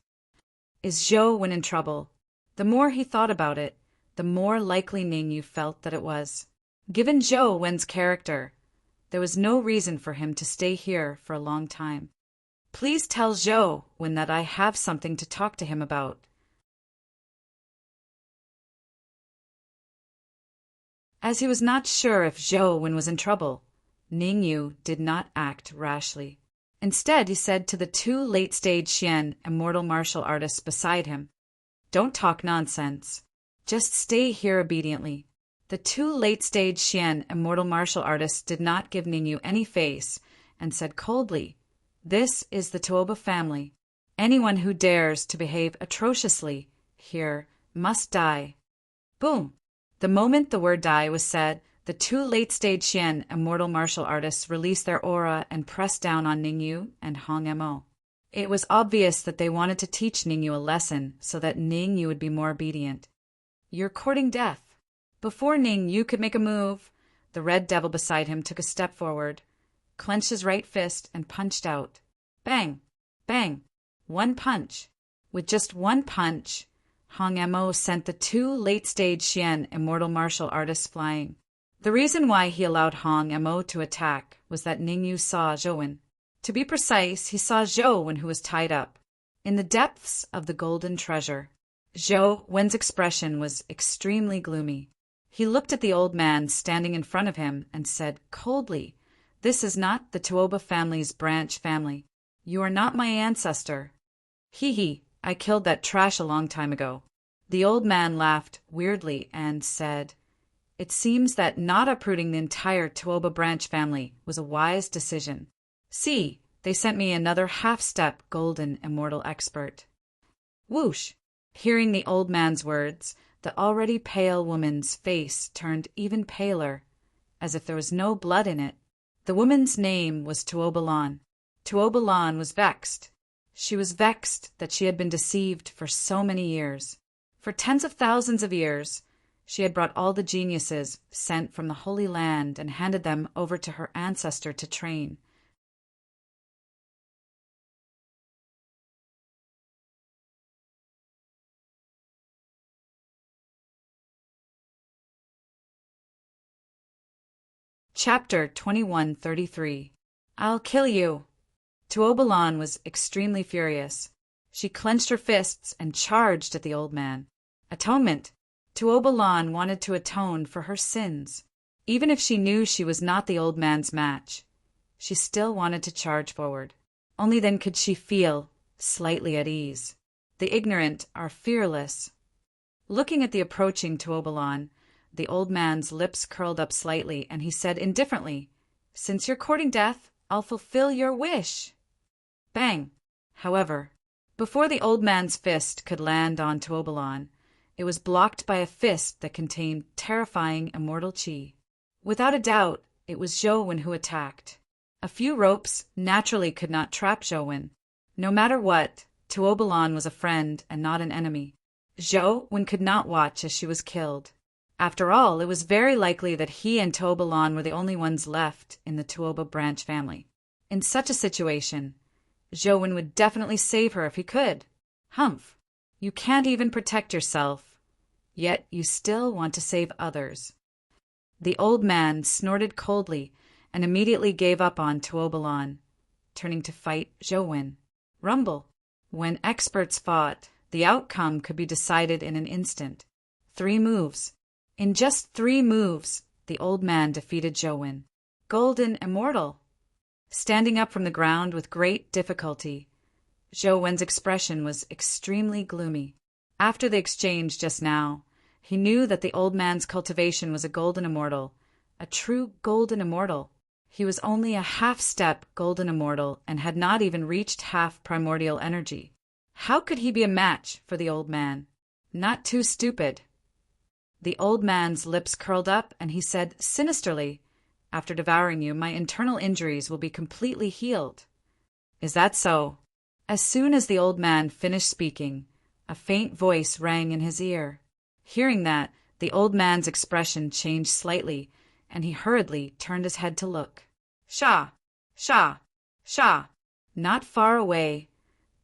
Is Zhou Wen in trouble? The more he thought about it, the more likely Ningyu felt that it was. Given Zhou Wen's character, there was no reason for him to stay here for a long time. Please tell Zhou Wen that I have something to talk to him about. As he was not sure if Zhou Wen was in trouble, Ningyu did not act rashly. Instead, he said to the two late-stage Xian immortal martial artists beside him, "Don't talk nonsense. Just stay here obediently." The two late-stage Xian immortal martial artists did not give Ningyu any face and said coldly, "This is the Tuoba family. Anyone who dares to behave atrociously here must die." Boom! The moment the word die was said, the two late-stage Xian immortal martial artists released their aura and pressed down on Ningyu and Hong Mo. It was obvious that they wanted to teach Ningyu a lesson so that Ningyu would be more obedient. "You're courting death." Before Ningyu could make a move, the red devil beside him took a step forward, clenched his right fist, and punched out. Bang! Bang! One punch. With just one punch, Hong Mo sent the two late-stage Xian immortal martial artists flying. The reason why he allowed Hong Mo to attack was that Ningyu saw Zhou Wen. To be precise, he saw Zhou Wen, who was tied up in the depths of the golden treasure. Zhou Wen's expression was extremely gloomy. He looked at the old man standing in front of him and said coldly, "This is not the Tuoba family's branch family. You are not my ancestor." "Hee, I killed that trash a long time ago." The old man laughed weirdly and said, "It seems that not uprooting the entire Tuoba branch family was a wise decision. See, they sent me another half-step golden immortal expert." Whoosh! Hearing the old man's words, the already pale woman's face turned even paler, as if there was no blood in it. The woman's name was Tuobalan. Tuobalan was vexed. She was vexed that she had been deceived for so many years. For tens of thousands of years, she had brought all the geniuses sent from the Holy Land and handed them over to her ancestor to train. Chapter 2133. I'll kill you. Tuobalan was extremely furious. She clenched her fists and charged at the old man. Atonement. Tuobalan wanted to atone for her sins. Even if she knew she was not the old man's match, she still wanted to charge forward. Only then could she feel slightly at ease. The ignorant are fearless. Looking at the approaching Tuobalan, the old man's lips curled up slightly, and he said indifferently, "Since you're courting death, I'll fulfill your wish." Bang! However, before the old man's fist could land on Tuobalan, it was blocked by a fist that contained terrifying immortal chi. Without a doubt, it was Zhou Wen who attacked. A few ropes naturally could not trap Zhou Wen. No matter what, Tuobalan was a friend and not an enemy. Zhou Wen could not watch as she was killed. After all, it was very likely that he and Tuobalan were the only ones left in the Tuoba branch family. In such a situation, Zhou Wen would definitely save her if he could. Humph! You can't even protect yourself, yet you still want to save others. The old man snorted coldly and immediately gave up on Tuobalan, turning to fight Zhou Wen. Rumble. When experts fought, the outcome could be decided in an instant. 3 moves. In just 3 moves, the old man defeated Zhou Wen. Golden Immortal. Standing up from the ground with great difficulty, Zhou Wen's expression was extremely gloomy. After the exchange just now, he knew that the old man's cultivation was a golden immortal, a true golden immortal. He was only a half-step golden immortal and had not even reached half primordial energy. How could he be a match for the old man? Not too stupid. The old man's lips curled up, and he said sinisterly, "After devouring you, my internal injuries will be completely healed." "Is that so?" As soon as the old man finished speaking, a faint voice rang in his ear. Hearing that, the old man's expression changed slightly, and he hurriedly turned his head to look. Sha! Sha! Sha! Not far away,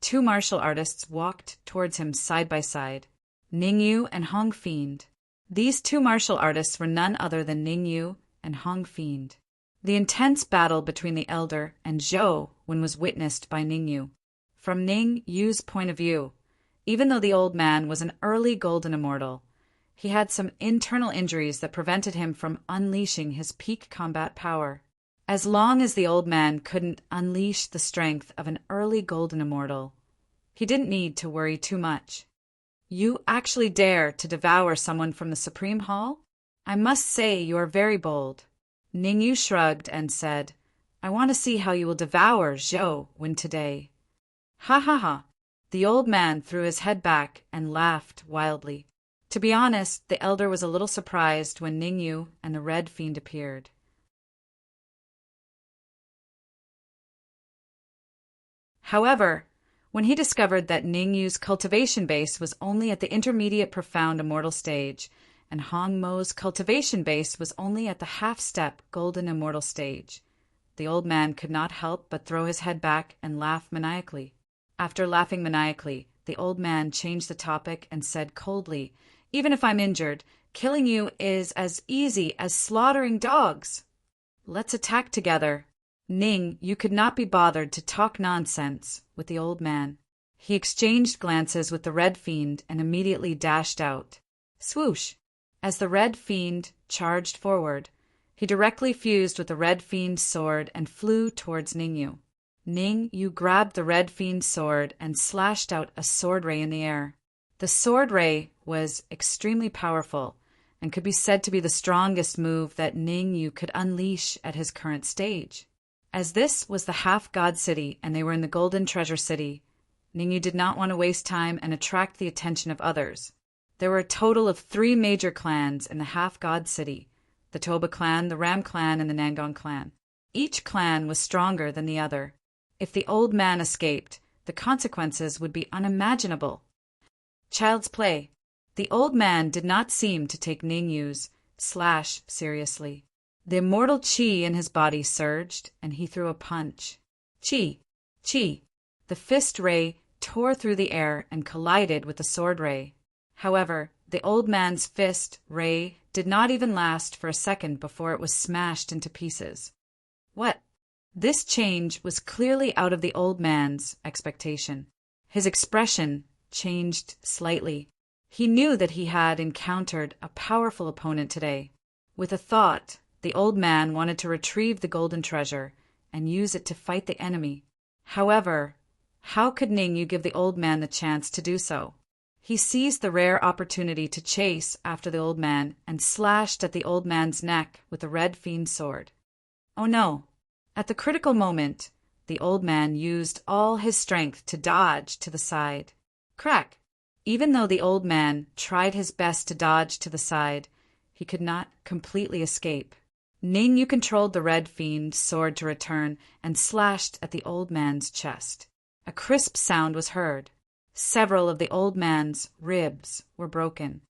two martial artists walked towards him side by side, Ningyu and Hong Fiend. These two martial artists were none other than Ningyu and Hong Fiend. The intense battle between the elder and Zhou Wen was witnessed by Ningyu. From Ningyu's point of view, even though the old man was an early golden immortal, he had some internal injuries that prevented him from unleashing his peak combat power. As long as the old man couldn't unleash the strength of an early golden immortal, he didn't need to worry too much. "You actually dare to devour someone from the Supreme Hall? I must say you are very bold." Ningyu shrugged and said, "I want to see how you will devour Zhou Wen today." Ha ha ha! The old man threw his head back and laughed wildly. To be honest, the elder was a little surprised when Ningyu and the Red Fiend appeared. However, when he discovered that Ningyu's cultivation base was only at the intermediate profound immortal stage, and Hong Mo's cultivation base was only at the half-step golden immortal stage, the old man could not help but throw his head back and laugh maniacally. After laughing maniacally, the old man changed the topic and said coldly, "Even if I'm injured, killing you is as easy as slaughtering dogs. Let's attack together." You could not be bothered to talk nonsense with the old man. He exchanged glances with the Red Fiend and immediately dashed out. Swoosh! As the Red Fiend charged forward, he directly fused with the Red Fiend's sword and flew towards Ningyu. Ningyu grabbed the Red Fiend's sword and slashed out a sword ray in the air. The sword ray was extremely powerful and could be said to be the strongest move that Ningyu could unleash at his current stage. As this was the half-god city and they were in the Golden Treasure City, Ningyu did not want to waste time and attract the attention of others. There were a total of 3 major clans in the half-god city: the Toba clan, the Ram clan, and the Nangong clan. Each clan was stronger than the other. If the old man escaped, the consequences would be unimaginable. Child's play. The old man did not seem to take Ningyu's slash seriously. The immortal chi in his body surged, and he threw a punch. Chi! Chi! The fist ray tore through the air and collided with the sword ray. However, the old man's fist ray did not even last for a second before it was smashed into pieces. What? This change was clearly out of the old man's expectation. His expression changed slightly. He knew that he had encountered a powerful opponent today. With a thought, the old man wanted to retrieve the golden treasure and use it to fight the enemy. However, how could Ningyu give the old man the chance to do so? He seized the rare opportunity to chase after the old man and slashed at the old man's neck with the Red Fiend's sword. Oh no! At the critical moment, the old man used all his strength to dodge to the side. Crack! Even though the old man tried his best to dodge to the side, he could not completely escape. Ningyu controlled the Red Fiend's sword to return and slashed at the old man's chest. A crisp sound was heard. Several of the old man's ribs were broken.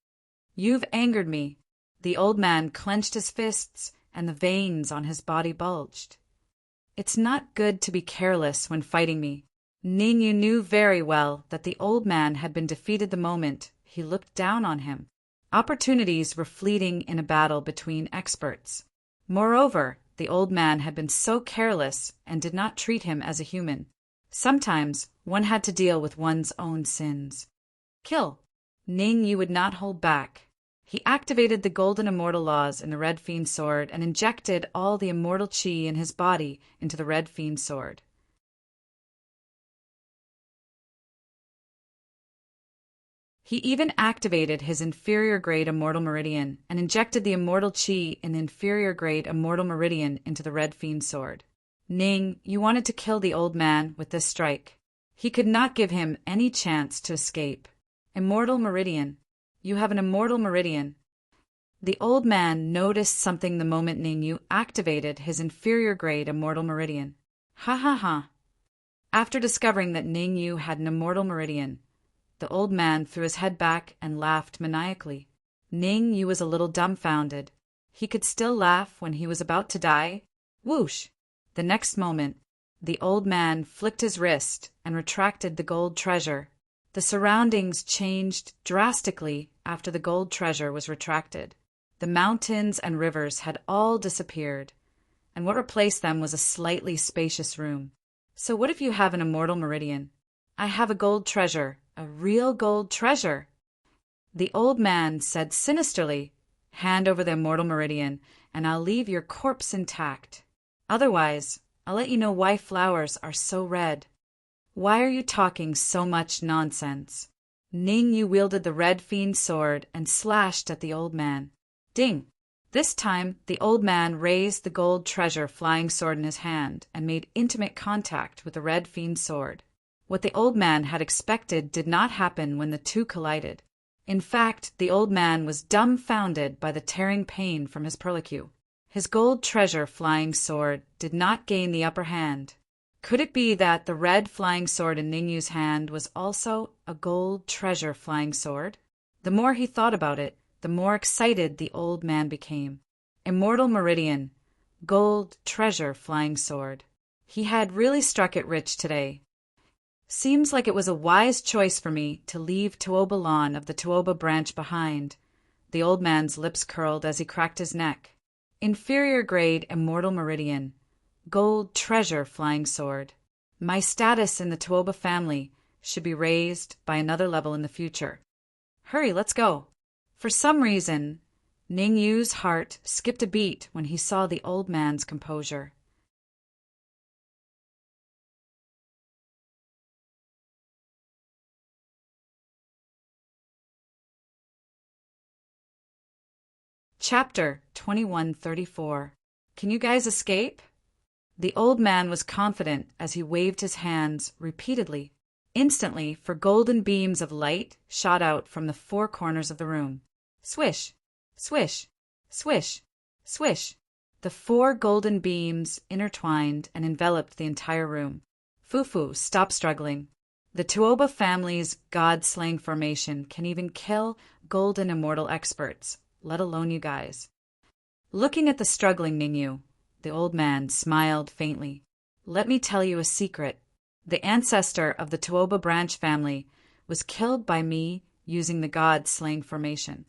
"You've angered me." The old man clenched his fists and the veins on his body bulged. "It's not good to be careless when fighting me." Ningyu knew very well that the old man had been defeated the moment he looked down on him. Opportunities were fleeting in a battle between experts. Moreover, the old man had been so careless and did not treat him as a human. Sometimes one had to deal with one's own sins. Kill! Ningyu would not hold back. He activated the golden immortal laws in the Red Fiend's sword and injected all the immortal chi in his body into the Red Fiend's sword. He even activated his inferior grade immortal meridian and injected the immortal chi in the inferior grade immortal meridian into the Red Fiend's sword. You wanted to kill the old man with this strike. He could not give him any chance to escape. Immortal meridian. You have an immortal meridian. The old man noticed something the moment Ningyu activated his inferior grade immortal meridian. Ha ha ha. After discovering that Ningyu had an immortal meridian, the old man threw his head back and laughed maniacally. Ningyu was a little dumbfounded. He could still laugh when he was about to die? Whoosh! The next moment, the old man flicked his wrist and retracted the gold treasure. The surroundings changed drastically after the gold treasure was retracted. The mountains and rivers had all disappeared, and what replaced them was a slightly spacious room. So what if you have an immortal meridian? I have a gold treasure, a real gold treasure. The old man said sinisterly, hand over the immortal meridian, and I'll leave your corpse intact. Otherwise, I'll let you know why flowers are so red. Why are you talking so much nonsense? Ningyu wielded the red fiend sword and slashed at the old man. Ding! This time, the old man raised the gold treasure flying sword in his hand and made intimate contact with the red fiend sword. What the old man had expected did not happen when the two collided. In fact, the old man was dumbfounded by the tearing pain from his perlicue. His gold treasure flying sword did not gain the upper hand. Could it be that the red flying sword in Ningyu's hand was also a gold treasure flying sword? The more he thought about it, the more excited the old man became. Immortal meridian, gold treasure flying sword. He had really struck it rich today. Seems like it was a wise choice for me to leave Tuoba Lawn of the Tuoba branch behind. The old man's lips curled as he cracked his neck. Inferior grade immortal meridian, gold treasure flying sword. My status in the Tuoba family should be raised by another level in the future. Hurry, let's go. For some reason, Ningyu's heart skipped a beat when he saw the old man's composure. Chapter 2134. Can you guys escape? The old man was confident as he waved his hands repeatedly. Instantly, four golden beams of light shot out from the four corners of the room. Swish, swish, swish, swish. The four golden beams intertwined and enveloped the entire room. Fufu, stop struggling. The Tuoba family's god-slaying formation can even kill golden immortal experts, let alone you guys. Looking at the struggling Ningyu, the old man smiled faintly. Let me tell you a secret. The ancestor of the Tuoba branch family was killed by me using the god-slaying formation.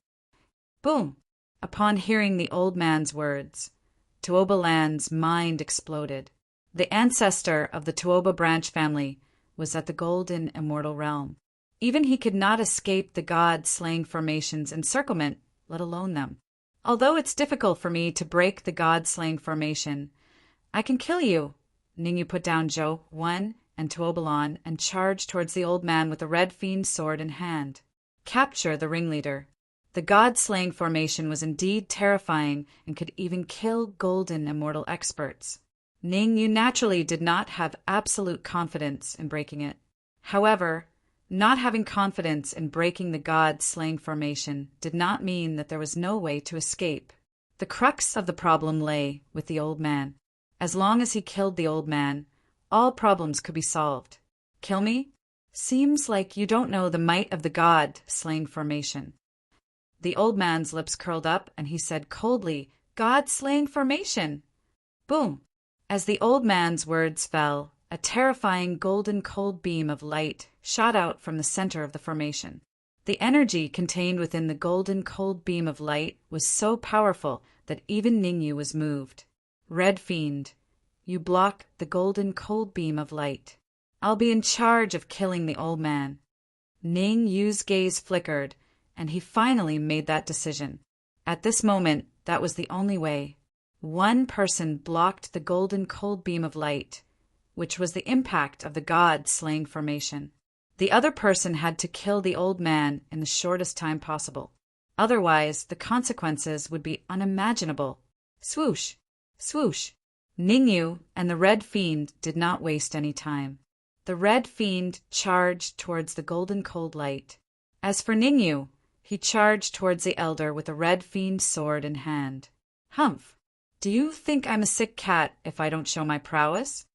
Boom! Upon hearing the old man's words, Tuoba Land's mind exploded. The ancestor of the Tuoba branch family was at the golden immortal realm. Even he could not escape the god-slaying formation's encirclement, let alone them. Although it's difficult for me to break the god-slaying formation, I can kill you. Ningyu put down Zhou, Wen, and Tuobalan and charged towards the old man with the red fiend sword in hand. Capture the ringleader. The god-slaying formation was indeed terrifying and could even kill golden immortal experts. Ningyu naturally did not have absolute confidence in breaking it. However, not having confidence in breaking the god-slaying formation did not mean that there was no way to escape. The crux of the problem lay with the old man. As long as he killed the old man, all problems could be solved. Kill me? Seems like you don't know the might of the god-slaying formation. The old man's lips curled up and he said coldly, God-slaying formation! Boom! As the old man's words fell, a terrifying golden cold beam of light shot out from the center of the formation. The energy contained within the golden cold beam of light was so powerful that even Ningyu was moved. Red Fiend, you block the golden cold beam of light. I'll be in charge of killing the old man. Ningyu's gaze flickered, and he finally made that decision. At this moment, that was the only way. One person blocked the golden cold beam of light, which was the impact of the god-slaying formation. The other person had to kill the old man in the shortest time possible. Otherwise, the consequences would be unimaginable. Swoosh! Swoosh! Ningyu and the Red Fiend did not waste any time. The Red Fiend charged towards the golden cold light. As for Ningyu, He charged towards the elder with a red fiend sword in hand. Humph! Do you think I'm a sick cat if I don't show my prowess?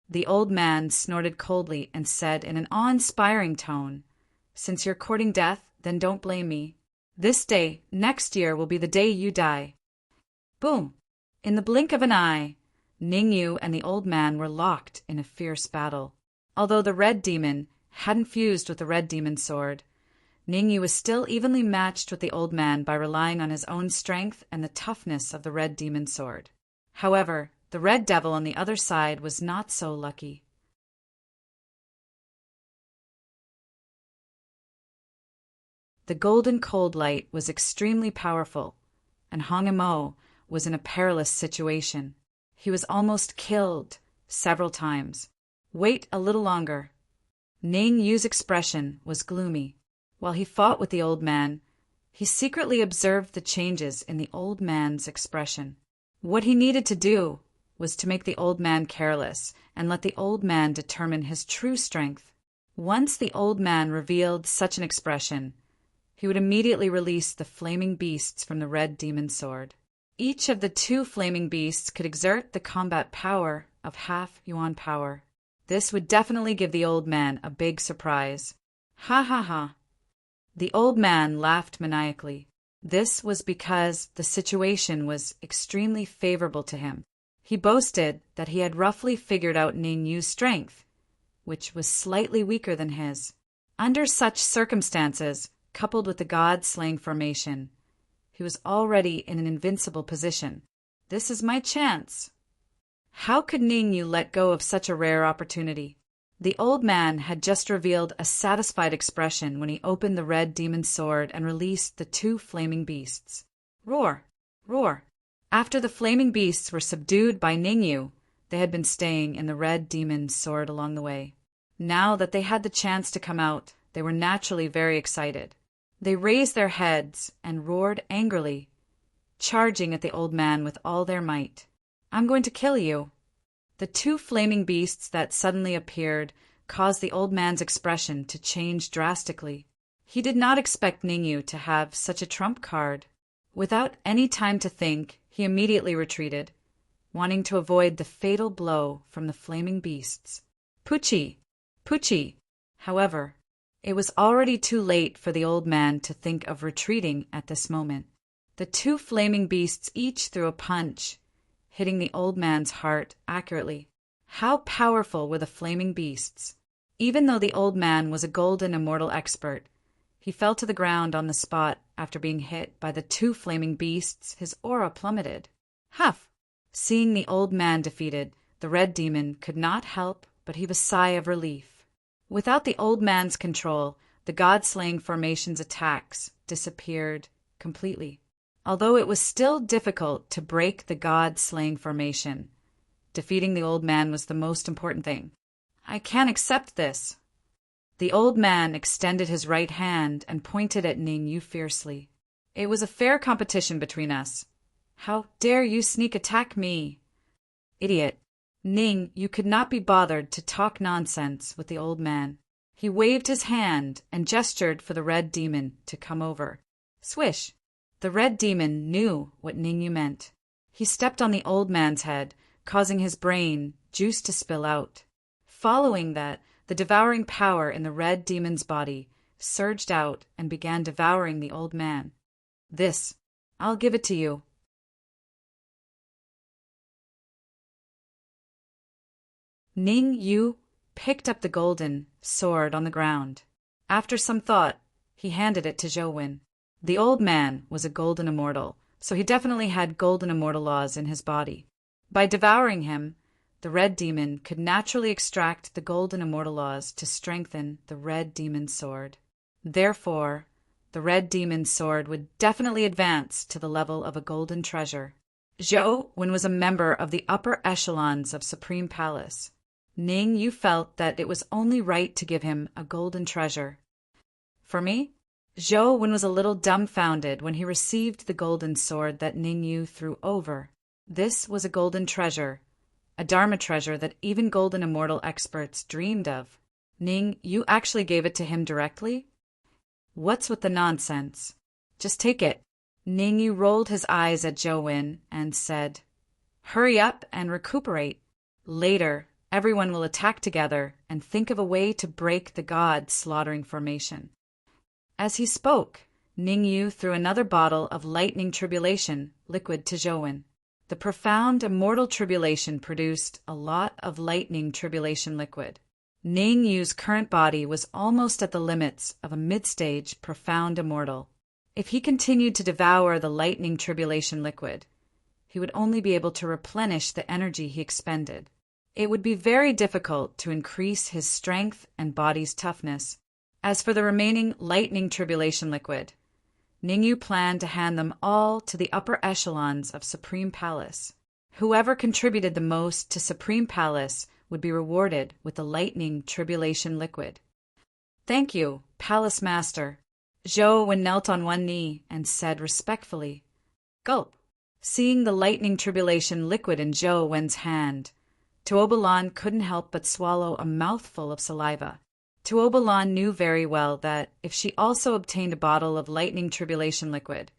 The old man snorted coldly and said in an awe-inspiring tone, Since you're courting death, then don't blame me. This day, next year, will be the day you die. Boom! In the blink of an eye, Ningyu and the old man were locked in a fierce battle. Although the red demon hadn't fused with the red demon's sword, Ningyu was still evenly matched with the old man by relying on his own strength and the toughness of the red demon's sword. However, the red devil on the other side was not so lucky. The golden cold light was extremely powerful, and Hongamo was in a perilous situation. He was almost killed several times. Wait a little longer. Ning Yu's expression was gloomy. While he fought with the old man, he secretly observed the changes in the old man's expression. What he needed to do was to make the old man careless and let the old man determine his true strength. Once the old man revealed such an expression, he would immediately release the flaming beasts from the red demon's sword. Each of the two flaming beasts could exert the combat power of half Yuan power. This would definitely give the old man a big surprise. Ha ha ha. The old man laughed maniacally. This was because the situation was extremely favorable to him. He boasted that he had roughly figured out Ning Yu's strength, which was slightly weaker than his. Under such circumstances, coupled with the god-slaying formation, he was already in an invincible position. This is my chance. How could Ning Yu let go of such a rare opportunity? The old man had just revealed a satisfied expression when he opened the red demon's sword and released the two flaming beasts. Roar! Roar! After the flaming beasts were subdued by Ning Yu, they had been staying in the red demon's sword along the way. Now that they had the chance to come out, they were naturally very excited. They raised their heads and roared angrily, charging at the old man with all their might. I'm going to kill you. The two flaming beasts that suddenly appeared caused the old man's expression to change drastically. He did not expect Ningyu to have such a trump card. Without any time to think, he immediately retreated, wanting to avoid the fatal blow from the flaming beasts. Pucci! Pucci! However, it was already too late for the old man to think of retreating at this moment. The two flaming beasts each threw a punch, hitting the old man's heart accurately. How powerful were the flaming beasts! Even though the old man was a golden immortal expert, he fell to the ground on the spot after being hit by the two flaming beasts. His aura plummeted. Huff! Seeing the old man defeated, the red demon could not help but heave a sigh of relief. Without the old man's control, the god-slaying formation's attacks disappeared completely. Although it was still difficult to break the god-slaying formation, defeating the old man was the most important thing. I can't accept this. The old man extended his right hand and pointed at Ning Yu fiercely. It was a fair competition between us. How dare you sneak attack me? Idiot. Ning Yu could not be bothered to talk nonsense with the old man. He waved his hand and gestured for the red demon to come over. Swish! The red demon knew what Ning Yu meant. He stepped on the old man's head, causing his brain juice to spill out. Following that, the devouring power in the red demon's body surged out and began devouring the old man. This, I'll give it to you. Ning Yu picked up the golden sword on the ground. After some thought, he handed it to Zhou. The old man was a golden immortal, so he definitely had golden immortal laws in his body. By devouring him, the red demon could naturally extract the golden immortal laws to strengthen the red demon's sword. Therefore, the red demon's sword would definitely advance to the level of a golden treasure. Zhou was a member of the upper echelons of Supreme Palace. Ning Yu felt that it was only right to give him a golden treasure. For me, Zhou was a little dumbfounded when he received the golden sword that Ning Yu threw over. This was a golden treasure, a Dharma treasure that even golden immortal experts dreamed of. Ning Yu actually gave it to him directly? What's with the nonsense? Just take it. Ningyu rolled his eyes at Zhou Wen and said, Hurry up and recuperate. Later, everyone will attack together and think of a way to break the god slaughtering formation. As he spoke, Ningyu threw another bottle of lightning tribulation liquid to Zhou Wen. The profound immortal tribulation produced a lot of lightning tribulation liquid. Ningyu's current body was almost at the limits of a mid-stage profound immortal. If he continued to devour the lightning tribulation liquid, he would only be able to replenish the energy he expended. It would be very difficult to increase his strength and body's toughness. As for the remaining lightning tribulation liquid, Ningyu planned to hand them all to the upper echelons of Supreme Palace. Whoever contributed the most to Supreme Palace would be rewarded with the lightning tribulation liquid. Thank you, Palace Master. Zhou Wen knelt on one knee and said respectfully, Gulp. Seeing the lightning tribulation liquid in Zhou Wen's hand, Tuobalan couldn't help but swallow a mouthful of saliva. Tuobalan knew very well that if she also obtained a bottle of lightning tribulation liquid,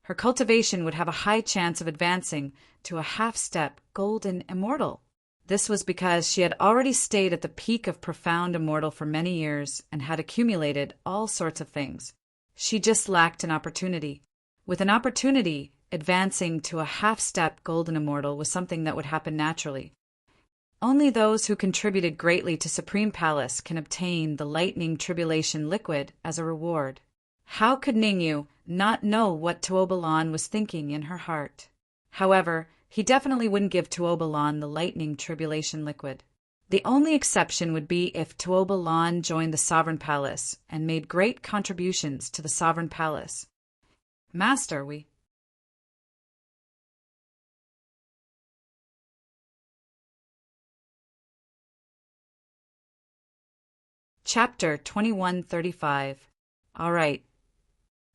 her cultivation would have a high chance of advancing to a half-step golden immortal. This was because she had already stayed at the peak of profound immortal for many years and had accumulated all sorts of things. She just lacked an opportunity. With an opportunity, advancing to a half-step golden immortal was something that would happen naturally. Only those who contributed greatly to Supreme Palace can obtain the lightning tribulation liquid as a reward. How could Ningyu not know what Tuobalan was thinking in her heart? However, he definitely wouldn't give Tuobalan the lightning tribulation liquid. The only exception would be if Tuobalan joined the Sovereign Palace and made great contributions to the Sovereign Palace. Master, we... Chapter 2135. All right.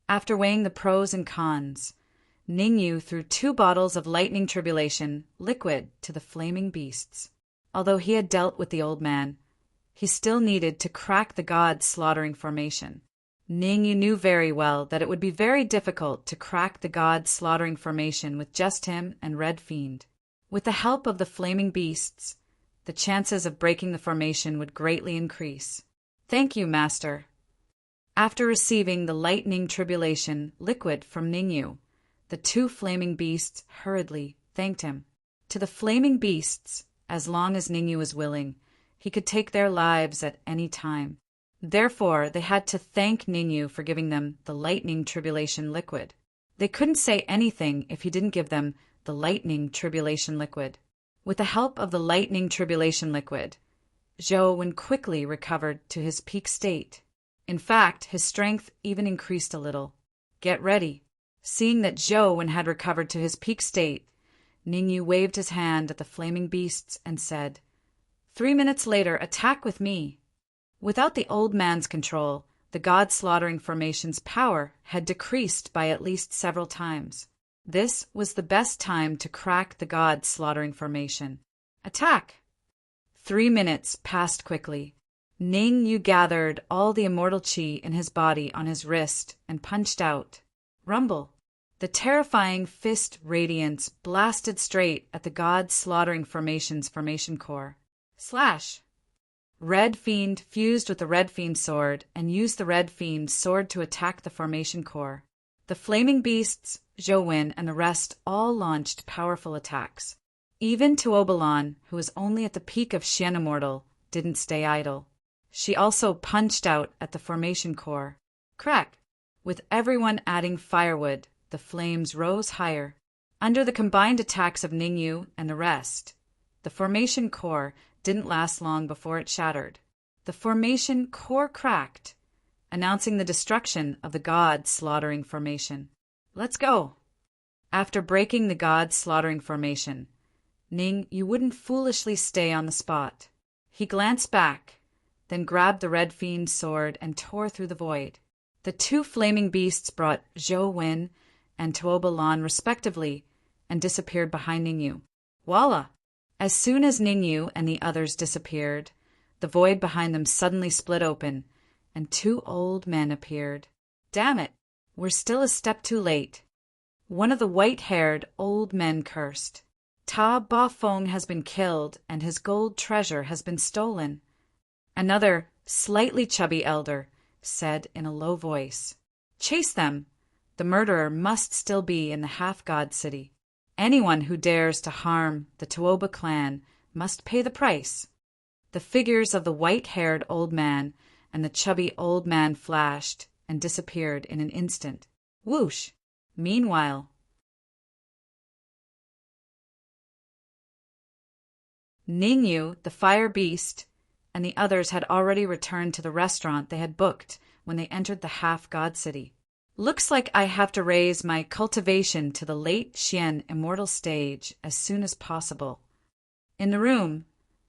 After weighing the pros and cons, Ningyu threw 2 bottles of lightning tribulation liquid to the flaming beasts. Although he had dealt with the old man, he still needed to crack the god's slaughtering formation. Ningyu knew very well that it would be very difficult to crack the god's slaughtering formation with just him and Red Fiend. With the help of the flaming beasts, the chances of breaking the formation would greatly increase. Thank you, Master. After receiving the lightning tribulation liquid from Ningyu, the 2 flaming beasts hurriedly thanked him. To the flaming beasts, as long as Ningyu was willing, he could take their lives at any time. Therefore, they had to thank Ningyu for giving them the lightning tribulation liquid. They couldn't say anything if he didn't give them the lightning tribulation liquid. With the help of the lightning tribulation liquid, Zhou Wen quickly recovered to his peak state. In fact, his strength even increased a little. Get ready. Seeing that Zhou Wen had recovered to his peak state, Ningyu waved his hand at the flaming beasts and said, 3 minutes later, attack with me. Without the old man's control, the god-slaughtering formation's power had decreased by at least several times. This was the best time to crack the god-slaughtering formation. Attack! 3 minutes passed quickly. Ningyu gathered all the immortal chi in his body on his wrist and punched out. Rumble! The terrifying fist radiance blasted straight at the god-slaughtering formation's formation core. Slash! Red Fiend fused with the Red Fiend sword and used the Red Fiend sword to attack the formation core. The flaming beasts, Zhou Wen, and the rest all launched powerful attacks. Even Tuobalan, who was only at the peak of Xian Immortal, didn't stay idle. She also punched out at the formation core. Crack! With everyone adding firewood, the flames rose higher. Under the combined attacks of Ningyu and the rest, the formation core didn't last long before it shattered. The formation core cracked, announcing the destruction of the god-slaughtering formation. Let's go! After breaking the god-slaughtering formation, Ningyu wouldn't foolishly stay on the spot. He glanced back, then grabbed the Red Fiend's sword and tore through the void. The 2 flaming beasts brought Zhou Wen and Tuobalan respectively and disappeared behind Ningyu. Voila! As soon as Ningyu and the others disappeared, the void behind them suddenly split open, and 2 old men appeared. Damn it, we're still a step too late. One of the white-haired old men cursed. Ta Ba Fong has been killed and his gold treasure has been stolen. Another, slightly chubby elder, said in a low voice, Chase them. The murderer must still be in the half-god city. Anyone who dares to harm the Tuoba clan must pay the price. The figures of the white-haired old man and the chubby old man flashed and disappeared in an instant. Whoosh! Meanwhile, Ningyu, the fire beast, and the others had already returned to the restaurant they had booked when they entered the half-god city. Looks like I have to raise my cultivation to the late Xian immortal stage as soon as possible. In the room,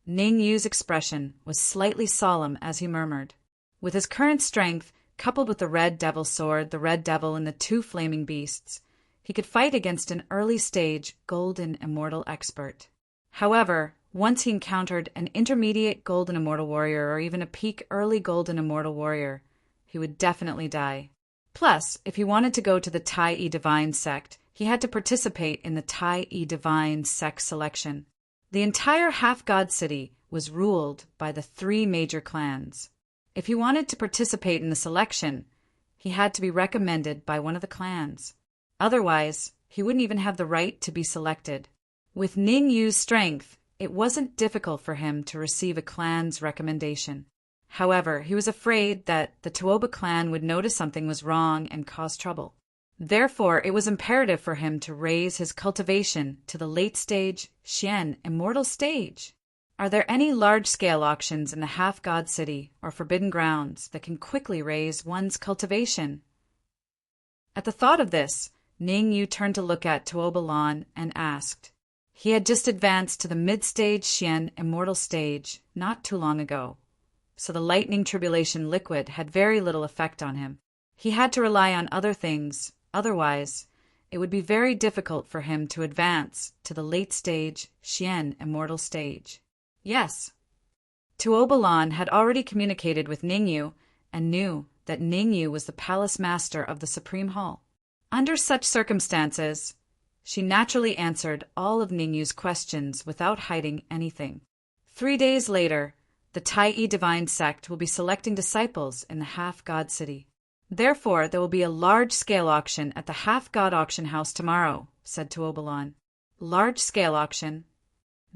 Ningyu's expression was slightly solemn as he murmured. With his current strength, coupled with the red devil sword, the red devil, and the two flaming beasts, he could fight against an early-stage golden immortal expert. However, once he encountered an intermediate golden immortal warrior or even a peak early golden immortal warrior, he would definitely die. Plus, if he wanted to go to the Tai-E Divine sect, he had to participate in the Tai-E Divine sect selection. The entire half-god city was ruled by the three major clans. If he wanted to participate in the selection, he had to be recommended by one of the clans. Otherwise, he wouldn't even have the right to be selected. With Ningyu's strength, it wasn't difficult for him to receive a clan's recommendation. However, he was afraid that the Tuoba clan would notice something was wrong and cause trouble. Therefore, it was imperative for him to raise his cultivation to the late-stage Xian immortal stage. Are there any large-scale auctions in the half-god city or forbidden grounds that can quickly raise one's cultivation? At the thought of this, Ningyu turned to look at Tuoba Lan and asked. He had just advanced to the mid-stage Xian immortal stage not too long ago, so the lightning tribulation liquid had very little effect on him. He had to rely on other things, otherwise it would be very difficult for him to advance to the late-stage Xian immortal stage. Yes, Tuoba Lan had already communicated with Ningyu and knew that Ningyu was the palace master of the Supreme Hall. Under such circumstances, she naturally answered all of Ningyu's questions without hiding anything. 3 days later, the Tai-E Divine sect will be selecting disciples in the half-god city. Therefore, there will be a large-scale auction at the half-god auction house tomorrow, said Tuoba Lan. Large-scale auction?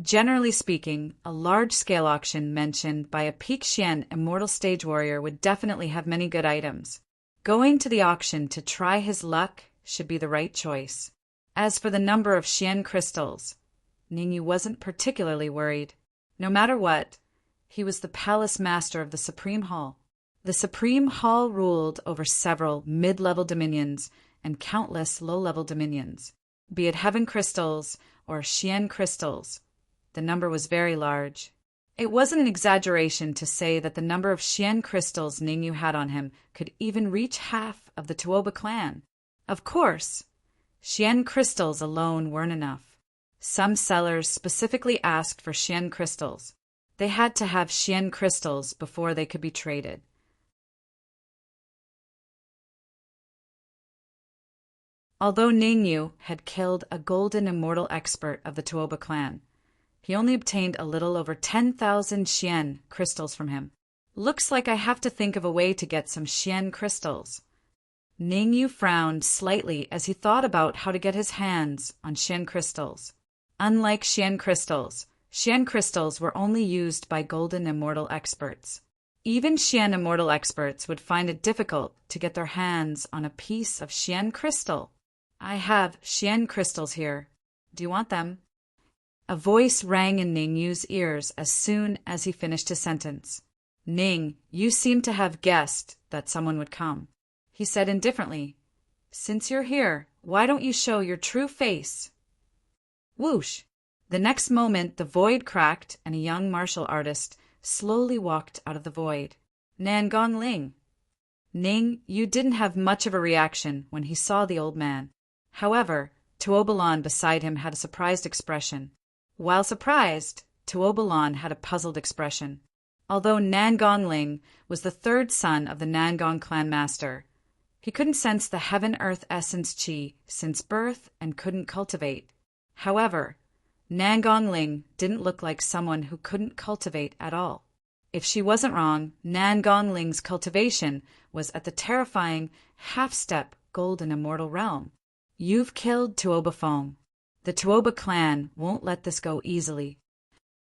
Generally speaking, a large-scale auction mentioned by a peak Xian immortal stage warrior would definitely have many good items. Going to the auction to try his luck should be the right choice. As for the number of Xian crystals, Ningyu wasn't particularly worried. No matter what, he was the palace master of the Supreme Hall. The Supreme Hall ruled over several mid-level dominions and countless low-level dominions. Be it heaven crystals or Xian crystals, the number was very large. It wasn't an exaggeration to say that the number of Xian crystals Ningyu had on him could even reach half of the Tuoba clan. Of course, Xian crystals alone weren't enough. Some sellers specifically asked for Xian crystals. They had to have Xian crystals before they could be traded. Although Ningyu had killed a golden immortal expert of the Tuoba clan, he only obtained a little over 10,000 Xian crystals from him. Looks like I have to think of a way to get some Xian crystals. Ningyu frowned slightly as he thought about how to get his hands on Xian crystals. Unlike Xian crystals were only used by golden immortal experts. Even Xian immortal experts would find it difficult to get their hands on a piece of Xian crystal. I have Xian crystals here. Do you want them? A voice rang in Ningyu's ears as soon as he finished his sentence. Ning, you seem to have guessed that someone would come. He said indifferently, Since you're here, why don't you show your true face? Whoosh! The next moment the void cracked and a young martial artist slowly walked out of the void. Nangong Ling. Ning, you didn't have much of a reaction when he saw the old man. However, Tuoba Lan beside him had a surprised expression. While surprised, Tuoba Lan had a puzzled expression. Although Nangong Ling was the third son of the Nangong clan master, He couldn't sense the heaven-earth essence chi since birth and couldn't cultivate. However, Nangong Ling didn't look like someone who couldn't cultivate at all. If she wasn't wrong, Nangong Ling's cultivation was at the terrifying half-step golden immortal realm. You've killed Tuoba Fong. The Tuoba clan won't let this go easily.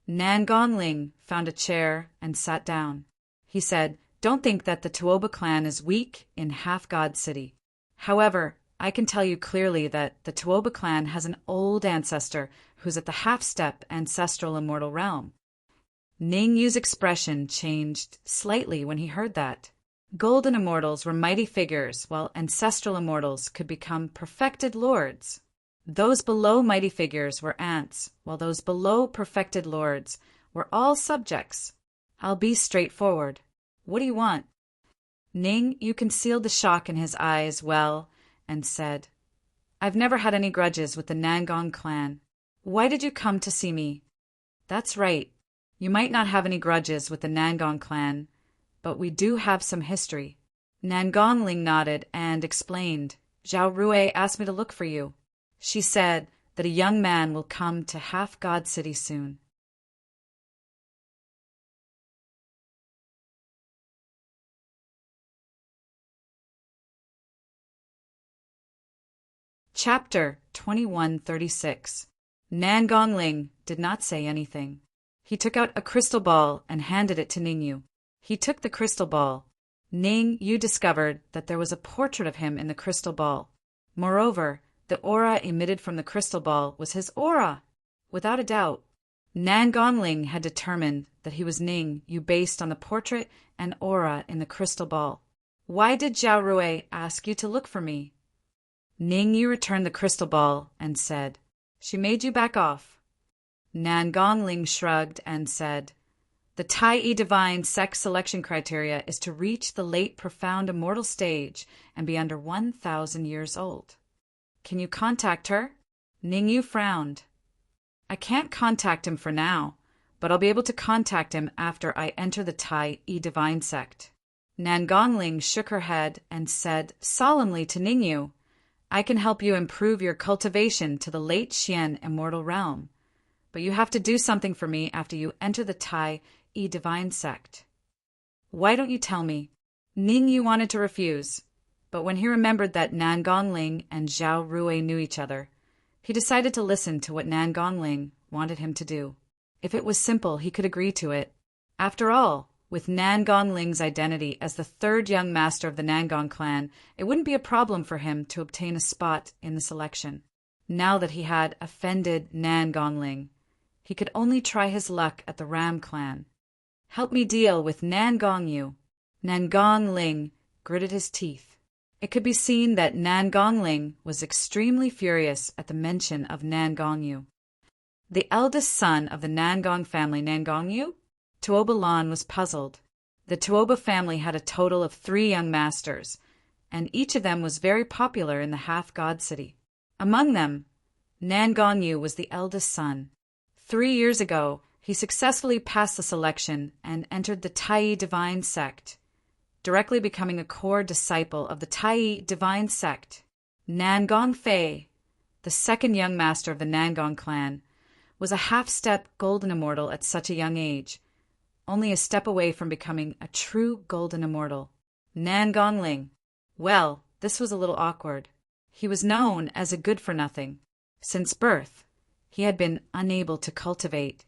Nangong Ling found a chair and sat down. He said, "Don't think that the Tuoba clan is weak in Half-God City. However, I can tell you clearly that the Tuoba clan has an old ancestor who's at the half-step ancestral immortal realm." Ning Yu's expression changed slightly when he heard that. Golden immortals were mighty figures, while ancestral immortals could become perfected lords. Those below mighty figures were ants, while those below perfected lords were all subjects. I'll be straightforward. What do you want? Ning Yu concealed the shock in his eyes well and said, "I've never had any grudges with the Nangong clan. Why did you come to see me?" "That's right. You might not have any grudges with the Nangong clan, but we do have some history." Nangong Ling nodded and explained, "Zhao Rui asked me to look for you. She said that a young man will come to Half-God City soon." Chapter 2136. Nangong Ling did not say anything. He took out a crystal ball and handed it to Ning Yu. He took the crystal ball. Ning Yu discovered that there was a portrait of him in the crystal ball. Moreover, the aura emitted from the crystal ball was his aura. Without a doubt, Nangong Ling had determined that he was Ning Yu based on the portrait and aura in the crystal ball. "Why did Zhao Rui ask you to look for me?" Ning Yu returned the crystal ball and said, "She made you back off." Nangong Ling shrugged and said, "The Tai Divine sex selection criteria is to reach the late profound immortal stage and be under 1,000 years old. Can you contact her?" Ning Yu frowned. "I can't contact him for now, but I'll be able to contact him after I enter the Tai Divine sect." Nangong Ling shook her head and said solemnly to Ning Yu, "I can help you improve your cultivation to the late Xian immortal realm, but you have to do something for me after you enter the Tai Divine sect." "Why don't you tell me?" Ning Yu wanted to refuse, but when he remembered that Nangong Ling and Zhao Rui knew each other, he decided to listen to what Nangong Ling wanted him to do. If it was simple, he could agree to it. After all, with Nangong Ling's identity as the third young master of the Nangong clan, it wouldn't be a problem for him to obtain a spot in the selection. Now that he had offended Nangong Ling, he could only try his luck at the Ram clan. "Help me deal with Nangong Yu." Nangong Ling gritted his teeth. It could be seen that Nangong Ling was extremely furious at the mention of Nangong Yu. The eldest son of the Nangong family, Nangong Yu? Tuoba Lan was puzzled. The Tuoba family had a total of 3 young masters, and each of them was very popular in the Half-God City. Among them, Nangong Yu was the eldest son. 3 years ago, he successfully passed the selection and entered the Tai Divine sect, directly becoming a core disciple of the Tai Divine sect. Nangong Fei, the second young master of the Nangong clan, was a half-step golden immortal at such a young age, only a step away from becoming a true golden immortal. Nangong Ling. Well, this was a little awkward. He was known as a good-for-nothing. Since birth, he had been unable to cultivate.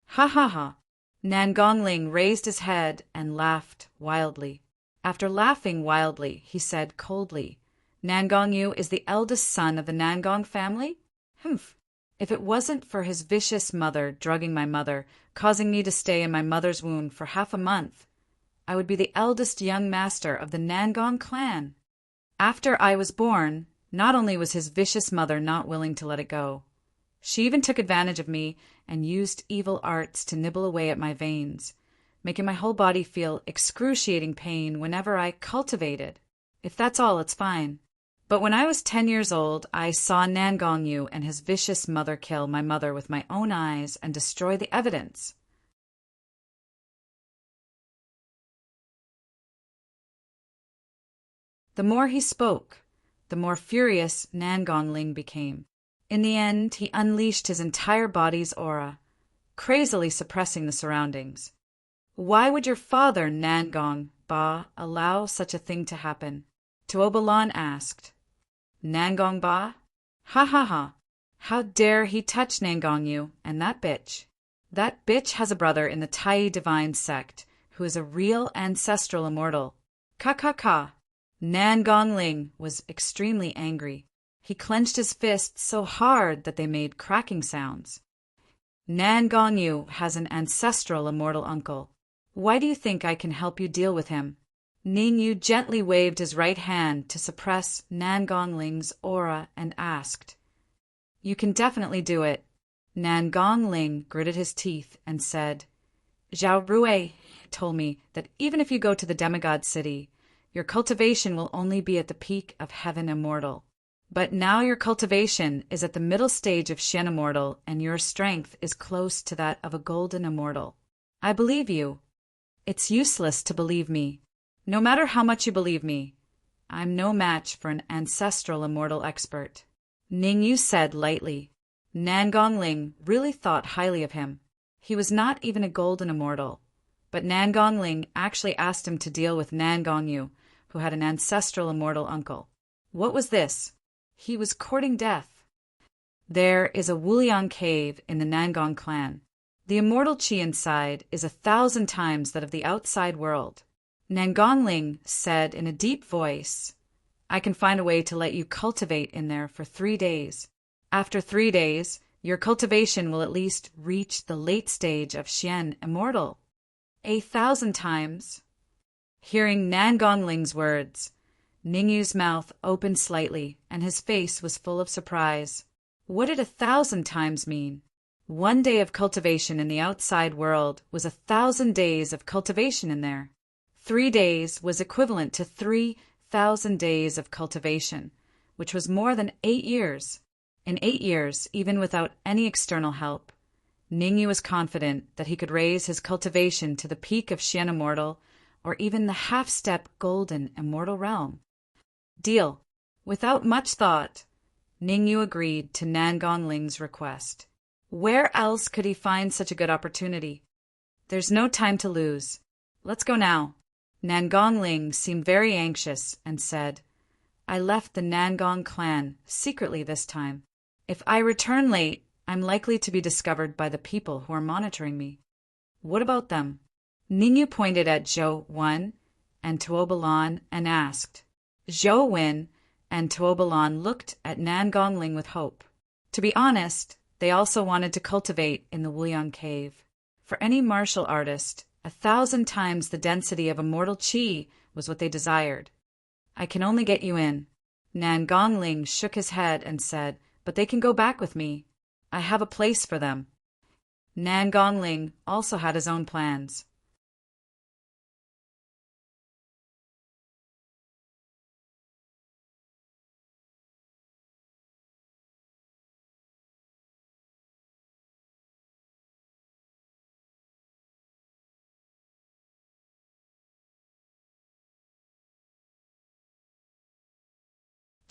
"Ha ha ha!" Nangong Ling raised his head and laughed wildly. After laughing wildly, he said coldly, "Nangong Yu is the eldest son of the Nangong family? Humph! If it wasn't for his vicious mother drugging my mother, causing me to stay in my mother's womb for half a month, I would be the eldest young master of the Nangong clan." After I was born, not only was his vicious mother not willing to let it go, she even took advantage of me and used evil arts to nibble away at my veins, making my whole body feel excruciating pain whenever I cultivated. If that's all, it's fine. But when I was 10 years old, I saw Nangong Yu and his vicious mother kill my mother with my own eyes and destroy the evidence. The more he spoke, the more furious Nangong Ling became. In the end, he unleashed his entire body's aura, crazily suppressing the surroundings. Why would your father, Nangong Ba, allow such a thing to happen? Tuobalan asked. Nangong Ba? Ha ha ha. How dare he touch Nangong Yu and that bitch? That bitch has a brother in the Tai divine sect who is a real ancestral immortal. Ka ka ka. Nangong Ling was extremely angry. He clenched his fists so hard that they made cracking sounds. Nangong Yu has an ancestral immortal uncle. Why do you think I can help you deal with him? Ning Yu gently waved his right hand to suppress Nangong Ling's aura and asked. You can definitely do it. Nangong Ling gritted his teeth and said, Zhao Rui told me that even if you go to the demigod city, your cultivation will only be at the peak of heaven immortal. But now your cultivation is at the middle stage of Shen immortal and your strength is close to that of a golden immortal. I believe you. It's useless to believe me. No matter how much you believe me, I'm no match for an ancestral immortal expert. Ning Yu said lightly. Nangong Ling really thought highly of him. He was not even a golden immortal, but Nangong Ling actually asked him to deal with Nangong Yu, who had an ancestral immortal uncle. What was this? He was courting death. There is a Wuliang cave in the Nangong clan. The immortal chi inside is 1,000 times that of the outside world. Nangong Ling said in a deep voice, I can find a way to let you cultivate in there for 3 days. After 3 days, your cultivation will at least reach the late stage of Xian immortal. 1,000 times. Hearing Nangong Ling's words, Ningyu's mouth opened slightly and his face was full of surprise. What did 1,000 times mean? 1 day of cultivation in the outside world was 1,000 days of cultivation in there. 3 days was equivalent to 3,000 days of cultivation, which was more than 8 years. In 8 years, even without any external help, Ningyu was confident that he could raise his cultivation to the peak of Xian Immortal or even the half-step golden immortal realm. Deal. Without much thought, Ningyu agreed to Nangong Ling's request. Where else could he find such a good opportunity? There's no time to lose. Let's go now. Nangong Ling seemed very anxious and said, I left the Nangong clan secretly this time. If I return late, I'm likely to be discovered by the people who are monitoring me. What about them? Ningyu pointed at Zhou Wen and Tuobalan and asked. Zhou Wen and Tuobalan looked at Nangong Ling with hope. To be honest, they also wanted to cultivate in the Wuliang cave. For any martial artist, 1,000 times the density of immortal chi was what they desired. I can only get you in. Nangong Ling shook his head and said, but they can go back with me. I have a place for them. Nangong Ling also had his own plans.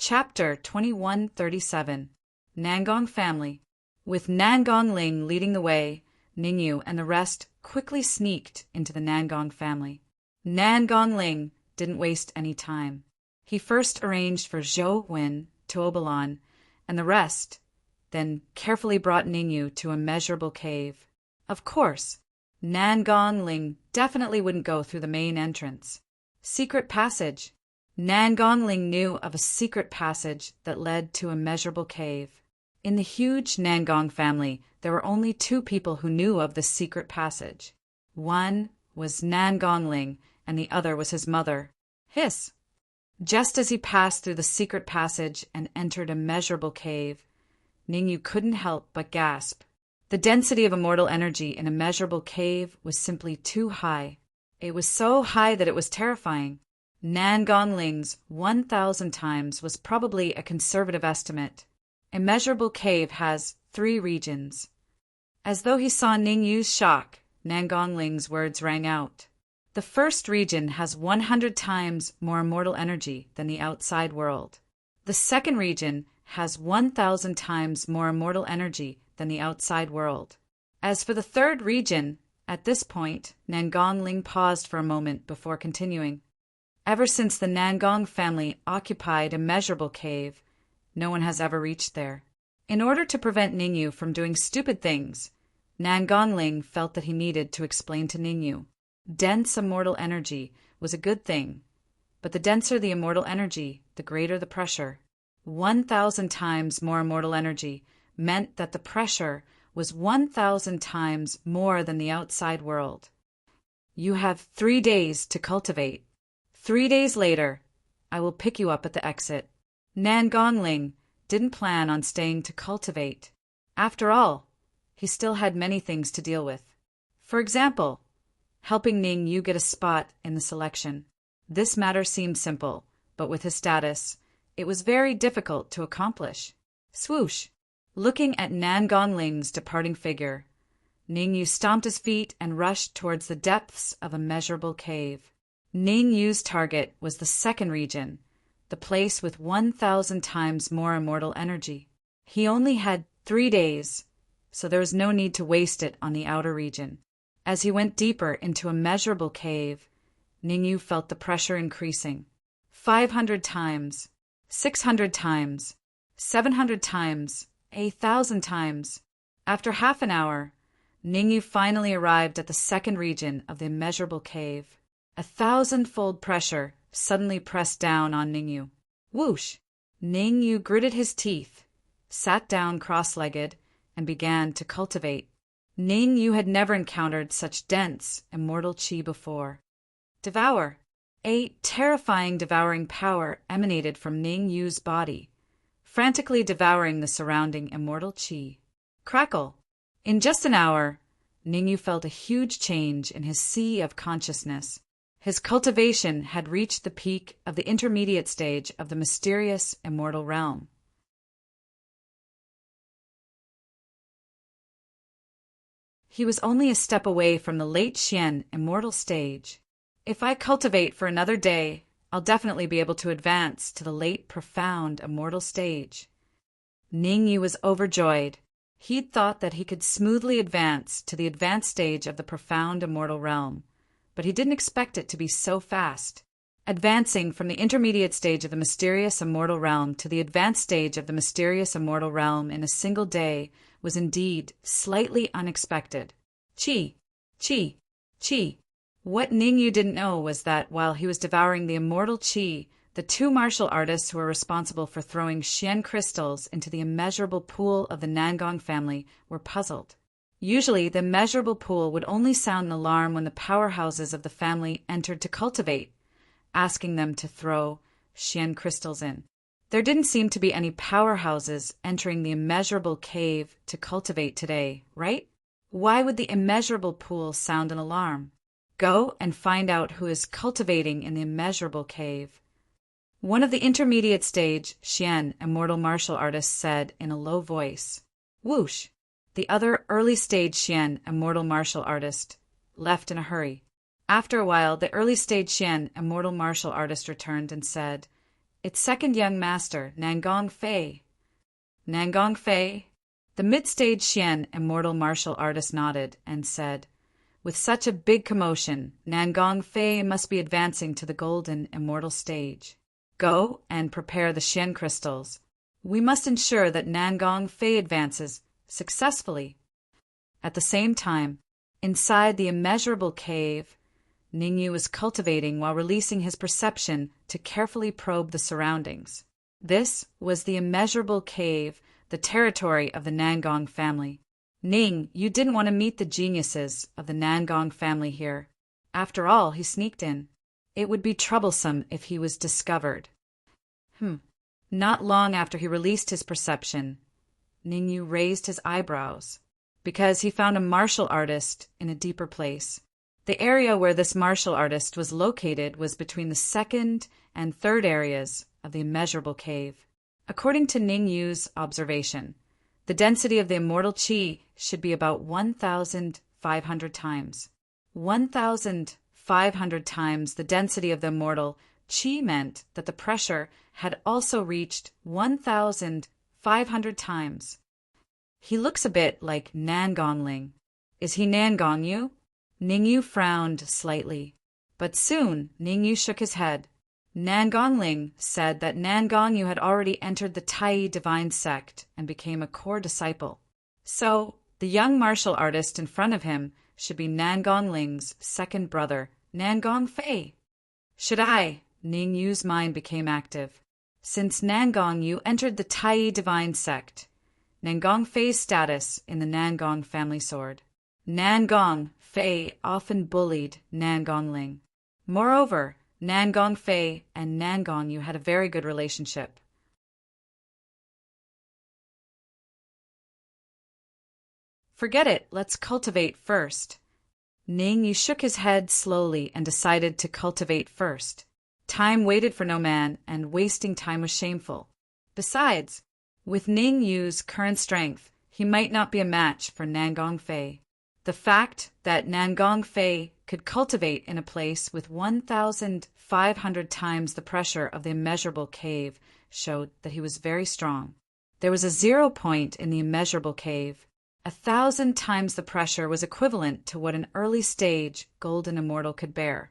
Chapter 2137. Nangong Family. With Nangong Ling leading the way, Ningyu and the rest quickly sneaked into the Nangong family. Nangong Ling didn't waste any time. He first arranged for Zhou Wen, Tuobalan, and the rest, then carefully brought Ningyu to Immeasurable Cave. Of course, Nangong Ling definitely wouldn't go through the main entrance. Secret passage. Nangong Ling knew of a secret passage that led to Immeasurable Cave. In the huge Nangong family, there were only 2 people who knew of the secret passage. One was Nangong Ling, and the other was his mother. Hiss! Just as he passed through the secret passage and entered Immeasurable Cave, Ningyu couldn't help but gasp. The density of immortal energy in Immeasurable Cave was simply too high. It was so high that it was terrifying. Nangong Ling's 1,000 times was probably a conservative estimate. Immeasurable Cave has 3 regions. As though he saw Ningyu's shock, Nangong Ling's words rang out. The first region has 100 times more immortal energy than the outside world. The second region has 1,000 times more immortal energy than the outside world. As for the third region, at this point, Nangong Ling paused for a moment before continuing. Ever since the Nangong family occupied Immeasurable Cave, no one has ever reached there. In order to prevent Ningyu from doing stupid things, Nangong Ling felt that he needed to explain to Ningyu. Dense immortal energy was a good thing, but the denser the immortal energy, the greater the pressure. 1,000 times more immortal energy meant that the pressure was 1,000 times more than the outside world. You have 3 days to cultivate. 3 days later, I will pick you up at the exit. Nangong Ling didn't plan on staying to cultivate. After all, he still had many things to deal with. For example, helping Ningyu get a spot in the selection. This matter seemed simple, but with his status, it was very difficult to accomplish. Swoosh! Looking at Nangong Ling's departing figure, Ningyu stomped his feet and rushed towards the depths of Immeasurable Cave. Ningyu's target was the second region, the place with 1,000 times more immortal energy. He only had 3 days, so there was no need to waste it on the outer region. As he went deeper into Immeasurable Cave, Ningyu felt the pressure increasing. 500 times, 600 times, 700 times, 1,000 times. After half an hour, Ningyu finally arrived at the second region of the Immeasurable Cave. 1,000-fold pressure suddenly pressed down on Ningyu. Whoosh! Ningyu gritted his teeth, sat down cross-legged, and began to cultivate. Ningyu had never encountered such dense, immortal qi before. Devour! A terrifying devouring power emanated from Ningyu's body, frantically devouring the surrounding immortal qi. Crackle! In just an hour, Ningyu felt a huge change in his sea of consciousness. His cultivation had reached the peak of the intermediate stage of the mysterious immortal realm. He was only a step away from the late Xian immortal stage. If I cultivate for another day, I'll definitely be able to advance to the late profound immortal stage. Ningyu was overjoyed. He'd thought that he could smoothly advance to the advanced stage of the profound immortal realm, but he didn't expect it to be so fast. Advancing from the intermediate stage of the mysterious immortal realm to the advanced stage of the mysterious immortal realm in a single day was indeed slightly unexpected. Chi! Chi! Chi! What Ningyu didn't know was that while he was devouring the immortal qi, the 2 martial artists who were responsible for throwing Xian crystals into the immeasurable pool of the Nangong family were puzzled. Usually, the immeasurable pool would only sound an alarm when the powerhouses of the family entered to cultivate, asking them to throw Xian crystals in. There didn't seem to be any powerhouses entering the immeasurable cave to cultivate today, right? Why would the immeasurable pool sound an alarm? Go and find out who is cultivating in the immeasurable cave. One of the intermediate stage Xian immortal martial artists said in a low voice. Whoosh! The other early stage Xian immortal martial artist left in a hurry. After a while, the early stage Xian immortal martial artist returned and said, "It's second young master, Nangong Fei." Nangong Fei? The mid-stage Xian immortal martial artist nodded and said, "With such a big commotion, Nangong Fei must be advancing to the golden immortal stage. Go and prepare the Xian crystals. We must ensure that Nangong Fei advances successfully." At the same time, inside the immeasurable cave, Ningyu was cultivating while releasing his perception to carefully probe the surroundings. This was the immeasurable cave, the territory of the Nangong family. Ning, you didn't want to meet the geniuses of the Nangong family here. After all, he sneaked in. It would be troublesome if he was discovered. Not long after he released his perception, Ningyu raised his eyebrows, because he found a martial artist in a deeper place. The area where this martial artist was located was between the second and third areas of the immeasurable cave. According to Ningyu's observation, the density of the immortal qi should be about 1,500 times. 1,500 500 times the density of the immortal Qi meant that the pressure had also reached 1,500 times. He looks a bit like Nangongling. Is he Nangongyu? Ningyu frowned slightly, but soon Ningyu shook his head. Nangongling said that Nangongyu had already entered the Tai divine sect and became a core disciple. So, the young martial artist in front of him should be Nangongling's second brother, Nangongfei. Should I? Ningyu's mind became active. Since Nangongyu entered the Tai divine sect, Nangongfei's status in the Nangong family soared. Nangongfei often bullied Nangongling. Moreover, Nangongfei and Nangongyu had a very good relationship. Forget it, let's cultivate first. Ningyu shook his head slowly and decided to cultivate first. Time waited for no man, and wasting time was shameful. Besides, with Ningyu's current strength, he might not be a match for Nangongfei. The fact that Nangongfei could cultivate in a place with 1,500 times the pressure of the immeasurable cave showed that he was very strong. There was a 0 point in the immeasurable cave. 1,000 times the pressure was equivalent to what an early-stage golden immortal could bear,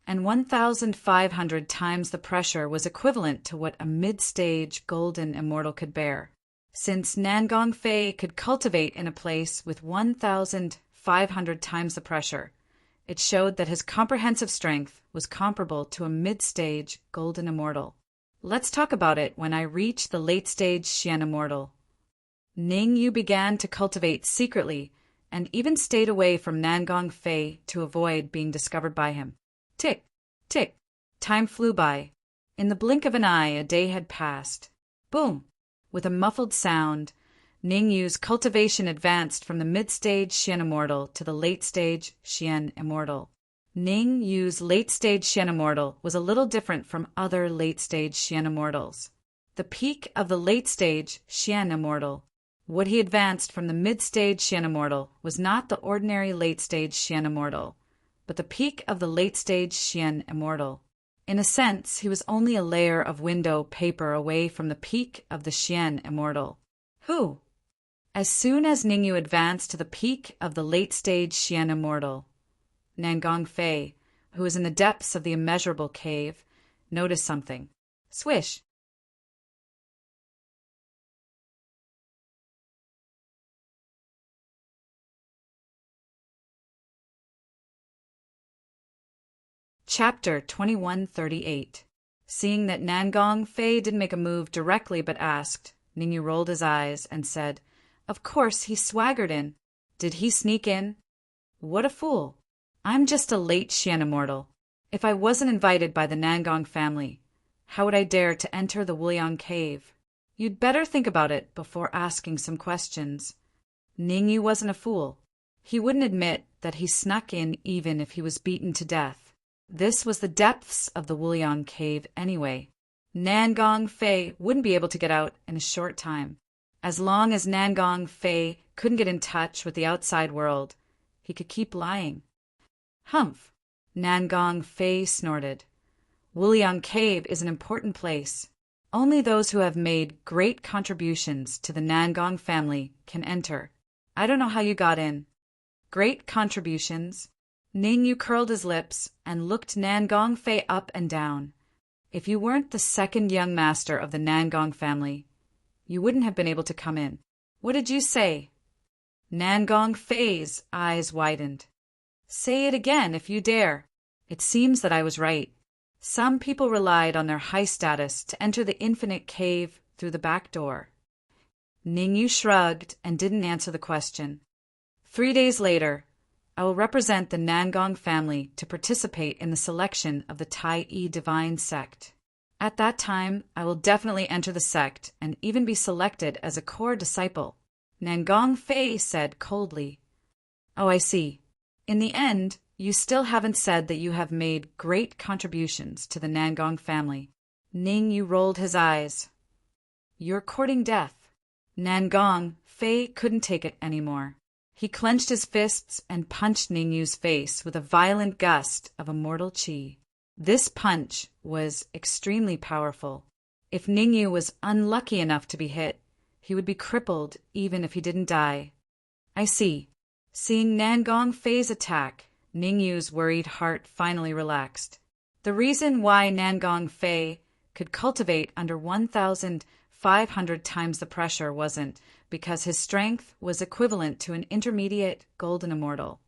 and 1,500 times the pressure was equivalent to what a mid-stage golden immortal could bear. Since Nangongfei could cultivate in a place with 1,500 times the pressure, it showed that his comprehensive strength was comparable to a mid-stage golden immortal. Let's talk about it when I reach the late-stage Xian immortal. Ningyu began to cultivate secretly and even stayed away from Nangongfei to avoid being discovered by him. Tick, tick, time flew by. In the blink of an eye, a day had passed. Boom! With a muffled sound, Ningyu's cultivation advanced from the mid-stage Xian immortal to the late-stage Xian immortal. Ningyu's late-stage Xian immortal was a little different from other late-stage Xian immortals. The peak of the late-stage Xian immortal, what he advanced from the mid-stage Xian immortal, was not the ordinary late-stage Xian immortal, but the peak of the late-stage Xian immortal. In a sense, he was only a layer of window paper away from the peak of the Xian immortal. Who? As soon as Ningyu advanced to the peak of the late-stage Xian immortal, Nangongfei, who was in the depths of the immeasurable cave, noticed something. Swish! Chapter 2138. Seeing that Nangongfei didn't make a move directly but asked, Ningyu rolled his eyes and said, "Of course, he swaggered in. Did he sneak in? What a fool! I'm just a late Xian immortal. If I wasn't invited by the Nangong family, how would I dare to enter the Wuliang cave? You'd better think about it before asking some questions." Ningyu wasn't a fool. He wouldn't admit that he snuck in even if he was beaten to death. This was the depths of the Wuliang cave anyway. Nangongfei wouldn't be able to get out in a short time. As long as Nangongfei couldn't get in touch with the outside world, he could keep lying. Humph! Nangongfei snorted. Wuliang cave is an important place. Only those who have made great contributions to the Nangong family can enter. I don't know how you got in. Great contributions? Ningyu curled his lips and looked Nangongfei up and down. If you weren't the second young master of the Nangong family, you wouldn't have been able to come in. What did you say? Nangongfei's eyes widened. Say it again if you dare. It seems that I was right. Some people relied on their high status to enter the infinite cave through the back door. Ningyu shrugged and didn't answer the question. 3 days later, I will represent the Nangong family to participate in the selection of the Tai divine sect. At that time, I will definitely enter the sect and even be selected as a core disciple. Nangongfei said coldly. Oh, I see. In the end, you still haven't said that you have made great contributions to the Nangong family. Ningyu rolled his eyes. You're courting death. Nangongfei couldn't take it anymore. He clenched his fists and punched Ningyu's face with a violent gust of immortal chi. This punch was extremely powerful. If Ningyu was unlucky enough to be hit, he would be crippled even if he didn't die. I see. Seeing Nangong Fei's attack, Ningyu's worried heart finally relaxed. The reason why Nangong Fei could cultivate under 1,500 times the pressure wasn't because his strength was equivalent to an intermediate golden immortal,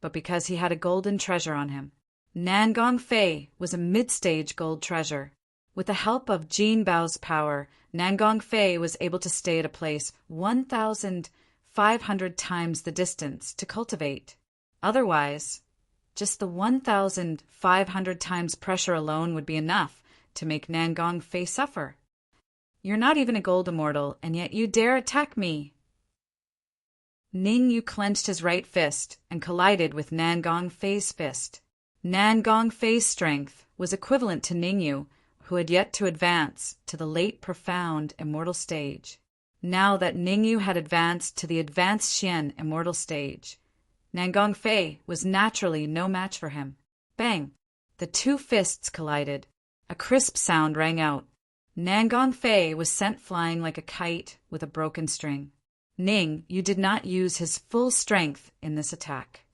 but because he had a golden treasure on him. Nangong Fei was a mid-stage gold treasure. With the help of Jin Bao's power, Nangong Fei was able to stay at a place 1,500 times the distance to cultivate. Otherwise, just the 1,500 times pressure alone would be enough to make Nangong Fei suffer. You're not even a gold immortal, and yet you dare attack me. Ningyu clenched his right fist and collided with Nangong Fei's fist. Nangong Fei's strength was equivalent to Ningyu, who had yet to advance to the late profound immortal stage. Now that Ningyu had advanced to the advanced Xian immortal stage, Nangong Fei was naturally no match for him. Bang! The two fists collided. A crisp sound rang out. Nangong Fei was sent flying like a kite with a broken string. Ning, you did not use his full strength in this attack.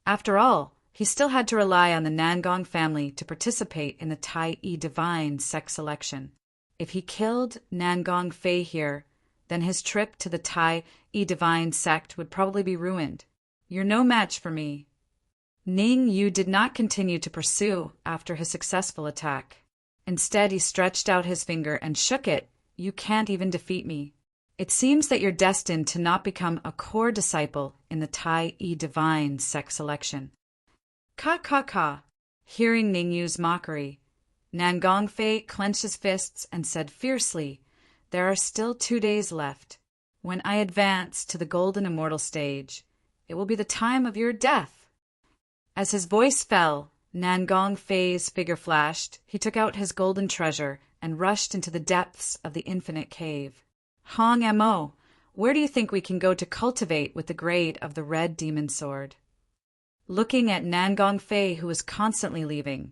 After all, he still had to rely on the Nangong family to participate in the Tai-I Divine sect selection. If he killed Nangong Fei here, then his trip to the Tai-I Divine sect would probably be ruined. You're no match for me. Ning Yu did not continue to pursue after his successful attack. Instead, he stretched out his finger and shook it. You can't even defeat me. It seems that you're destined to not become a core disciple in the Tai-I Divine sect selection. Ka ka ka. Hearing Ningyu's mockery, Nangong Fei clenched his fists and said fiercely, there are still 2 days left. When I advance to the golden immortal stage, it will be the time of your death. As his voice fell, Nangong Fei's figure flashed. He took out his golden treasure and rushed into the depths of the infinite cave. Hong Mo, where do you think we can go to cultivate with the grade of the red demon sword? Looking at Nangong Fei, who was constantly leaving,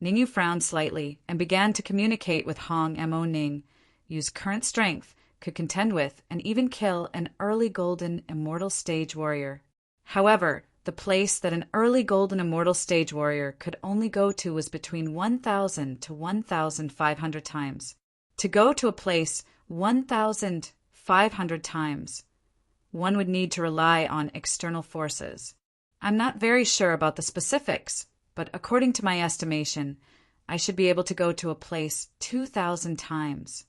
Ningyu frowned slightly and began to communicate with Hong Mo. Ning, whose current strength could contend with and even kill an early golden immortal stage warrior. However, the place that an early golden immortal stage warrior could only go to was between 1,000 to 1,500 times. To go to a place 1,500 times, one would need to rely on external forces. I'm not very sure about the specifics, but according to my estimation, I should be able to go to a place 2,000 times.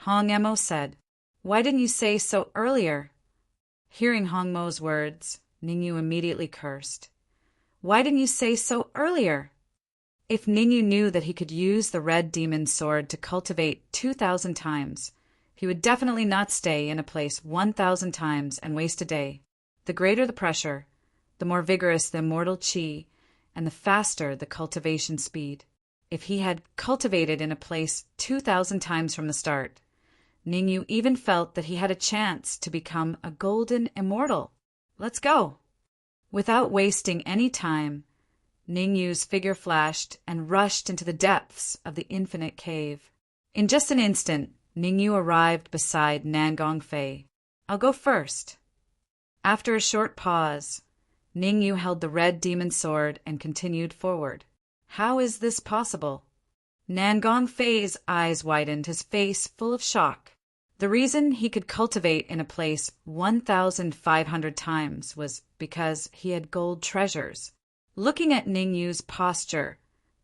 Hong Mo said, why didn't you say so earlier? Hearing Hong Mo's words, Ningyu immediately cursed. Why didn't you say so earlier? If Ningyu knew that he could use the red demon sword to cultivate 2,000 times, he would definitely not stay in a place 1,000 times and waste a day. The greater the pressure, the more vigorous the immortal chi, and the faster the cultivation speed. If he had cultivated in a place 2,000 times from the start, Ningyu even felt that he had a chance to become a golden immortal. Let's go! Without wasting any time, Ningyu's figure flashed and rushed into the depths of the infinite cave. In just an instant, Ningyu arrived beside Nangong Fei. I'll go first. After a short pause, Ningyu held the red demon sword and continued forward. How is this possible? Nangong Fei's eyes widened, his face full of shock. The reason he could cultivate in a place 1,500 times was because he had gold treasures. Looking at Ningyu's posture,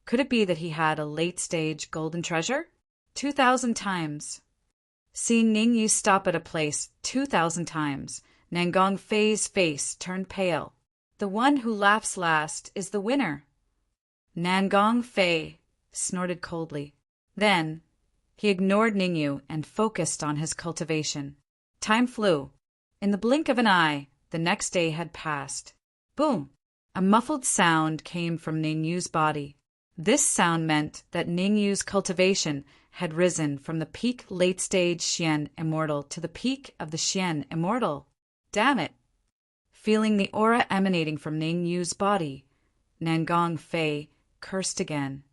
could it be that he had a late-stage golden treasure? 2,000 times. Seeing Ningyu stop at a place 2,000 times, Nangong Fei's face turned pale. The one who laughs last is the winner. Nangong Fei snorted coldly. Then, he ignored Ningyu and focused on his cultivation. Time flew. In the blink of an eye, the next day had passed. Boom! A muffled sound came from Ningyu's body. This sound meant that Ningyu's cultivation had risen from the peak late-stage Xian Immortal to the peak of the Xian Immortal. Damn it! Feeling the aura emanating from Ningyu's body, Nangong Fei cursed again.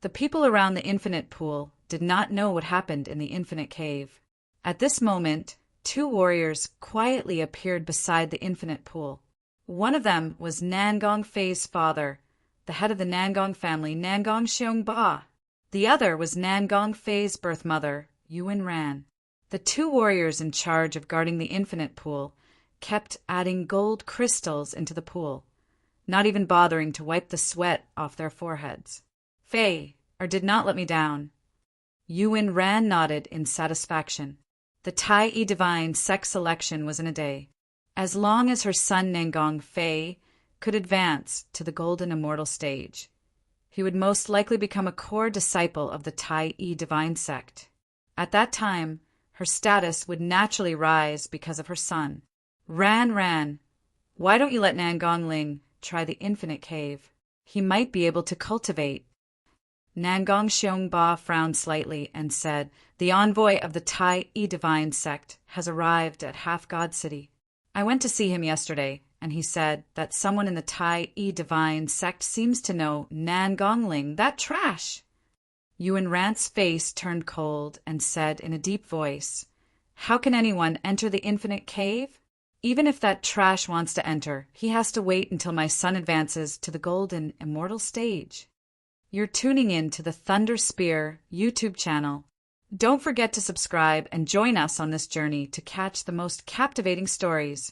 The people around the infinite pool did not know what happened in the infinite cave. At this moment, two warriors quietly appeared beside the infinite pool. One of them was Nangong Fei's father, the head of the Nangong family, Nangong Xiongba. The other was Nangong Fei's birth mother, Yuan Ran. The two warriors in charge of guarding the infinite pool kept adding gold crystals into the pool, not even bothering to wipe the sweat off their foreheads. Fei, did not let me down. Yuan Ran nodded in satisfaction. The Tai Divine sex selection was in a day. As long as her son Nangong Fei could advance to the Golden Immortal stage, he would most likely become a core disciple of the Tai Divine sect. At that time, her status would naturally rise because of her son. Ran, why don't you let Nangong Ling try the infinite cave? He might be able to cultivate. Nangong Xiongba frowned slightly and said, "The envoy of the Tai Divine sect has arrived at Half-God City. I went to see him yesterday, and he said that someone in the Tai Divine sect seems to know Nangong Ling, that trash." Yuan Ran's face turned cold and said in a deep voice, "How can anyone enter the infinite cave? Even if that trash wants to enter, he has to wait until my son advances to the Golden Immortal stage." You're tuning in to the Thunder Spear YouTube channel. Don't forget to subscribe and join us on this journey to catch the most captivating stories.